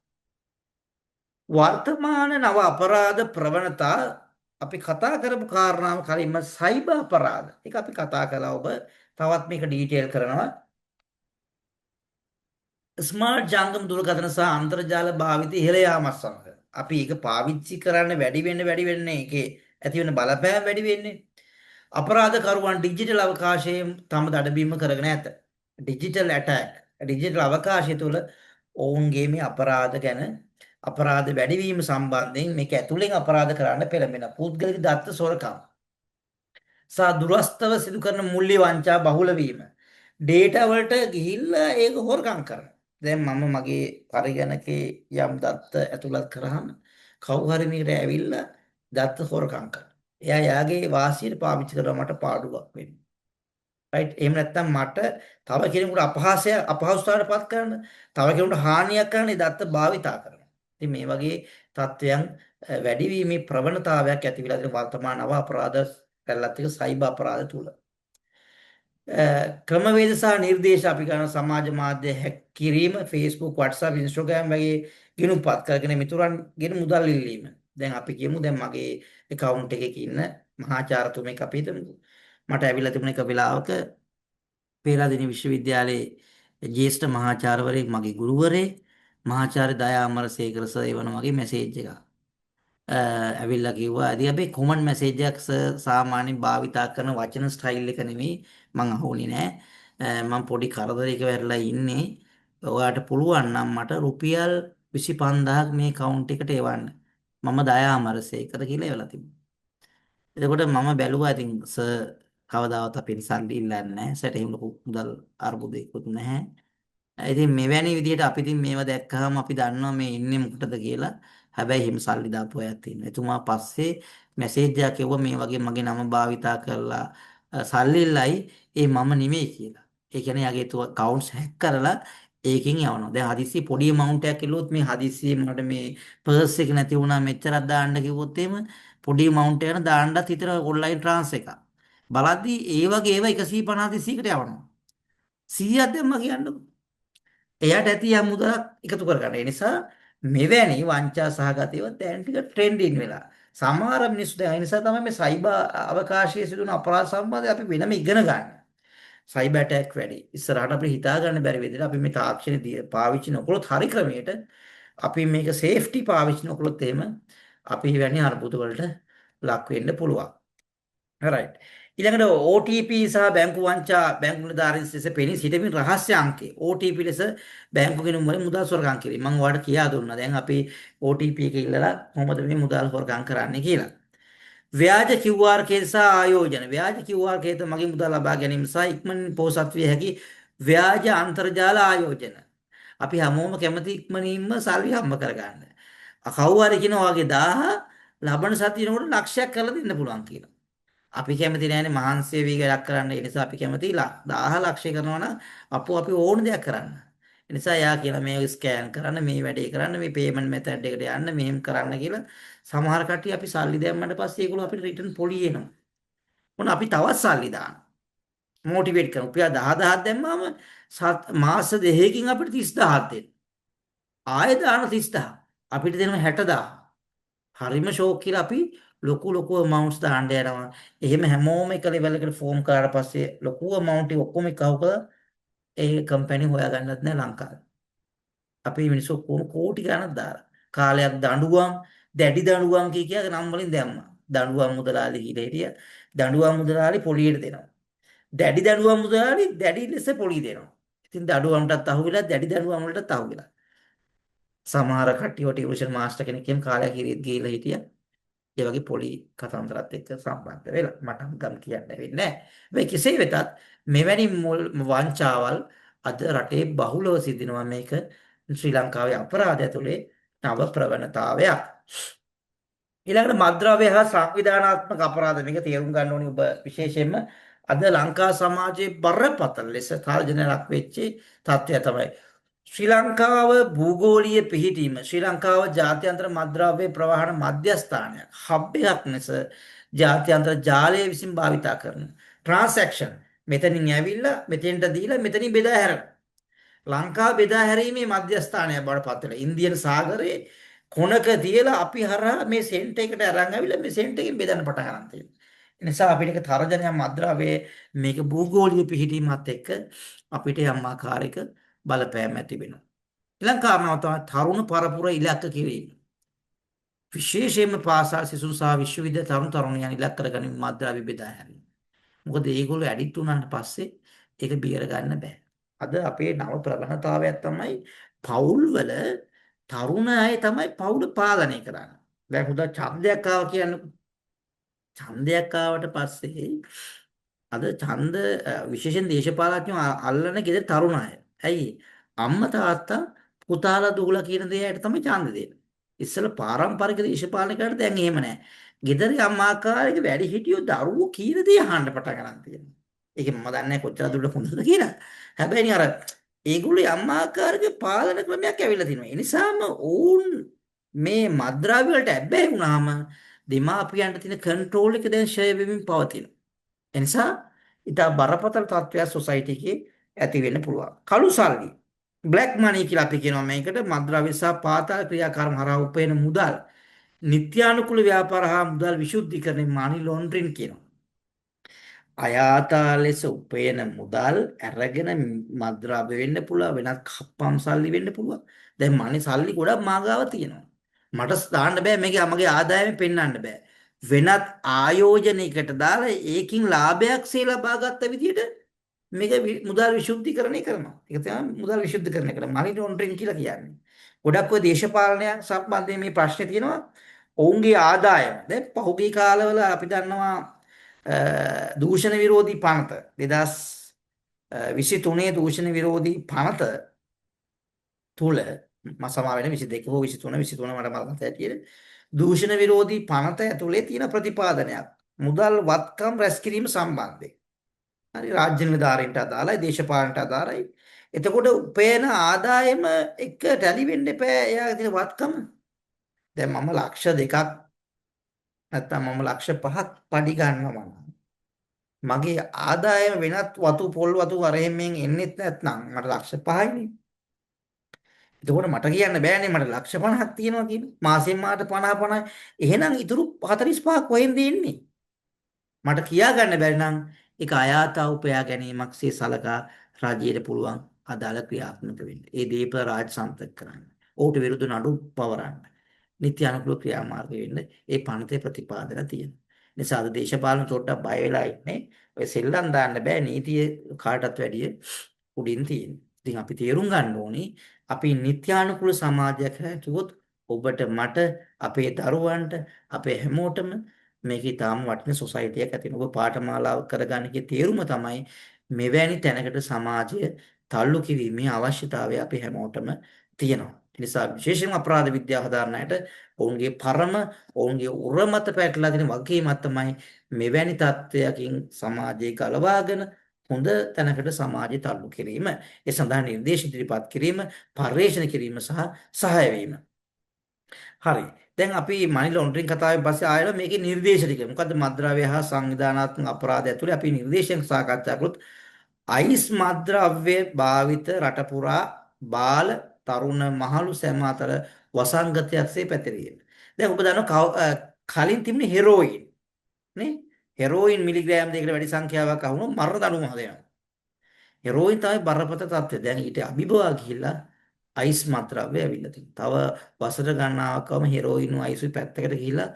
වර්තමාන නව අපරාධ ප්‍රවණතා අපි කතා කරපු කාරණාව කලින්ම සයිබර් අපරාධ. ඒක අපි කතා කළා. ඔබ තවත් මේක ඩීටේල් කරනවා. ස්මාර්ට් ජංගම දුරකථන සහ අන්තර්ජාල භාවිතය ඉහළ යාමත් සමග අපි ඒක පාවිච්චි කරන්න වැඩි වෙන්න ඒකේ ඇති වෙන බලපෑම වැඩි වෙන්නේ. අපරාධකරුවන් ඩිජිටල් අවකාශයෙන් තම දඩබීම කරගෙන ඇත. ඩිජිටල් ඇටැක් ඩිජිටල් අවකාශය තුළ ඔවුන්ගේ මේ අපරාධ ගැන අපරාධ වැඩිවීම සම්බන්ධයෙන් මේක ඇතුළෙන් අපරාධ කරන්න පෙළඹෙන පුද්ගලික දත්ත සොරකම් සහ දුරස්තව සිදු කරන මුල්‍ය වංචා බහුල වීම ඩේටා වලට ගිහිල්ලා ඒක හොරකම් කරනවා. දැන් මම මගේ පරිගණකේ යම් දත්ත ඇතුළත් කරාම කවුරු හරි මේකට ඇවිල්ලා දත්ත හොරකම් කරනවා. එයා යාගේ වාසියට පාවිච්චි කරලා මට පාඩුවක් වෙන්නේ. right? එහෙම නැත්නම් මට තව කෙනෙකුට අපහසුතාවයටපත් කරන්න, තව කෙනෙකුට හානියක් කරන්න දත්ත භාවිතා කරනවා. ඉතින් මේ වගේ තත්වයන් වැඩිවීමේ ප්‍රවණතාවයක් ඇති වෙලා තියෙන වර්තමාන නව අපරාධ පැලලත් එක සයිබර් අපරාධ තුල. ක්‍රමවේද සහ නිර්දේශ අපි ගන්න සමාජ මාධ්‍ය හැක් කිරීම Facebook WhatsApp Instagram වගේ ගිණුම්පත් කරගෙන මිතුරන්ගෙන් මුදල් ඉල්ලීම. දැන් අපි කියමු දැන් මගේ account එකක ඉන්න මහාචාර්යතුමෙක් අපි හිතමුකෝ. මට ඇවිල්ලා තිබුණ එක වෙලාවක පේරාදෙණිය විශ්වවිද්‍යාලයේ ජ්‍යෙෂ්ඨ මහාචාර්යවරයෙක් මගේ ගුරුවරයෙක් මහාචාර්ය දයා අමරසේකර සර් එවන වගේ මැසේජ් එකක්. ඇවිල්ලා කිව්වා ඉතින් අපි කොමන් මැසේජ් එකක් සාමාන්‍යයෙන් භාවිතා කරන වචන ස්ටයිල් එක නෙමෙයි මං අහුනේ නෑ මම පොඩි කරදරයක වැටලා ඉන්නේ ඔයාට පුළුවන් නම් මට රුපියල් 25000ක් මේ account එකට එවන්න මම දයා අමරසේකර කියලා එවලා තිබුණා. එතකොට මම බැලුවා ඉතින් සර් කවදාවත් අපෙන් සල්ලි ඉල්ලන්නේ නැහැ සට එහෙම ලොකු මුදල් අර්බුදයක්වත් නැහැ. ඉතින් මෙවැනි විදිහට අපි ඉතින් මේවා දැක්කහම අපි දන්නවා මේ ඉන්නේ මොකටද කියලා. හැබැයි හිම සල්ලි දාපු අයත් ඉන්නවා. එතුමා පස්සේ මැසේජ් එකක් එවුවා මේ වගේ මගේ නම භාවිතා කරලා සල්ලි ඉල්ලයි ඒ මම නෙමෙයි කියලා. ඒ කියන්නේ යාගේ accounts hack කරලා ඒකෙන් යවනවා. දැන් හදිස්සි පොඩි amount එකක් ඉල්ලුවොත් මේ හදිස්සියෙන් මට මේ purse එක නැති වුණා මෙච්චරක් දාන්න කිව්වොත් එහෙම පොඩි amount එකක් දාන්නත් හිතන online transfer එකක්. බලද්දී ඒ වගේ ඒවා 150 200කට යවනවා. 100ක් දැම්මා කියන්නකො. එයාට ඇති යම් මුදලක් එකතු කරගන්න. ඒ නිසා මෙවැනි වංචා සහගත ඒවා දැන් ටික ට්‍රෙන්ඩින් වෙලා. සමහර මිනිස්සු දැන් ඒ නිසා තමයි මේ සයිබර් අවකාශයේ සිදුවන අපරාධ සම්බන්ධව අපි වෙනම ඉගෙන ගන්න. සයිබර් ඇටැක් වැඩි. ඉස්සරහට අපිට හිතා ගන්න බැරි විදිහට අපි මේ තාක්ෂණය පාවිච්චි නොකළොත් හරි ක්‍රමයට අපි මේක සේෆ්ටි පාවිච්චි නොකළොත් එහෙම අපි වැනි අර්බුද වලට ලක් වෙන්න පුළුවන්. right. ඊළඟට OTP සහ බැංකු වංචා බැංකු නිලධාරීන් ලෙස පෙනී සිටමින් රහස්‍ය අංකේ OTP ලෙස බැංකු ගිණුම් වලින් මුදල් සොරකම් කිරීම. මම ඔයාලට කියා දුන්නා. දැන් අපි OTP එක ඉල්ලලා කොහොමද මේ මුදල් හොරකම් කරන්නේ කියලා. ව්‍යාජ QR කේස් සහ ආයෝජන. ව්‍යාජ QR කේත මගින් මුදල් ලබා ගැනීම සහ ඉක්මනින් පෝසත් විය හැකි ව්‍යාජ අන්තර්ජාල ආයෝජන. අපි හැමෝම කැමති ඉක්මනින්ම සල්ලි හම්බ කරගන්න. කවුරු හරි කියනවා වගේ 1000 ලබන සතියේනකොට ලක්ෂයක් කරලා දෙන්න පුළුවන් කියලා. අපි කැමති නෑනේ මහන්සිය වී වැඩක් කරන්න. ඒ නිසා අපි කැමති 1000 ලක්ෂය කරනවා නම් අපි ඕන දෙයක් කරන්න. ඒ නිසා යා කියන මේ ස්කෑන් කරන්න, මේ වැඩේ කරන්න, මේ පේමන්ට් මෙතඩ් එකට යන්න, මෙහෙම කරන්න කියලා සමහර කට්ටිය අපි සල්ලි දැම්මට පස්සේ ඒගොල්ලෝ අපිට රිටර්න් පොලි එනවා. මොන අපි තවත් සල්ලි දානවා. මොටිවේට් කරනවා. රුපියල් 10000ක් දැම්මාම මාස දෙකකින් අපිට 30000ක් දෙන්න. ආයෙ දාන 30000. අපිට දෙනවා 60000. හරිම ෂෝක් කියලා අපි ලොකු amountස් දාන්න යනවා. එහෙම හැමෝම එක ලෙවල් එකට ෆෝම් කරාට පස්සේ ලොකු amount එක ඔක්කොම එකවක ඒ කම්පැනි හොයාගන්නත් නෑ ලංකාවේ. අපි මිනිස්සු ඔක්කොම කෝටි ගණන් දාලා. කාලයක් දඬුවම්, දැඩි දඬුවම් කිය නම් වලින් දැම්මා. දඬුවම් මුදලාලි කියලා හිටියා. දඬුවම් මුදලාලි පොලියට දෙනවා. දැඩි දඬුවම් මුදලාලි දැඩි ලෙස පොලිය දෙනවා. ඉතින් දඬුවම්ටත් අහු වෙලා දැඩි දඬුවම් වලටත් අහු වෙලා. සමහර කට්ටිය ටියුෂන් මාස්ටර් කෙනෙක් කියම් කාලයක් ඉරියත් ගිහිල්ලා හිටියා. ඒ වගේ පොලි කතන්දරත් එක්ක සම්බන්ධ වෙලා මට ගම් කියන්න වෙන්නේ නැහැ. හැබැයි කෙසේ වෙතත් මෙවැනි වංචාවල් අද රටේ බහුලව සිදුවෙනවා. මේක ශ්‍රී ලංකාවේ අපරාධය තුළේ නව ප්‍රවණතාවයක්. ඊළඟට මත්ද්‍රව්‍ය හා සංවිධානාත්මක අපරාධ මේක තේරුම් ගන්න ඕනේ ඔබ විශේෂයෙන්ම අද ලංකා සමාජයේ බරපතල ලෙස තර්ජනයක් වෙච්ච තත්ත්වය තමයි ශ්‍රී ලංකාව භූගෝලීය පිහිටීම ශ්‍රී ලංකාව ජාත්‍යන්තර මත්ද්‍රව්‍ය ප්‍රවාහන මධ්‍යස්ථානයක් හබ් එකක් ලෙස ජාත්‍යන්තර ජාලය විසින් භාවිතා කරන ට්‍රාන්සැක්ෂන් මෙතනින් ඇවිල්ලා මෙතෙන්ට දීලා මෙතනින් බෙදා හැරෙනවා. ලංකාව බෙදා හැරීමේ මධ්‍යස්ථානය බවට පත් වෙලා ඉන්දියන් සාගරයේ කොනක තියලා අපි හරහා මේ සෙන්ටර් එකට අරන් ආවිල්ලා මේ සෙන්ටර් එකෙන් බෙදන්න පටන් ගන්න තියෙනවා. ඒ නිසා අපිට ඒක තරජනයක් මත්ද්‍රව්‍යයේ මේක භූගෝලීය පිහිටීමත් එක්ක අපිට යම් ආකාරයක බලපෑම් ඇති වෙනවා. ඊළඟ කාරණාව තමයි තරුණ පරපුර ඉලක්ක කිරීම. විශේෂයෙන්ම පාසල් සිසුන් සහ විශ්වවිද්‍යාල තරුණ තරුණියන් ඉලක්ක කරගනිමින් මත්ද්‍රව්‍ය බෙදා හැරීම. මොකද ඒගොල්ලෝ ඇඩික්ට් වුණාට පස්සේ ඒක බියර ගන්න බෑ. අද අපේ නව ප්‍රවණතාවයක් තමයි පවුල්වල තරුණ අය තමයි පවුල පාලනය කරන්නේ. දැන් උදා ඡන්දයක් ආවා කියන්නේ ඡන්දයක් ආවට පස්සේ අද ඡන්ද විශේෂයෙන් දේශපාලඥයෝ අල්ලන ගෙදර තරුණ අය. ඇයි? අම්මා තාත්තා පුතාලා දුවලා කියන දේට තමයි ඡන්ද දෙන්නේ. ඉස්සෙල්ලා පාරම්පරික දේශපාලනයකට දැන් එහෙම නැහැ. ගෙදර අම්මාකාරගේ වැඩි හිටියෝ දරුවෝ කීන දේ අහන්න පටන් ගන්න තියෙනවා. ඒක මම දන්නේ නැහැ කොච්චර දුරට හොඳද කියලා. හැබැයි අර ඒගොල්ලෝ අම්මාකාරගේ පාලන ක්‍රමයක් ඇවිල්ලා තිනවා. ඒ නිසාම ඕන් මේ මද්ද්‍රව්‍ය වලට ඇබ්බැහි වුණාම දෙමාපියන්ට තියෙන කන්ට්‍රෝල් එක දැන් ෂෙයා වෙමින් පවතිනවා. ඒ නිසා ඉතා බරපතල තත්ත්වයක් සොසයිටි එකේ ඇති වෙන්න පුළුවන්. කළු සල්ලි බ්ලැක් මනි කියලා අපි කියනවා මේකට මද්ද්‍රව්‍ය සහ පාතාල ක්‍රියාකාරම් හරහා උපයන මුදල් නිත්‍යානුකූල ව්‍යාපාර හා මුදල් විශුද්ධීකරණය මනි ලොන්ඩරින් කියනවා. අයාතා ලෙස උපයන මුදල් අරගෙන මද්ද්‍රව්‍ය වෙන්න පුළුවන් වෙනත් කප්පම් සල්ලි වෙන්න පුළුවන්. දැන් මනි සල්ලි ගොඩක් මාගාව තියෙනවා. මට දාන්න බෑ මේකේ මගේ ආදායම පෙන්වන්න බෑ. වෙනත් ආයෝජනයකට දාලා ඒකින් ලාභයක් සේ ලබා ගත්ත විදිහට මේක මුදල් විශුද්ධීකරණය කරනවා. ඒක තමයි මුදල් විශුද්ධීකරණය කරනවා. මනි ලොන්ඩරින් කියලා කියන්නේ. ගොඩක් ඔය දේශපාලනය සම්බන්ධයෙන් මේ ප්‍රශ්නේ තියෙනවා. ඔවුන්ගේ ආදායම දැන් පහුගිය කාලවල අපි දන්නවා දූෂණ විරෝධී පනත 2023 දූෂණ විරෝධී පනත තුල සමා වෙන 22 හෝ 23 මට මතක නැහැ. දූෂණ විරෝධී පනත ඇතුලේ තියෙන ප්‍රතිපාදනයක් මුදල් වත්කම් රැස් කිරීම සම්බන්ධයෙන්. හරි රාජ්‍ය නිලධාරීන්ට අදාළයි දේශපාලනට අදාළයි. එතකොට උපයන ආදායම එක ටැලි වෙන්න එපා එයාගේ තියෙන වත්කම. දැන් මම ලක්ෂ 2ක් නැත්තම් මම ලක්ෂ 5ක් පඩි ගන්නවා නම් මගේ ආදායම වෙනත් වතු පොල් වතු අරහෙමින් එන්නෙත් නැත්නම් මට ලක්ෂ 5යිනේ. එතකොට මට කියන්න බෑනේ මට ලක්ෂ 50ක් තියෙනවා කියලා. මාසෙන් මාට 50 එහෙනම් ඉතුරු 45ක් කොහෙන්ද එන්නේ? මට කියා ගන්න බැරි නම් ඒක අයාතා උපයා ගැනීමක් සේ සලකා රජයට පුළුවන් අදාළ ක්‍රියාත්මක වෙන්න. ඒ දීප රාජසන්තක කරන්න. ඕට විරුද්ධ නඩු පවරන්න. නිත්‍ය අනුකූල ක්‍රියාමාර්ග වෙන්න ඒ පනතේ ප්‍රතිපාදන තියෙනවා. නිසා අද දේශපාලන චොට්ටක් බය වෙලා ඉන්නේ. ඔය සෙල්ලම් දාන්න බෑ නීතිය කාටත් වැඩිය උඩින් තියෙන. ඉතින් අපි තේරුම් ගන්න ඕනේ අපි නිත්‍යානුකූල සමාජයක් හැදුවොත් ඔබට මට අපේ දරුවන්ට අපේ හැමෝටම මේක ඊටාම වටින සොසයිටියක් ඇති වෙනවා. ඔබ පාඨමාලාව කරගන්න එකේ තේරුම තමයි මෙවැනි තැනකට සමාජය තල්ලු කිරීමේ අවශ්‍යතාවය අපි හැමෝටම තියෙනවා. ඒ නිසා විශේෂයෙන්ම අපරාධ විද්‍යාව හදාරන්නට ඔවුන්ගේ ඔවුන්ගේ උර මත පැටලලා තියෙන වගකීමක් තමයි මෙවැනි තත්ත්වයකින් සමාජය ගලවාගෙන හොඳ තැනකට සමාජය තල්ලු කිරීම. ඒ සඳහා නිර්දේශ ඉදිරිපත් කිරීම, පර්යේෂණ කිරීම සහ සහාය වීම. හරි. දැන් අපි මනි ලොන්ඩරින් කතාවෙන් පස්සේ ආයෙත් මේකේ නිර්දේශ ටික. මොකද්ද මත්ද්‍රව්‍ය හා සංවිධානාත්මක අපරාධ ඇතුලේ අපි නිර්දේශයන් සාකච්ඡා කළොත් අයිස් මත්ද්‍රව්‍ය භාවිත රට පුරා බාල තරුණ මහලු සැම අතර වසංගතයක්සේ පැතිරීම. දැන් ඔබ දන්නවා කලින් තිබුණේ හෙරෝයින් නේ? හෙරෝයින් මිලිග්‍රෑම් දෙකකට වැඩි සංඛ්‍යාවක් අහුනොත් මරණ දඬුවම හදනවා. හෙරෝයින් තමයි බරපතල තත්ත්වය. දැන් ඊට අභිභවා ගිහිල්ලා අයිස් මත්ද්‍රව්‍ය ඇවිල්ලා තියෙනවා. තව වසර ගණනාවකම හෙරෝයින් අයිස් පැත්තකට ගිහිල්ලා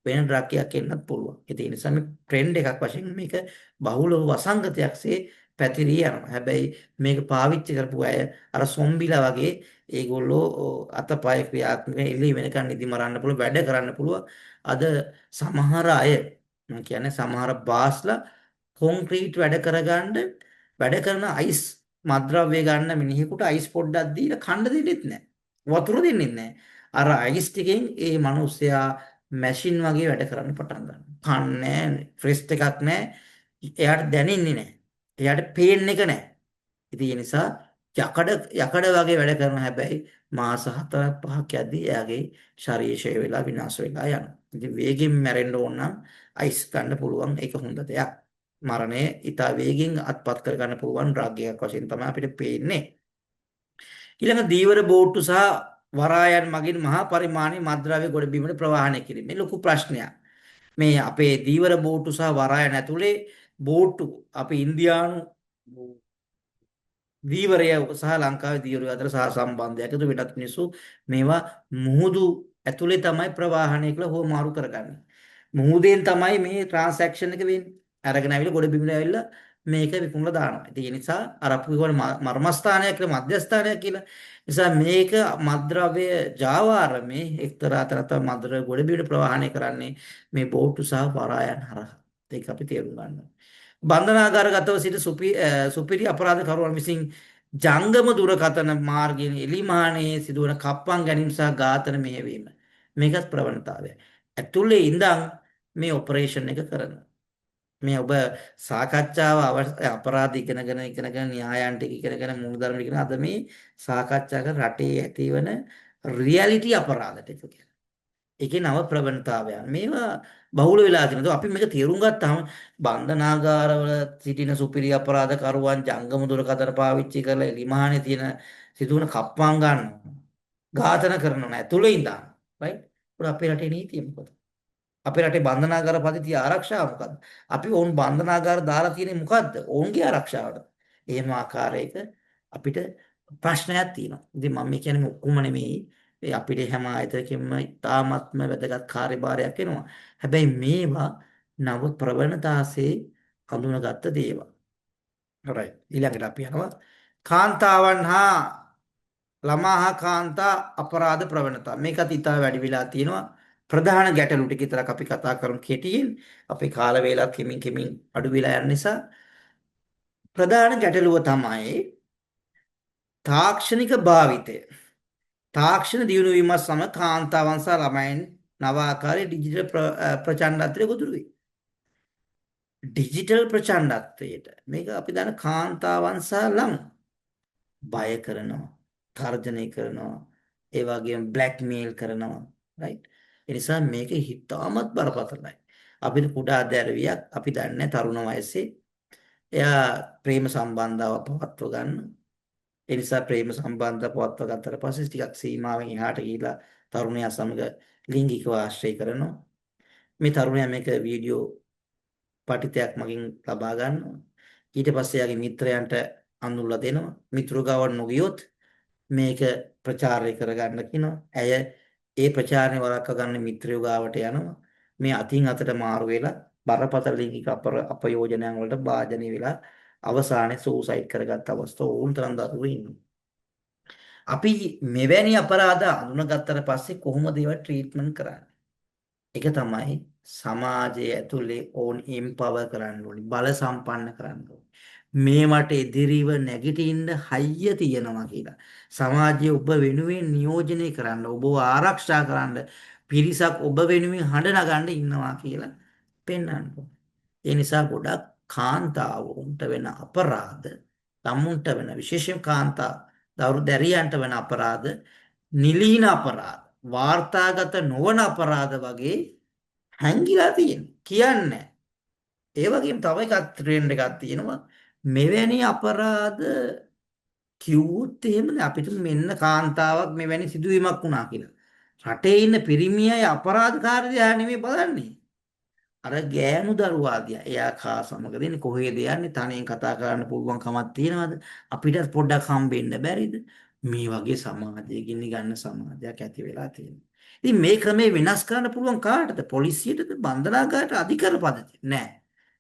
වෙන ඩ්‍රග් එකක් එන්නත් පුළුවන්. ඒ නිසා මේ ට්‍රෙන්ඩ් එකක් වශයෙන් මේක බහුල වසංගතයක්සේ පැතිරී යනවා. හැබැයි මේක පාවිච්චි කරපු අය අර සොම්බිලා වගේ ඒගොල්ලෝ අතපය ක්‍රියාත්මක එළි වෙනකන් නිදි මරන්න පුළුවන් වැඩ කරන්න පුළුවන්. අද සමහර අය මම කියන්නේ සමහර බාස්ලා කොන්ක්‍රීට් වැඩ කරගන්න වැඩ කරන අයිස් මත්ද්‍රව්‍ය ගන්න මිනිහෙකුට අයිස් පොඩ්ඩක් දීලා කන්න දෙන්නෙත් නැහැ. වතුර දෙන්නෙත් නැහැ. අර අයිස් ටිකෙන් ඒ මිනිස්සයා මැෂින් වගේ වැඩ කරන්න පටන් ගන්නවා. කන්නේ නැහැ, ෆ්‍රෙස්ට් එකක් නැහැ. එයාට දැනෙන්නේ නැහැ. එයාට පේන් එක නැහැ. ඉතින් ඒ නිසා යකඩ වගේ වැඩ කරන හැබැයි මාස 4ක් 5ක් යද්දී එයාගේ ශරීරය ෂය වෙලා විනාශ වෙලා යනවා. ඉතින් වේගෙන් මැරෙන්න ඕන නම් අයිස් ගන්න පුළුවන් ඒක හොඳ දෙයක්. මරණය ඊට වේගෙන් අත්පත් කර ගන්න පුළුවන් ඩ්‍රග් එකක් වශයෙන් තමයි අපිට පේන්නේ. ඊළඟ දීවර බෝට්ටු සහ වරායන් මගින් මහා පරිමාණයේ මත්ද්‍රව්‍ය ගොඩබිමට ප්‍රවාහනය කිරීම. මේ ලොකු ප්‍රශ්නයක්. මේ අපේ දීවර බෝට්ටු සහ වරායන් ඇතුලේ බෝට්ටු අපි ඉන්දියානු දීවරය සහ ලංකාවේ දීවරය අතර සහ සම්බන්ධයක්. ඒක වෙනත් මිනිස්සු මේවා මුහුදු ඇතුලේ තමයි ප්‍රවාහනය කළ හොමාරු කරගන්නේ. මුහුදෙන් තමයි මේ ට්‍රාන්සැක්ෂන් එක වෙන්නේ. අරගෙන ආවිල ගොඩ බිමට ආවිල්ලා මේක විකුණලා දානවා. ඉතින් ඒ නිසා අර අපි කියවන මර්මස්ථානයක් කියලා මධ්‍යස්ථානයක් කියලා. නිසා මේක මත්ද්‍රව්‍ය ජාවාරමේ එක්තරා තරතර මත්ද්‍රව්‍ය ගොඩ බිමට ප්‍රවාහනය කරන්නේ මේ බෝට්ටු සහ වරායන් හරහා. ඒක අපි තේරුම් ගන්න ඕනේ. බන්ධනාගාරගතව සිට සුපිරි අපරාධකරුවන් විසින් ජංගම දුරකථන මාර්ගයෙන් එලිමානයේ සිදුවන කප්පම් ගැනීම සහ ඝාතන මෙහෙයවීම. මේකත් ප්‍රවණතාවය. ඇතුලේ ඉඳන් මේ ඔපරේෂන් එක කරනවා. මේ ඔබ සාකච්ඡාව අපරාධ ඉගෙනගෙන න්‍යායන්ට ඉගෙනගෙන මූලධර්ම ඉගෙන අද මේ සාකච්ඡා කරන රටේ ඇතිවන රියැලිටි අපරාධ ටික කියලා. ඒකේ නව ප්‍රවණතාවයන්. මේවා බහුල වෙලා තියෙනවා. අපි මේක තේරුම් ගත්තාම බන්ධනාගාරවල සිටින සුපිරි අපරාධකරුවන් ජංගම දුරකථන පාවිච්චි කරලා එලිමහනේ තියෙන සිදුවන කප්පම් ගන්නවා. ඝාතන කරනවා ඇතුළේ ඉඳන්. රයිට්? ඒක අපේ රටේ නීතිය මොකද? අපේ රටේ බන්ධනාගාර පද්ධතිය ආරක්ෂාව මොකද්ද? අපි ඔවුන් බන්ධනාගාර දාලා තියෙන්නේ මොකද්ද? ඔවුන්ගේ ආරක්ෂාවට. එහෙම ආකාරයක අපිට ප්‍රශ්නයක් තියෙනවා. ඉතින් මම කියන්නේ ඔක්කොම නෙමෙයි. ඒ අපිට හැම ආයතනකින්ම ඉතාමත්ම වැදගත් කාර්යභාරයක් වෙනවා. හැබැයි මේවා නව ප්‍රවණතාසේ හඳුනාගත්ත දේවල්. right. ඊළඟට අපි යනවා කාන්තාවන් හා ළමා හා කාන්තා අපරාධ ප්‍රවණතා. මේකත් ඉතා වැඩි වෙලා තියෙනවා. ප්‍රධාන ගැටලු ටික විතරක් අපි කතා කරමු කෙටියෙන්. අපේ කාල වේලාව කෙමින් අඩු වෙලා යන නිසා ප්‍රධාන ගැටලුව තමයි තාක්ෂණික භාවිතය. තාක්ෂණ දියුණු වීමත් සමග කාන්තාවන් සහ ළමයින් නව ආකාරයේ ඩිජිටල් ප්‍රචණ්ඩත්වයට ගොදුරු වේ. ඩිජිටල් ප්‍රචණ්ඩත්වයට මේක අපි දන්න කාන්තාවන් සහ ළමයි බය කරනවා, තර්ජනය කරනවා, ඒ වගේම බ්ලැක්මේල් කරනවා, රයිට්? ඒ නිසා මේක හිතාමත් බරපතලයි. අපිට කුඩා දැරිවියක් අපි දන්නේ තරුණ වයසේ එයා ප්‍රේම සම්බන්ධතාව පවත්ව ගන්න. ඒ නිසා ප්‍රේම සම්බන්ධ පවත්ව ගත්තට පස්සේ ටිකක් සීමාවෙන් එහාට ගිහිලා තරුණයා සමග ලිංගිකව ආශ්‍රය කරනවා. මේ තරුණයා මේක වීඩියෝ පටිතයක් මගින් ලබා ගන්නවා. ඊට පස්සේ යාගේ මිත්‍රයන්ට අඳුල්ලා දෙනවා. මිතුරු ගාව නොගියොත් මේක ප්‍රචාරය කරගන්න කියනවා. ඇය ඒ ප්‍රචාරණය වළක්වා ගන්න මිත්‍රයෝ ගාවට යනවා. මේ අතින් අතට මාරු වෙලා බරපතල ලිංගික අපයෝජනයන් වලට භාජනය වෙලා අවසානයේ සූසයිඩ් කරගත් අවස්ථා ඕන තරම් දරුවෝ ඉන්නවා. අපි මෙවැනි අපරාධ අඳුනගත්තට පස්සේ කොහොමද ඒවා ට්‍රීට්මන්ට් කරන්නේ? ඒක තමයි සමාජයේ ඇතුලේ ඕන් එම්පවර් කරන්න ඕනි, බල සම්පන්න කරන්න ඕනි. මේවට එදිරිව නැගිටින්න හයිය තියනවා කියලා. සමාජයේ ඔබ වෙනුවෙන් නියෝජනය කරන්න, ඔබව ආරක්ෂා කරන්න පිරිසක් ඔබ වෙනුවෙන් හඬ නගන්න ඉන්නවා කියලා පෙන්වන්න ඕනි. ඒ නිසා ගොඩක් කාන්තාවුන්ට වෙන අපරාධ, තමුන්ට වෙන විශේෂයෙන් කාන්තා දැරියන්ට වෙන අපරාධ, නිලීන අපරාධ, වාර්තාගත නොවන අපරාධ වගේ හැංගිලා තියෙනවා. කියන්නේ. ඒ වගේම තව එකක් ට්‍රෙන්ඩ් එකක් තියෙනවා. මෙවැනි අපරාධ කිව්වොත් එහෙමනේ අපිට මෙන්න කාන්තාවක් මෙවැනි සිදුවීමක් වුණා කියලා. රටේ ඉන්න පිරිමියයි අපරාධකාරී දිහා නෙමෙයි බලන්නේ. අර ගෑනු දරුවා දිහා. එයා කා සමගද ඉන්නේ කොහෙද යන්නේ? තනියෙන් කතා කරන්න පුළුවන් කමක් තියනවද? අපිට පොඩ්ඩක් හම්බෙන්න බැරිද? මේ වගේ සමාජයකින් ගන්න සමාජයක් ඇති වෙලා තියෙනවා. ඉතින් මේ ක්‍රමේ වෙනස් කරන්න පුළුවන් කාටද? පොලිසියටද? බන්ධනාගාරයට අධිකරණ පද්ධතිය නෑ.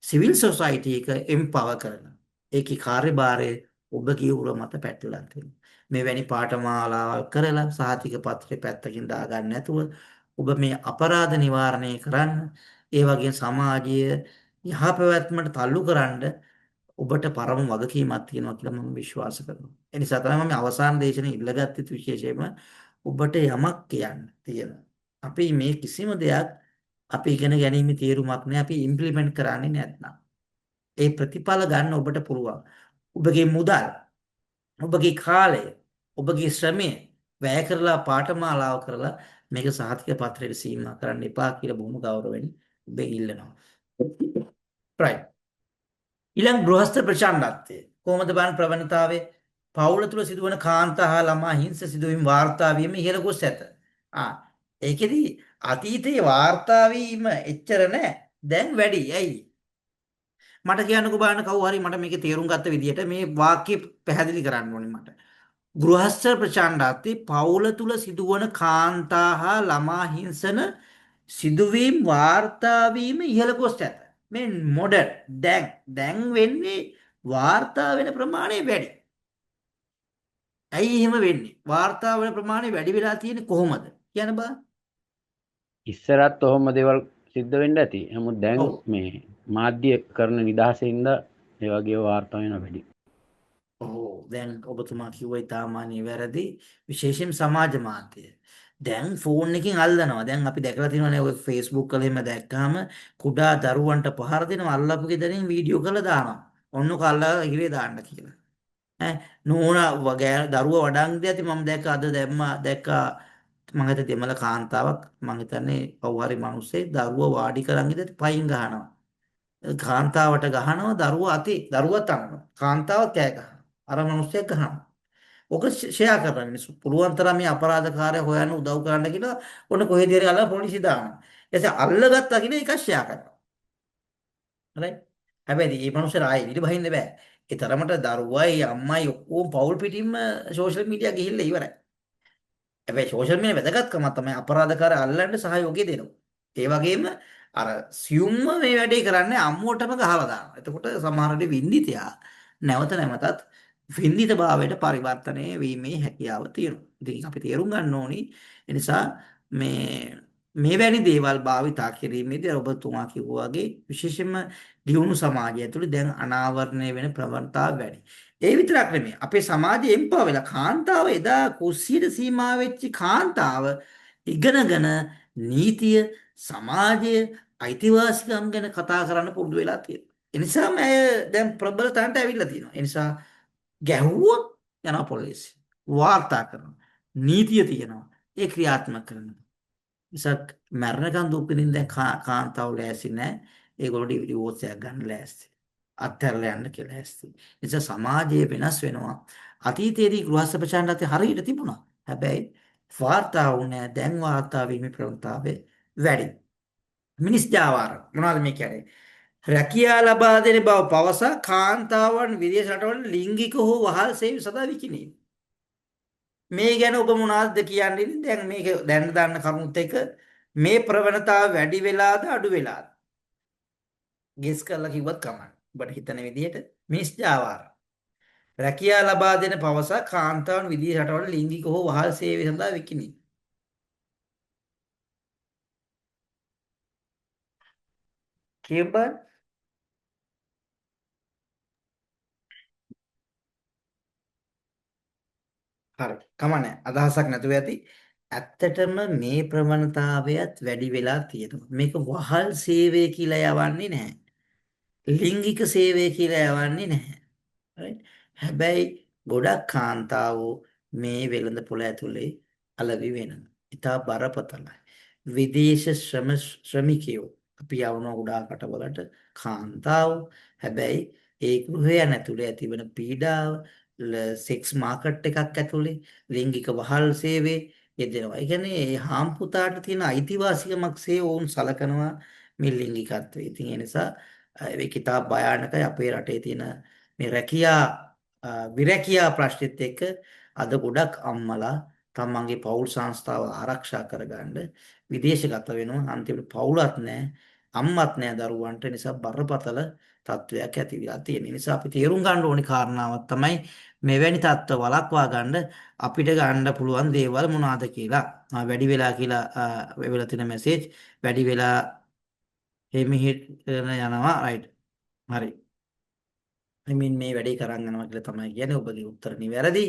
සිවිල් සොසයිටි එක එම්පවර් කරනවා. ඒකේ කාර්යභාරය ඔබගේ උර මත පැටලලා තියෙනවා. මෙවැනි පාඨමාලාවල් කරලා සහතික පත්‍රේ පැත්තකින් දාගන්න නැතුව ඔබ මේ අපරාධ නිවාරණය කරන්න, ඒ වගේම සමාජීය යහපැවැත්මට තල්ලු කරන්න ඔබට පරම වගකීමක් තියෙනවා කියලා මම විශ්වාස කරනවා. ඒ නිසා තමයි මම අවසාන දේශනේ ඉල්ලගත්තේ විශේෂයෙන්ම ඔබට යමක් කියන්න තියෙනවා. අපි මේ කිසිම දෙයක් අපි ඉගෙන ගැනීමේ තීරුමක් නෑ අපි ඉම්ප්ලිමන්ට් කරන්නේ නැත්නම්. ඒ ප්‍රතිඵල ගන්න ඔබට පුළුවන්. ඔබගේ මුදල්, ඔබගේ කාලය, ඔබගේ ශ්‍රමය වැය කරලා පාඨමාලාව කරලා මේක සහතික පත්‍රයට සීමා කරන්න එපා කියලා බොහොම ගෞරවයෙන් ඔබෙන් ඉල්ලනවා. right. ඊළඟ ගෘහස්ත ප්‍රචණ්ඩත්වය. කොහොමද බලන්න ප්‍රවණතාවය? පවුල තුල සිදුවන කාන්තා හා ළමා හිංස සිදුවීම් වාර්තා වීම ඉහළ ගොස් ඇත. ඒකෙදි අතීතයේ වාර්තා වීම එච්චර නෑ. දැන් වැඩි. ඇයි? මට කියන්නකෝ බලන්න කවුරු හරි මට මේකේ තේරුම් ගත්ත විදිහට මේ වාක්‍ය පැහැදිලි කරන්න ඕනේ මට. ගෘහස්ත ප්‍රචණ්ඩත්වයේ පවුල තුල සිදුවන කාන්තා හා ළමා හිංසන සිදුවීම් වාර්තා වීම ඉහළ ගොස් ඇත. මේ මොඩර් දැන් වෙන්නේ වාර්තා වෙන ප්‍රමාණය වැඩි. ඇයි එහෙම වෙන්නේ? වාර්තා වෙන ප්‍රමාණය වැඩි වෙලා තියෙන්නේ කොහොමද? කියන්න බෑ. ඉස්සරත් ඔහොම දේවල් සිද්ධ වෙන්න ඇති. නමුත් දැන් ඔව්. මේ මාධ්‍ය කරන නිදහසින්ද ඒ වගේ වාර්තා වෙන වැඩි. දැන් ඔබතුමා කිව්ව ඉතාමානී වැරදි. විශේෂයෙන් සමාජ මාධ්‍ය. දැන් ෆෝන් එකකින් අල්ලනවා. දැන් අපි දැකලා තියෙනවානේ ඔය Facebook වල එහෙම දැක්කම කුඩා දරුවන්ට පහර දෙනවා අල්ලපු ගෙදරින් වීඩියෝ කරලා දානවා. ඔන්නක අල්ලලා ඉරේ දාන්න කියලා. නෝනා වගේ දරුවා වඩාංගදී ඇති මම දැක්ක අද දැක්කා මම හිත දෙමළ කාන්තාවක් මම හිතන්නේ කවුරු හරි මිනිස්සේ දරුවා වාඩි කරන් ඉඳි පයින් ගහනවා. කාන්තාවට ගහනවා දරුවා අතේ දරුවා තනනවා. කාන්තාව කෑ ගහනවා. අර මිනිස්සෙක් ගහනවා. ඔක ෂෙයා කරන මිනිස්සු පුළුවන් තරම් මේ අපරාධකාරය හොයන්න උදව් කරන්න කියලා ඔන්න කොහෙද හරි අල්ලලා පොලිසිය දානවා. ඊට පස්සේ අල්ලගත්තා කියන එක ෂෙයා කරනවා. right? හැබැයි මේ මිනිස්සුන්ට ආයෙ ඉලි බහින්න බෑ. ඒ තරමට දරුවයි අම්මයි ඔක්කොම පවුල් පිටින්ම සෝෂල් මීඩියා ගිහිල්ලා ඉවරයි. හැබැයි සෝෂල් මීඩියා වැදගත්කම තමයි අපරාධකාරය අල්ලන්න සහයෝගය දෙනවා. ඒ වගේම අර සියුම්ම මේ වැඩේ කරන්නේ අම්මුවටම ගහලා දානවා. එතකොට සමහර වෙලේ වින්දිතයා නැවත නැවතත් වින්දිත භාවයට පරිවර්තනය වීමේ හැකියාව තියෙනවා. ඉතින් අපි තේරුම් ගන්න ඕනි. ඒ නිසා මේවැනි දේවල් භාවිතා කිරීමේදී ඔබතුමා කිව්වා වගේ විශේෂයෙන්ම දියුණු සමාජය ඇතුළේ දැන් අනාවරණය වෙන ප්‍රවණතාව වැඩි. ඒ විතරක් නෙමෙයි අපේ සමාජයේ එම්පා වෙලා කාන්තාව එදා කුස්සියට සීමා වෙච්ච කාන්තාව ඉගෙනගෙන නීතිය සමාජය අයිතිවාසිකම් ගැන කතා කරන්න පුරුදු වෙලා තියෙනවා. ඒ නිසාම ඇය දැන් ප්‍රබල තැනට ඇවිල්ලා තියෙනවා. ඒ නිසා ගැහුවොත් යනවා පොලිසිය. වාර්තා කරනවා. නීතිය තියෙනවා. ඒ ක්‍රියාත්මක කරනවා. නිසා මරණකම් දුක් විඳින්න දැන් කාන්තාව ලෑස්ති නැහැ. ඒගොල්ලෝ ඩිවෝර්ස් එකක් ගන්න ලෑස්ති. අත්හැරලා යන්න කියලා ලෑස්ති. නිසා සමාජය වෙනස් වෙනවා. අතීතයේදී ගෘහස්ත ප්‍රචාරණත්වය හරියට තිබුණා. හැබැයි වාර්තා වුණේ දැන් වාර්තා වීමේ ප්‍රවණතාවය වැඩි. මිනිස් ජාවාර මොනවද මේ කියන්නේ? රැකියා ලබා දෙන බව පවසා කාන්තාවන් විදේශ රටවල ලිංගික හෝ වහල් සේවය සදා විකිණීම. මේ ගැන ඔබ මොනවද කියන්නේ? දැන් මේක දැන් දාන්න කරුණුත් එක මේ ප්‍රවණතාව වැඩි වෙලාද අඩු වෙලාද? ගෙස් කරලා කිව්වත් කමක්. ඔබට හිතන විදිහට මිස් ජාවාර. රැකියා ලබා දෙන පවසා කාන්තාවන් විදේශ රටවල ලිංගික හෝ වහල් සේවය සඳහා විකිණි. කියපන්. හරි. කමන්නේ. අදහසක් නැතුව ඇති. ඇත්තටම මේ ප්‍රවණතාවයත් වැඩි වෙලා තියෙනවා. මේක වහල් සේවය කියලා යවන්නේ නැහැ. ලිංගික සේවය කියලා යවන්නේ නැහැ. right? හැබැයි ගොඩක් කාන්තාවෝ මේ වෙළඳපොළ ඇතුලේ අලවි වෙනවා. ඉතා බරපතලයි. විදේශ ශ්‍රමිකයෝ අපි යවනවා ගොඩාක් රටවලට කාන්තාවෝ. හැබැයි ඒ ගෘහයන් ඇතුලේ ඇතිවන පීඩාව සෙක්ස් මාකට් එකක් ඇතුලේ ලිංගික වහල් සේවයේ යෙදෙනවා. ඒ කියන්නේ ඒ හාම්පුතාට තියෙන අයිතිවාසිකමක්සේ ඔවුන් සලකනවා මේ ලිංගිකත්වය. ඉතින් ඒ නිසා ඒක ඉතා භයානකයි අපේ රටේ තියෙන මේ විරැකියා ප්‍රශ්නෙත් එක්ක අද ගොඩක් අම්මලා තමන්ගේ පෞල් සංස්ථාව ආරක්ෂා කරගන්න විදේශගත වෙනවා. අන්තිමට පෞලත් නැහැ, අම්මත් නැහැ දරුවන්ට. නිසා බරපතල තත්වයක් ඇති වෙලා තියෙන නිසා අපි තේරුම් ගන්න ඕනි කාරණාවක් තමයි මෙවැනි තත්ත්ව වළක්වා ගන්න අපිට ගන්න පුළුවන් දේවල් මොනවාද කියලා. වැඩි වෙලා කියලා වෙලා තියෙන මැසේජ් වැඩි වෙලා එමිහිට යනවා. රයිට්. හරි. මේ වැඩේ කරන් යනවා කියලා තමයි කියන්නේ. ඔබගේ උත්තර නිවැරදි.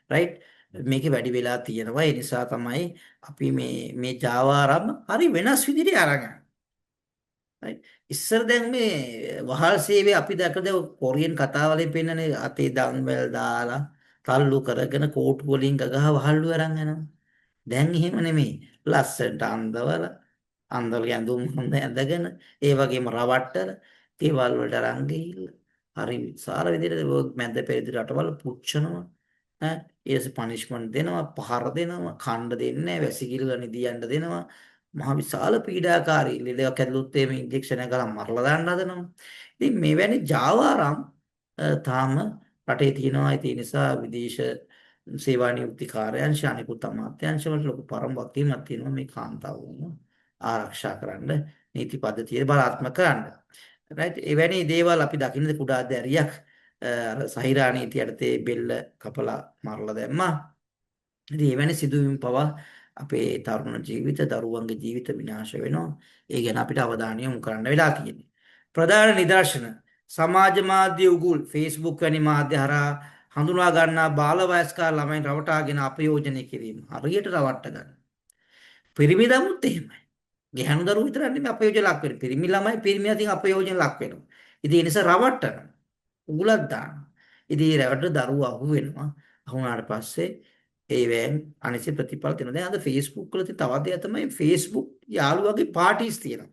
රයිට්. මේකේ වැඩි වෙලා තියෙනවා. ඒ නිසා තමයි අපි මේ ජාවාරම් හරි වෙනස් විදිහට අරන් යන්නේ. right? ඉස්සර දැන් මේ වහල් සේවය අපි දැකද කොරියන් කතාවලින් පෙන්නනේ අතේ දම්බෙල් දාලා තල්ලු කරගෙන කෝටු වලින් ගගහ වහල්ලු අරන් යනවා. දැන් එහෙම නෙමෙයි. ලස්සනට අන්දවල ඇඳුම් හොඳ ඇඳගෙන ඒ වගේම රවට්ටල දේවල් වලට අරන් ගිහිල්ලා හරි විශාල විදිහට මැද පෙරදිග රටවල පුච්චනවා. ඈ ඊට පනිෂ්මන්ට් දෙනවා, පහර දෙනවා, ඛණ්ඩ දෙන්නේ නැහැ, වැසිකිල්ල නිදියන්න දෙනවා. මහ විශාල පීඩාකාරී ලෙඩක් ඇතුළුත් මේ ඉන්ජෙක්ෂන් එක ගාලා මරලා දාන්න හදනවා. ඉතින් මෙවැනි ජාවාරම් තාම රටේ තියෙනවා. ඒ නිසා විදේශ සේවා නියුක්ති කාර්යාංශ අනිකුත් අමාත්‍යාංශ වල ලොකු පරමවත්වීමක් තියෙනවා මේ කාන්තාවුන් ආරක්ෂා කරන්න නීති පද්ධතිය බලාත්මක කරන්න. right එවැනි දේවල් අපි දකින්නේ කුඩා දැරියක් අර සහිරා නීති යටතේ බෙල්ල කපලා මරලා දැම්මා. ඉතින් එවැනි සිදුවීම් පවා අපේ තරුණ ජීවිත දරුවන්ගේ ජීවිත විනාශ වෙනවා. ඒ ගැන අපිට අවධානය යොමු කරන්න වෙලා තියෙනවා. ප්‍රධාන නිදර්ශන සමාජ මාධ්‍ය උගුල් Facebook වැනි මාධ්‍ය හරහා හඳුනා ගන්නා බාල වයස්කාර ළමයින් රවටාගෙන අපයෝජනය කිරීම. හරියට රවට්ට ගන්න. පිරිමි ළමුත් එහෙමයි. ගැහැණු දරුවෝ විතරක් නෙමෙයි අපයෝජන ලක් වෙන්නේ. පිරිමි ළමයි පිරිමි අතින් අපයෝජන ලක් වෙනවා. ඉතින් ඒ නිසා රවට්ටනවා. උගුලක් දානවා. ඉතින් ඒ රවට්ට දරුවෝ අහු වෙනවා. අහු වුණාට පස්සේ ඒවෙන් අනිසි ප්‍රතිඵල තියෙනවා. දැන් අද Facebook වල තියෙන තවත් දෙයක් තමයි Facebook යාළුවගේ පාටිස් තියෙනවා.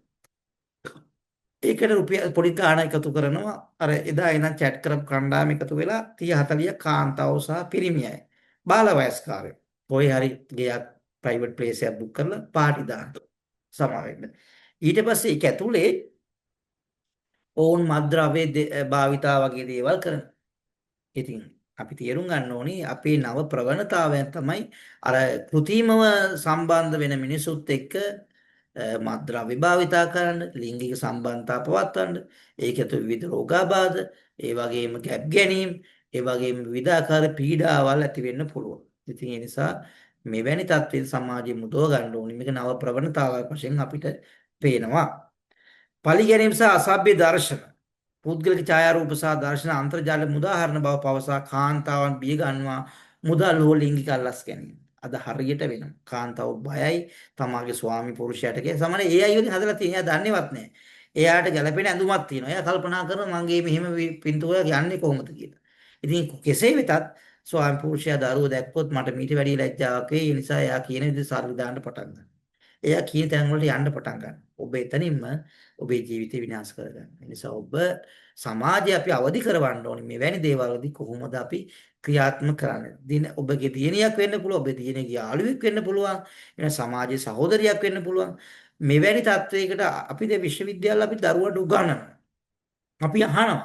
ඒකට රුපියල් පොඩි ගාණක් එකතු කරනවා. අර එදා ඉඳන් chat කරපු කණ්ඩායම එකතු වෙලා 30 40 කාන්තාවෝ සහ පිරිමි අය. බාල වයස්කාරයෝ. කොයි හරි ගයක් ප්‍රයිවට් ප්ලේස් එකක් බුක් කරලා පාටි දාන්න. සමාවෙන්න. ඊට පස්සේ ඒක ඇතුලේ ඕන් මත්ද්‍රව්‍ය භාවිතා වගේ දේවල් කරනවා. ඉතින් අපි තේරුම් ගන්න ඕනේ අපේ නව ප්‍රවණතාවයන් තමයි අර કૃතිමව සම්බන්ධ වෙන මිනිසුත් එක්ක මත්ද්‍රව්‍ය භාවිතා කරන්න, ලිංගික සම්බන්ධතා පවත්වන්න, ඒකතු විවිධ රෝගාබාධ, ඒ වගේම ගැබ් ගැනීම, ඒ වගේම විවිධාකාර පීඩාවල් ඇති වෙන්න පුළුවන්. ඉතින් ඒ නිසා මෙවැනි තත්ත්වයන් සමාජයේ මුදව ගන්න ඕනේ. මේක නව ප්‍රවණතාවක් වශයෙන් අපිට පේනවා. පලිගැනීම සහ අසභ්‍ය දර්ශන පුද්ගලික ඡායාරූප සහ දර්ශන අන්තර්ජාල මුදාහරණ බව පවසා කාන්තාවන් බිය ගන්නවා මුදල් හෝ ලිංගික අල්ලස් ගැනීම. අද හරියට වෙනවා. කාන්තාව බයයි තමාගේ ස්වාමි පුරුෂයාට කිය. සමහර ඒ අය වලින් හදලා තියෙන. එයා දන්නේවත් නැහැ. එයාට ගැළපෙන ඇඳුමක් තියෙනවා. එයා කල්පනා කරනවා මගේ මෙහෙම පින්තූරයක් යන්නේ කොහොමද කියලා. ඉතින් කෙසේ වෙතත් ස්වාමි පුරුෂයා දරුවෝ දැක්කොත් මට මීට වැඩි ලැජ්ජාවක් වෙයි. ඒ නිසා එයා කියන විදිහට සල්ලි දාන්න පටන් ගන්නවා. එයා කියන තැන් වලට යන්න පටන් ගන්නවා. ඔබ එතනින්ම ඔබේ ජීවිතය විනාශ කරගන්න. ඒ නිසා ඔබ සමාජය අපි අවදි කරවන්න ඕනේ. මෙවැනි දේවල්වලදී කොහොමද අපි ක්‍රියාත්මක කරන්නේ? ඔබගේ දියණියක් වෙන්න පුළුවන්, ඔබේ දියණියගේ යාළුවෙක් වෙන්න පුළුවන්, වෙන සමාජයේ සහෝදරියක් වෙන්න පුළුවන්. මෙවැනි තත්වයකට අපි දැන් විශ්වවිද්‍යාල අපි දරුවන්ට උගන්වනවා. අපි අහනවා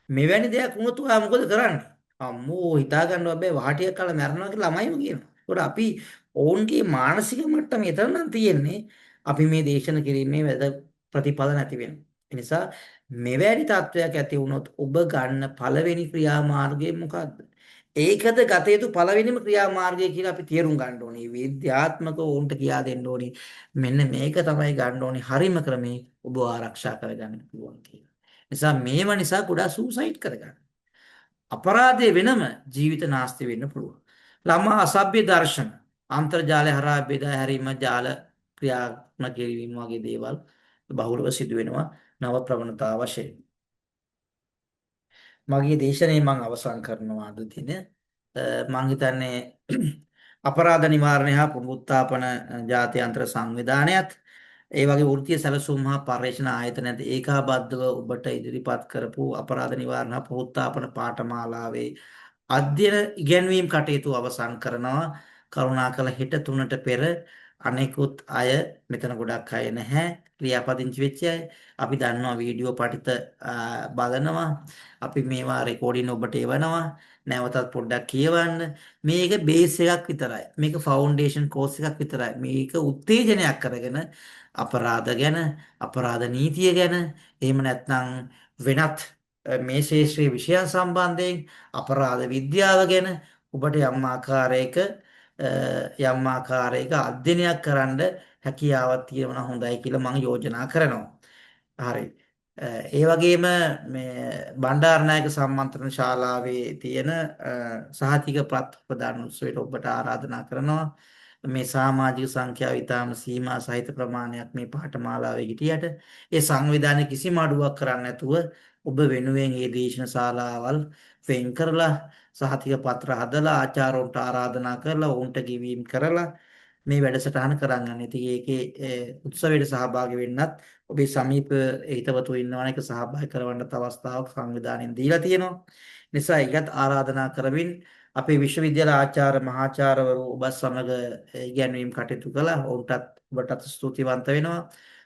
මෙවැනි දෙයක් වුණොත් ඔයා මොකද කරන්නේ? අම්මෝ හිතා ගන්න බෑ වහටියක් කාලා මැරෙනවා කියලා ළමයිම කියනවා. ඒකට අපි ඔවුන්ගේ මානසික මට්ටම එතන නම් තියෙන්නේ අපි මේ දේශන කිරීමේ වැද ප්‍රතිඵල නැති වෙනවා. ඒ නිසා මෙවැනි තත්වයක් ඇති වුණොත් ඔබ ගන්න පළවෙනි ක්‍රියාමාර්ගය මොකක්ද? ඒකද ගත යුතු පළවෙනිම ක්‍රියාමාර්ගය කියලා අපි තේරුම් ගන්න ඕනේ. විද්‍යාත්මකව උන්ට කියා දෙන්න ඕනේ. මෙන්න මේක තමයි ගන්න ඕනේ හරිම ක්‍රමේ ඔබ ආරක්ෂා කරගන්න පුළුවන් කියලා. නිසා මේව නිසා ගොඩාක් සූසයිඩ් කරගන්න. අපරාධය වෙනම ජීවිත නාස්ති වෙන්න පුළුවන්. ළමා අසභ්‍ය දර්ශන, අන්තර්ජාලය හරහා බෙදා හැරීම, ජාල ක්‍රියාත්මක කිරීම වගේ දේවල් බහුලව සිදු වෙනවා නව ප්‍රවණතා වශයෙන්. මගේ දේශනේ මම අවසන් කරනවා අද දින. මම හිතන්නේ අපරාධ නිවාරණය හා පුනරුත්ථාපන ජාත්‍යන්තර සංවිධානයත් ඒ වගේ වෘත්තීය සැලසුම් හා පර්යේෂණ ආයතනයත් ඒකාබද්ධව ඔබට ඉදිරිපත් කරපු අපරාධ නිවාරණ හා පුනරුත්ථාපන පාඨමාලාවේ අධ්‍යයන ඉගැන්වීම් කටයුතු අවසන් කරනවා. කරුණාකර හෙට 3ට පෙර අනෙකුත් අය මෙතන ගොඩක් අය නැහැ. ක්‍රියාපදිංචි වෙච්ච අය. අපි දන්නවා වීඩියෝ පටිත බලනවා. අපි මේවා රෙකෝඩින් ඔබට එවනවා. නැවතත් පොඩ්ඩක් කියවන්න. මේක බේස් එකක් විතරයි. මේක ෆවුන්ඩේෂන් කෝස් එකක් විතරයි. මේක උත්තේජනයක් කරගෙන අපරාධ ගැන, අපරාධ නීතිය ගැන, එහෙම නැත්නම් වෙනත් මේ ශාස්ත්‍රීය විෂයන් සම්බන්ධයෙන් අපරාධ විද්‍යාව ගැන ඔබට යම් ආකාරයක අධ්‍යයනයක් කරන්න හැකියාවක් තියෙනවා හොඳයි කියලා මම යෝජනා කරනවා. හරි. ඒ වගේම මේ බණ්ඩාරනායක සම්මන්ත්‍රණ ශාලාවේ තියෙන සහතික පත් ප්‍රදාන උත්සවයට ඔබට ආරාධනා කරනවා. මේ සමාජික සංඛ්‍යාව ඉතාම සීමා සහිත ප්‍රමාණයක් මේ පාඨමාලාවේ හිටියට ඒ සංවිධානයේ කිසිම අඩුවක් කරන්නේ නැතුව ඔබ වෙනුවෙන් මේ දේශන ශාලාවල් වෙන් කරලා සහතික පත්‍ර හදලා ආචාර්යවරුන්ට ආරාධනා කරලා ඔවුන්ට ගෙවීම් කරලා මේ වැඩසටහන කරන් යන. ඉතින් ඒකේ උත්සවයට සහභාගී වෙන්නත් ඔබේ සමීප හිතවතු ඉන්නවනේ ඒක සහභාගී කරවන්නත් අවස්ථාවක් සංවිධානයෙන් දීලා තියෙනවා. නිසා ඒකත් ආරාධනා කරමින් අපේ විශ්වවිද්‍යාල ආචාර්ය මහාචාර්යවරු ඔබ සමග ඉගැන්වීම් කටයුතු කළා. ඔවුන්ටත් ඔබටත් ස්තුතිවන්ත වෙනවා.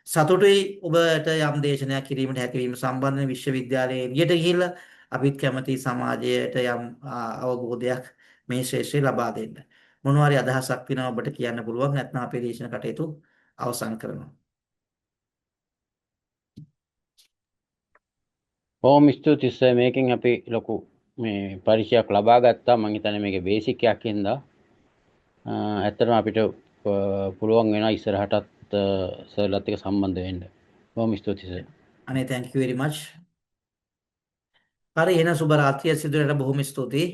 සතුටුයි ඔබට යම් දේශනයක් කිරීමට හැකියවීම සම්බන්ධයෙන් විශ්වවිද්‍යාලයේ එළියට ගිහිල්ලා අපිත් කැමති සමාජයට යම් අවබෝධයක් මේ ශේෂ්ත්‍රය ලබා දෙන්න. මොනවා හරි අදහසක් තියෙනවා ඔබට කියන්න පුළුවන් නැත්නම් අපේ දේශන කටයුතු අවසන් කරනවා. බොහොම ස්තුතියි සර්, මේකෙන් අපි ලොකු මේ පරිචයක් ලබා ගත්තා. මම හිතන්නේ මේකේ බේසික් එකක් හින්දා ඇත්තටම අපිට පුළුවන් වෙනවා ඉස්සරහටත් සර්ලත් එක්ක සම්බන්ධ වෙන්න. බොහොම ස්තුතියි සර්. අනේ thank you very much. හරි එහෙනම් සුබ රාත්‍රියක් සිදු වෙනට බොහොම ස්තුතියි.